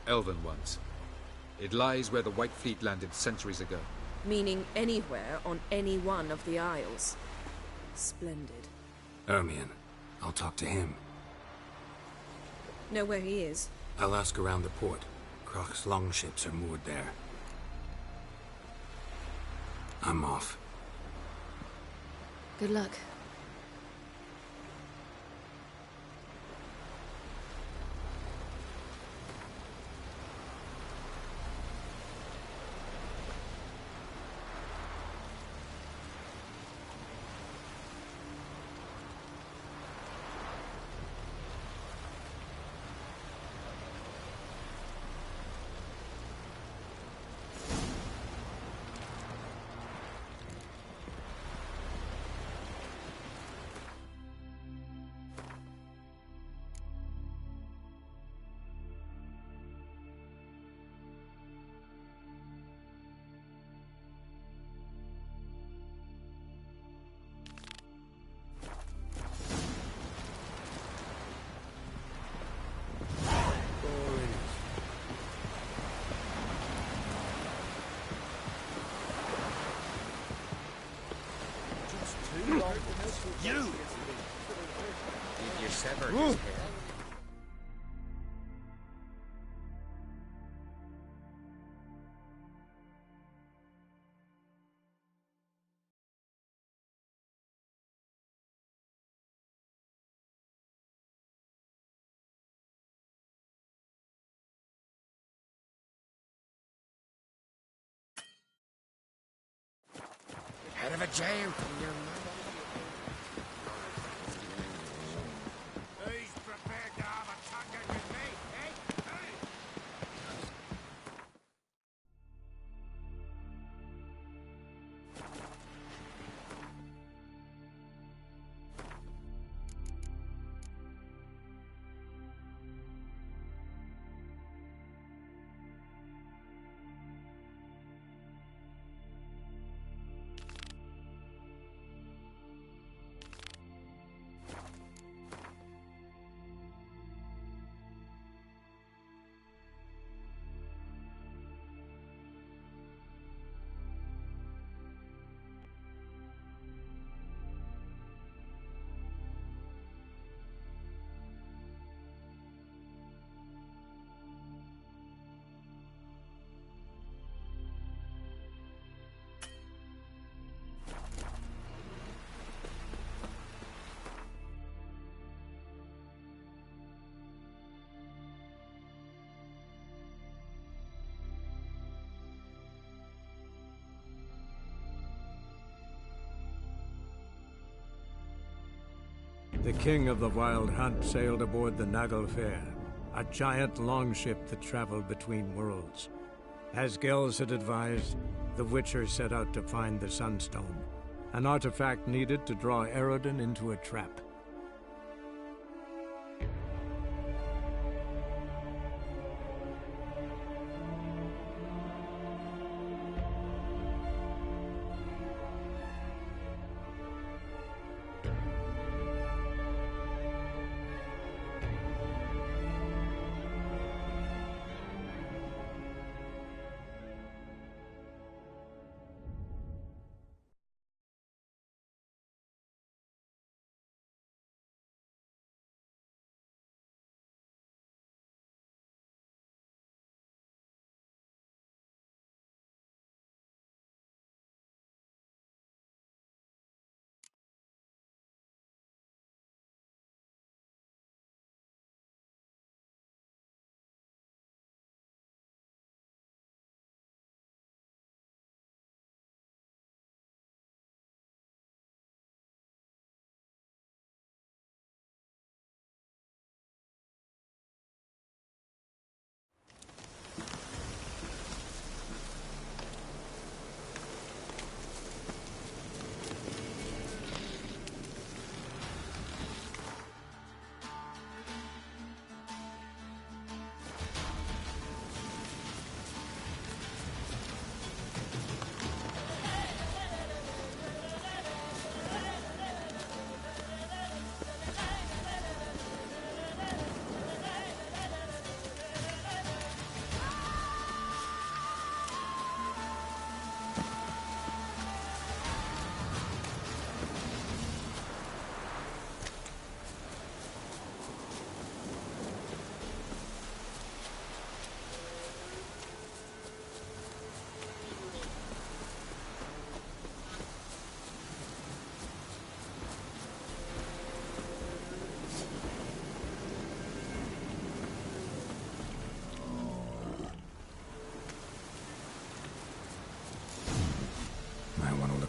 Elven ones. It lies where the White Fleet landed centuries ago. Meaning anywhere on any one of the Isles. Splendid. Ermion. I'll talk to him. Know where he is? I'll ask around the port. Croc's longships are moored there. I'm off. Good luck. hurt his hair. Head of a jail from your mother. Who's prepared to have a tucker with me, eh? Hey! The king of the Wild Hunt sailed aboard the Naglfar, a giant longship that traveled between worlds. As Gels had advised, the Witcher set out to find the Sunstone, an artifact needed to draw Eredin into a trap.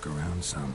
Around some.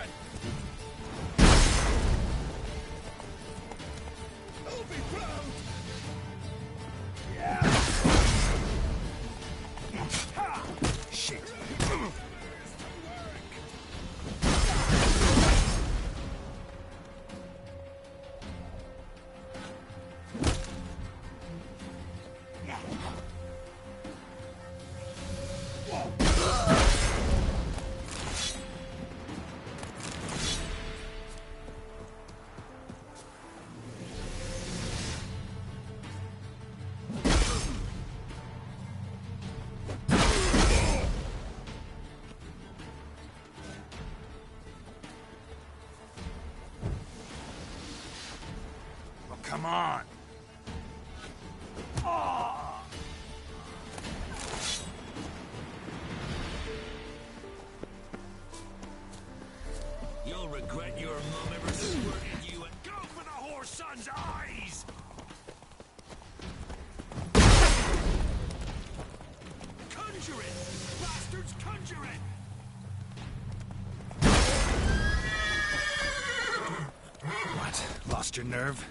children! I'll be proud! Yeah! Ha! Shit! Come on! Oh. You'll regret your mom ever squirted you and go for the whore son's eyes! Conjure it! Bastards, conjure it! What? Lost your nerve?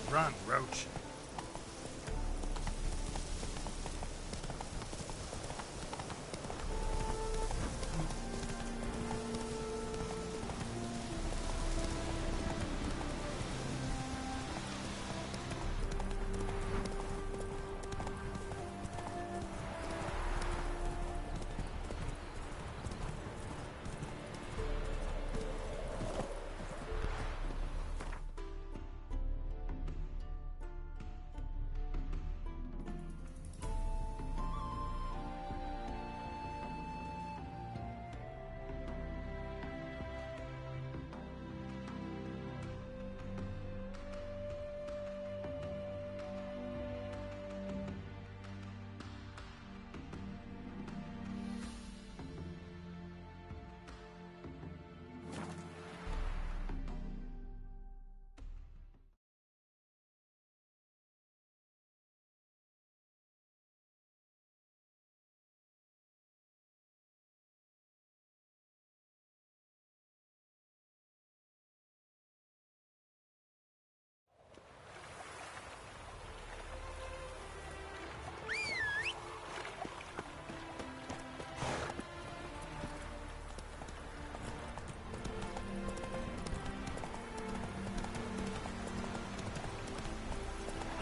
Run, Roach.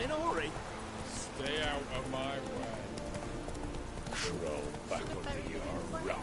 In a hurry? Stay out of my way. Crawl back under your rock.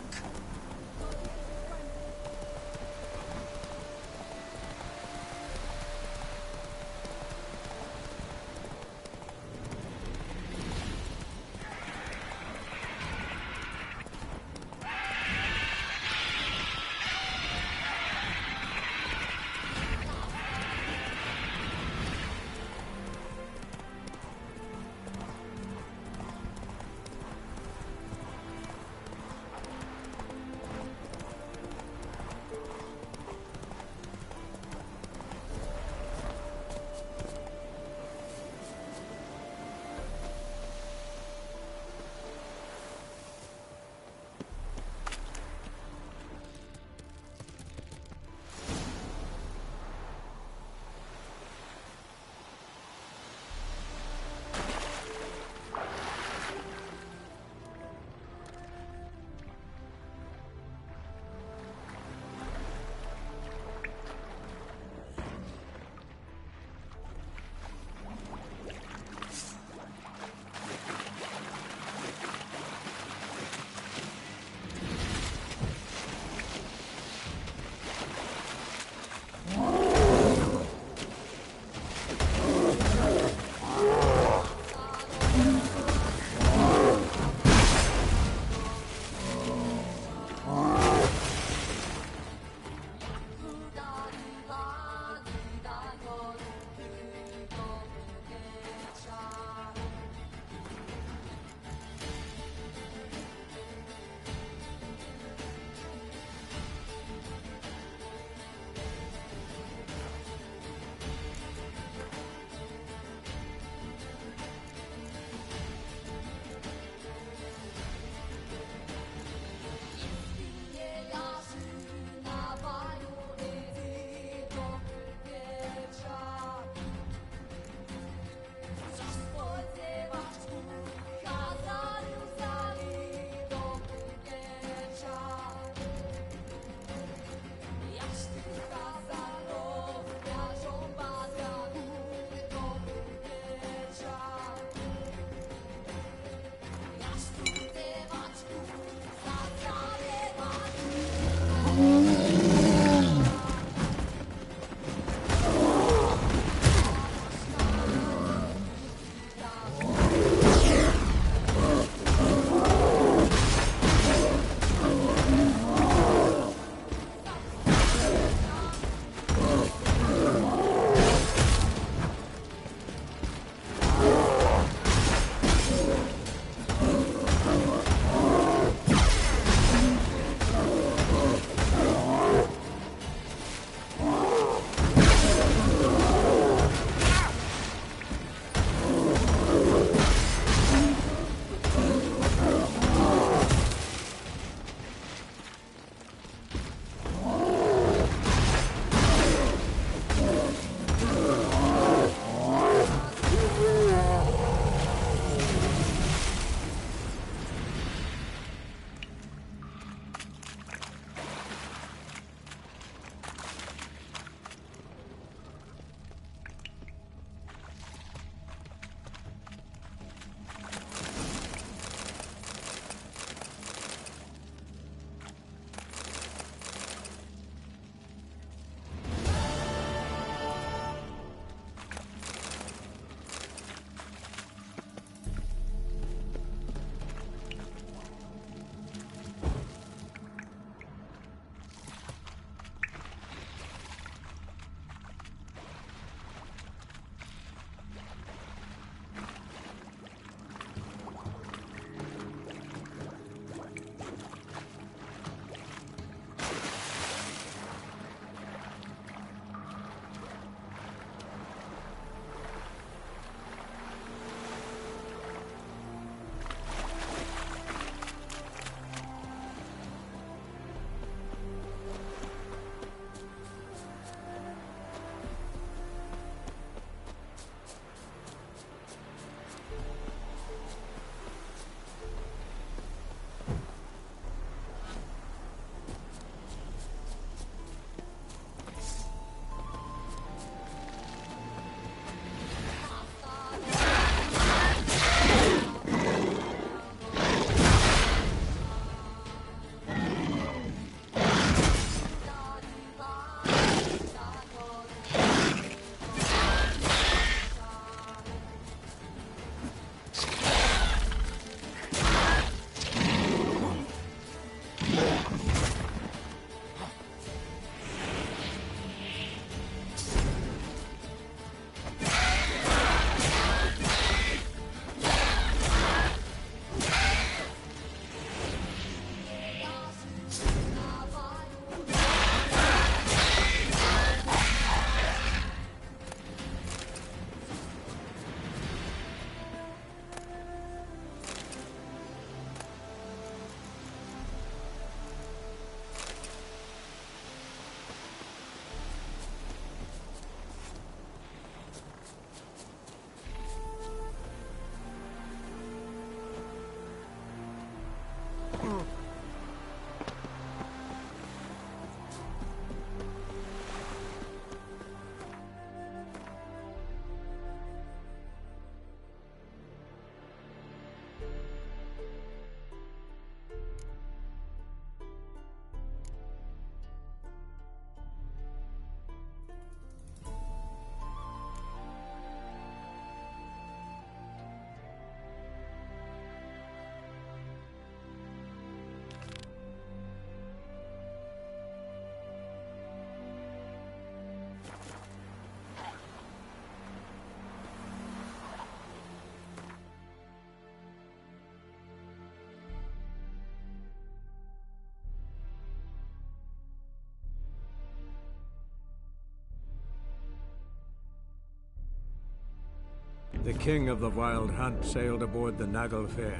The king of the Wild Hunt sailed aboard the Naglfar,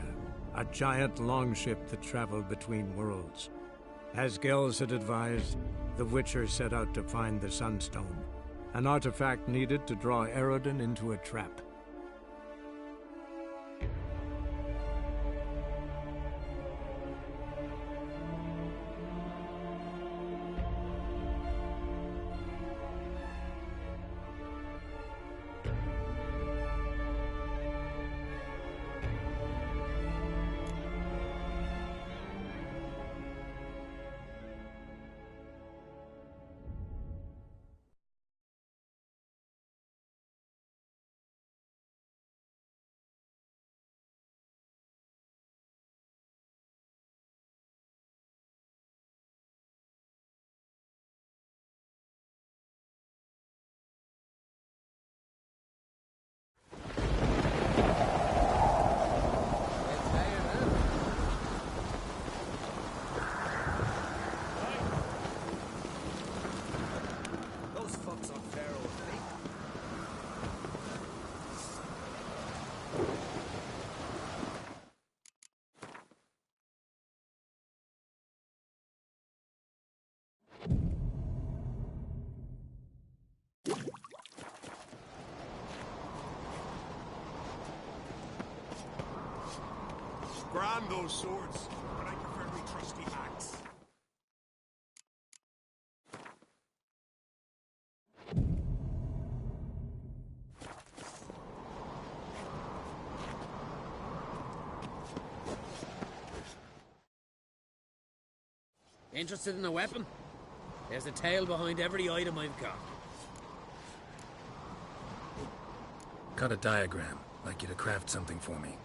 a giant longship that traveled between worlds. As Gels had advised, the Witcher set out to find the Sunstone, an artifact needed to draw Eredin into a trap. Grand those swords, but I prefer my trusty axe. Interested in a weapon? There's a tale behind every item I've got. Got a diagram. Like you to craft something for me.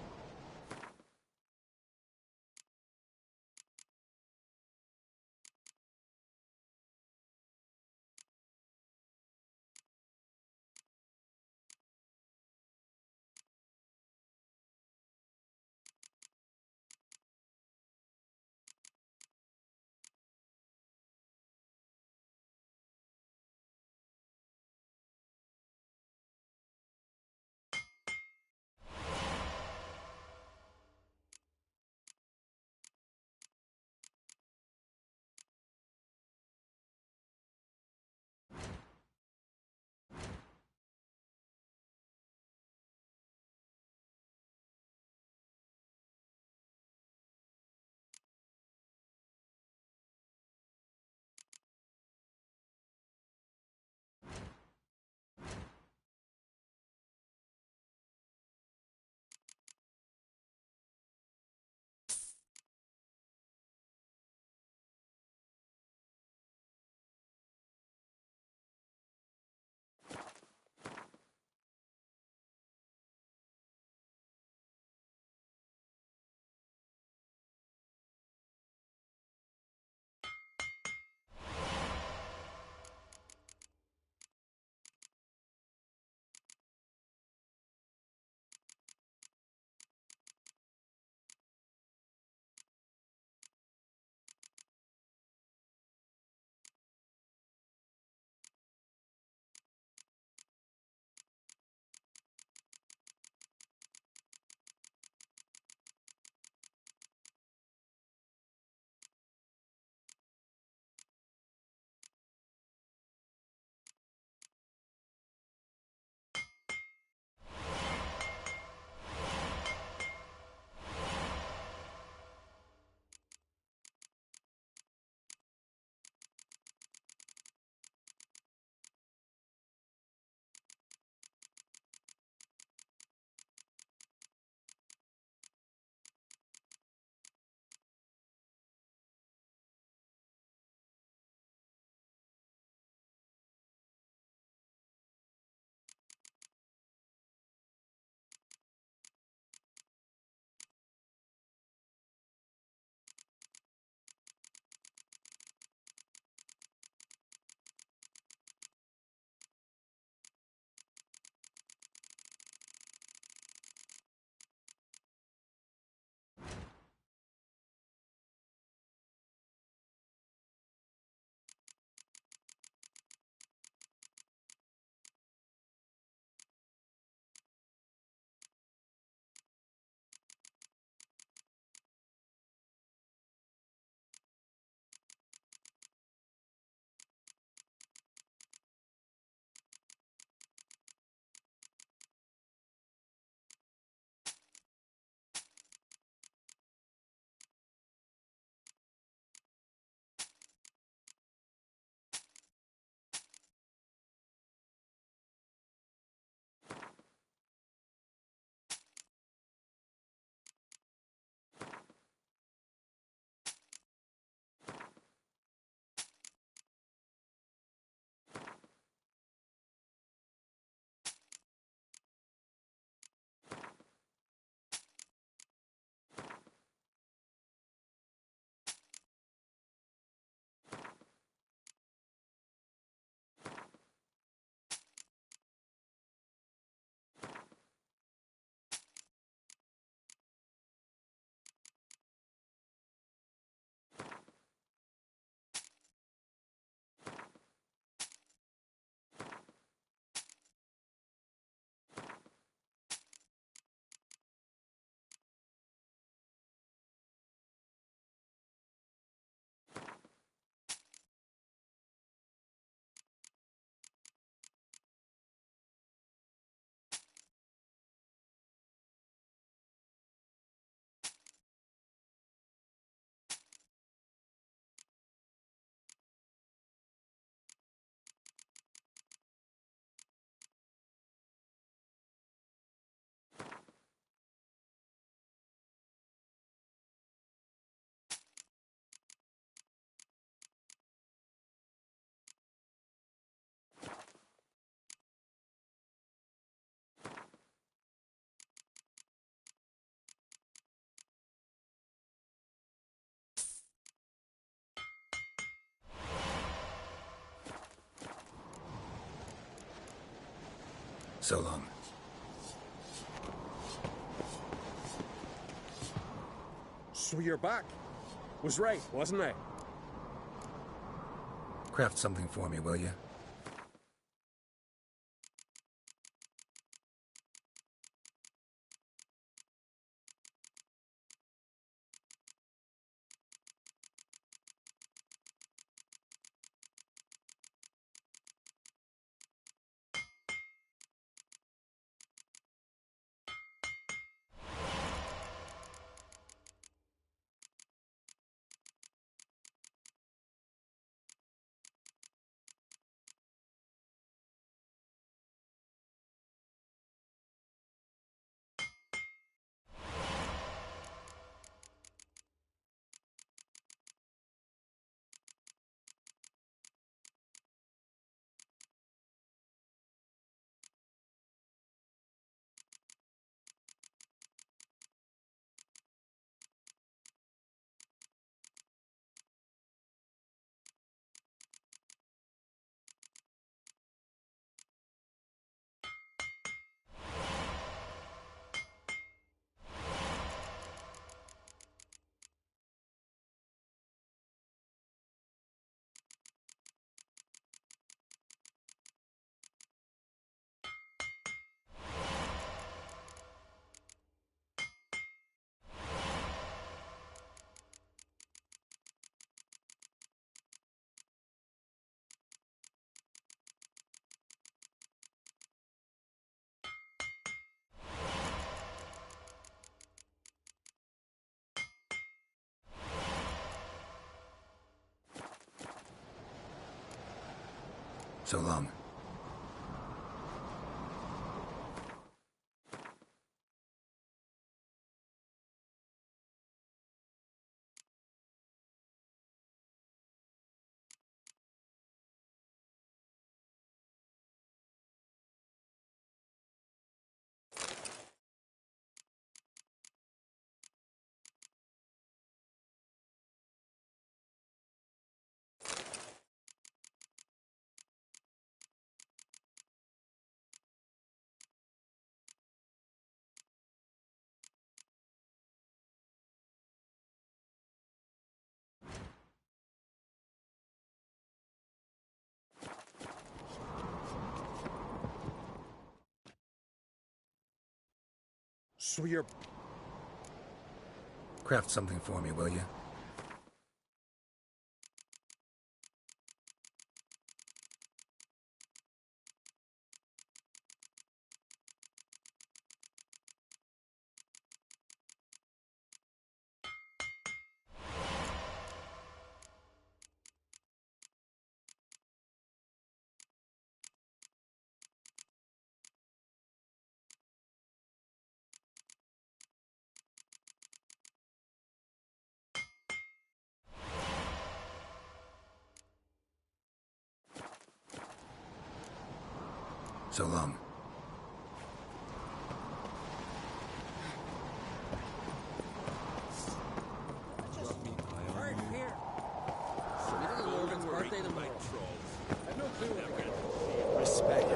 So long. So you're back. Was right, wasn't I? Craft something for me, will you? So long. So you're... Craft something for me, will you? So long. Respect.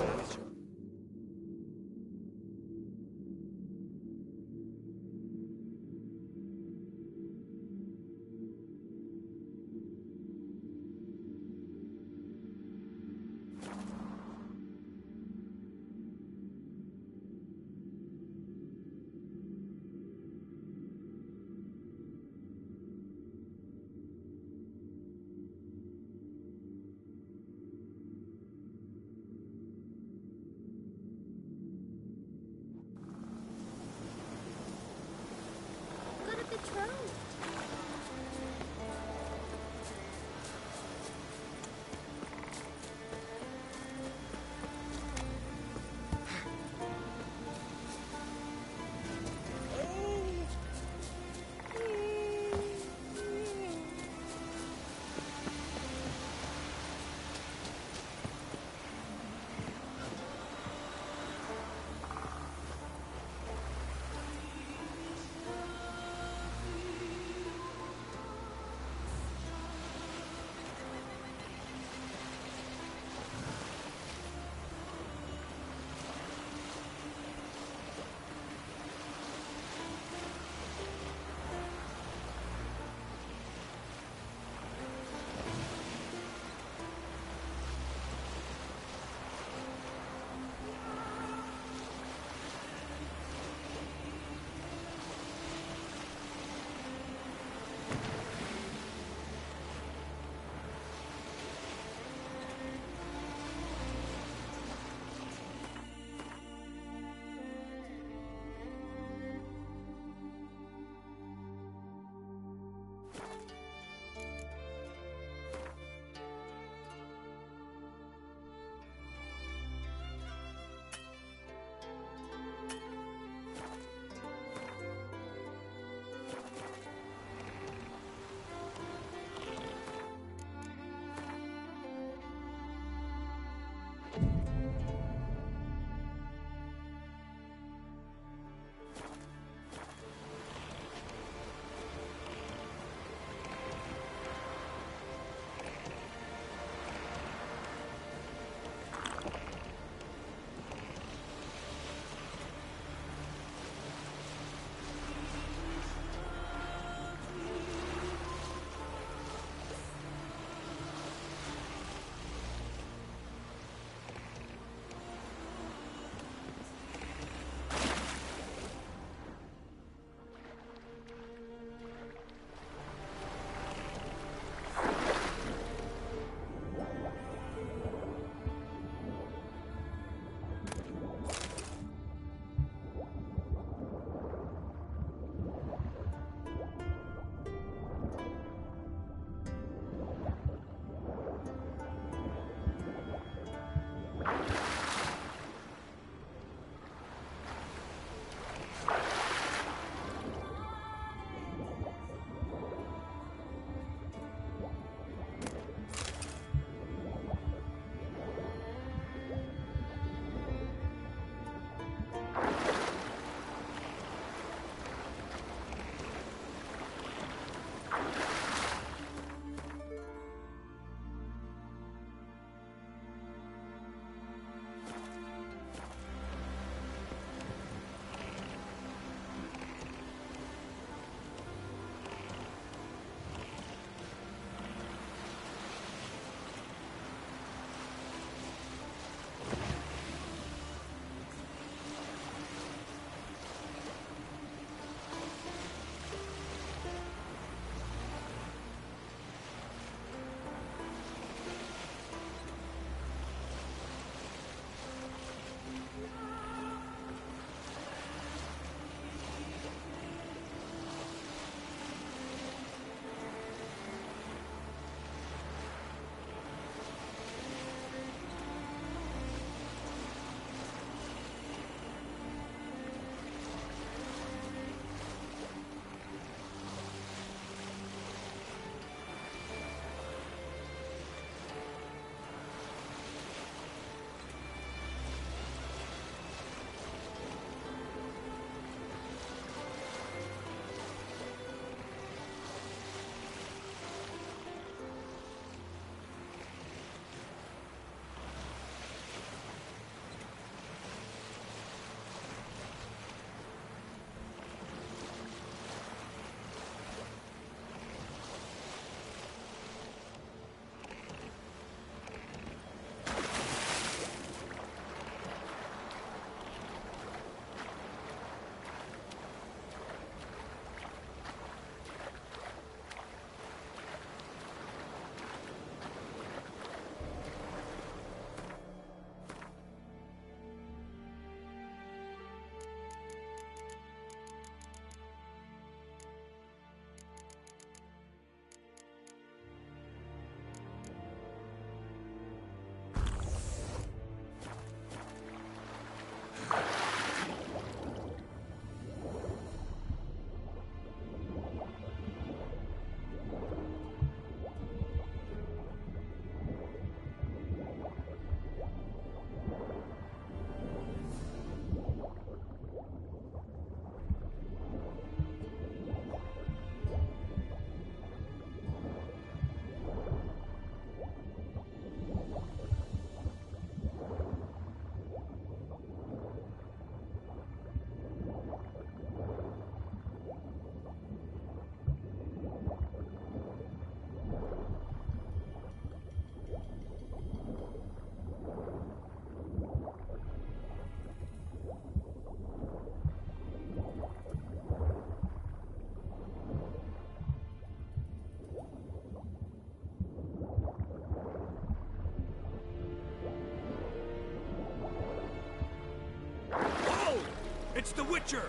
It's the Witcher!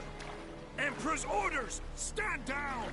Emperor's orders! Stand down!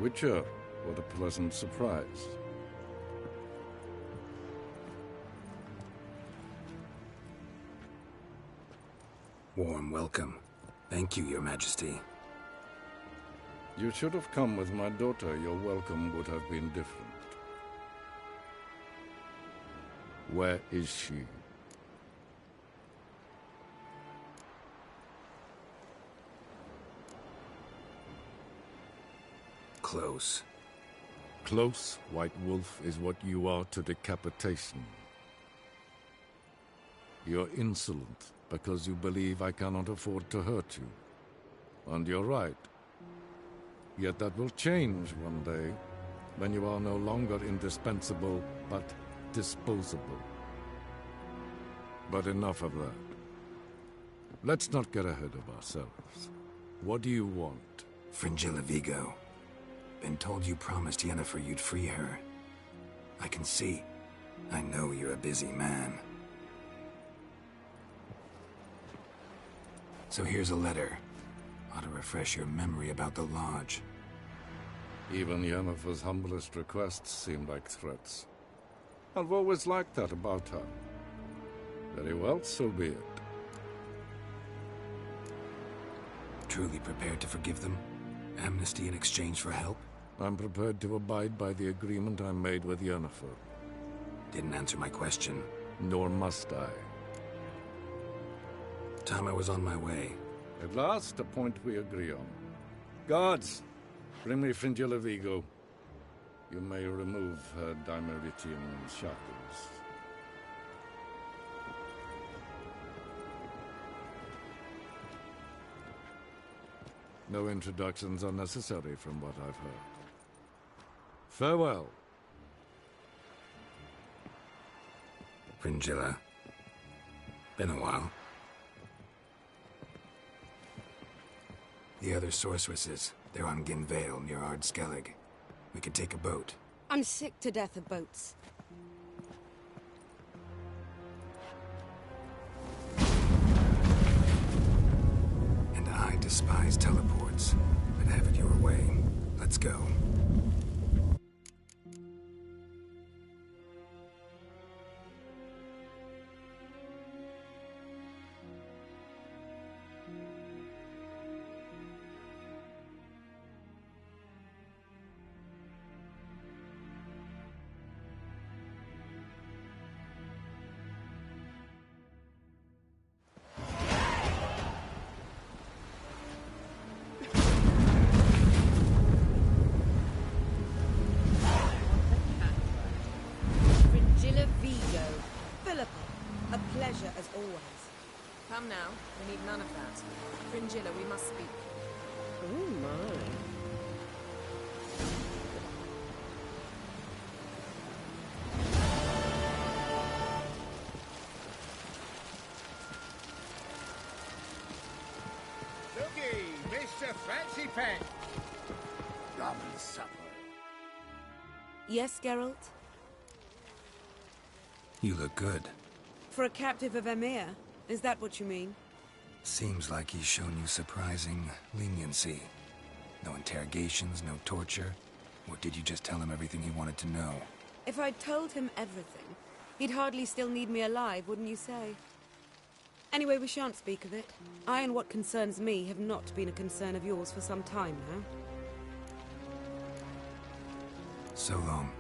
Witcher, what a pleasant surprise. Warm welcome. Thank you, Your Majesty. You should have come with my daughter. Your welcome would have been different. Where is she? Close. Close, White Wolf, is what you are to decapitation. You're insolent because you believe I cannot afford to hurt you. And you're right. Yet that will change one day, when you are no longer indispensable, but disposable. But enough of that. Let's not get ahead of ourselves. What do you want? Fringilla Vigo. Been told you promised Yennefer you'd free her. I can see. I know you're a busy man. So here's a letter. Ought to refresh your memory about the Lodge. Even Yennefer's humblest requests seem like threats. I've always liked that about her. Very well, so be it. Truly prepared to forgive them? Amnesty in exchange for help? I'm prepared to abide by the agreement I made with Yennefer. Didn't answer my question. Nor must I. Time I was on my way. At last, a point we agree on. Guards, bring me Fringilla Vigo. You may remove her Dimeritian shackles. No introductions are necessary from what I've heard. Farewell. Fringilla. Been a while. The other sorceresses, they're on Ginvale near Ard Skellig. We could take a boat. I'm sick to death of boats. And I despise teleports, but have it your way. Let's go. Come now. We need none of that. Fringilla, we must speak. Oh my. Looky, Mr. Fancy Pants. Rum and supper. Yes, Geralt? You look good. For a captive of Emir, is that what you mean? Seems like he's shown you surprising leniency. No interrogations, no torture. Or did you just tell him everything he wanted to know? If I'd told him everything, he'd hardly still need me alive, wouldn't you say? Anyway, we shan't speak of it. I and what concerns me have not been a concern of yours for some time now. So long.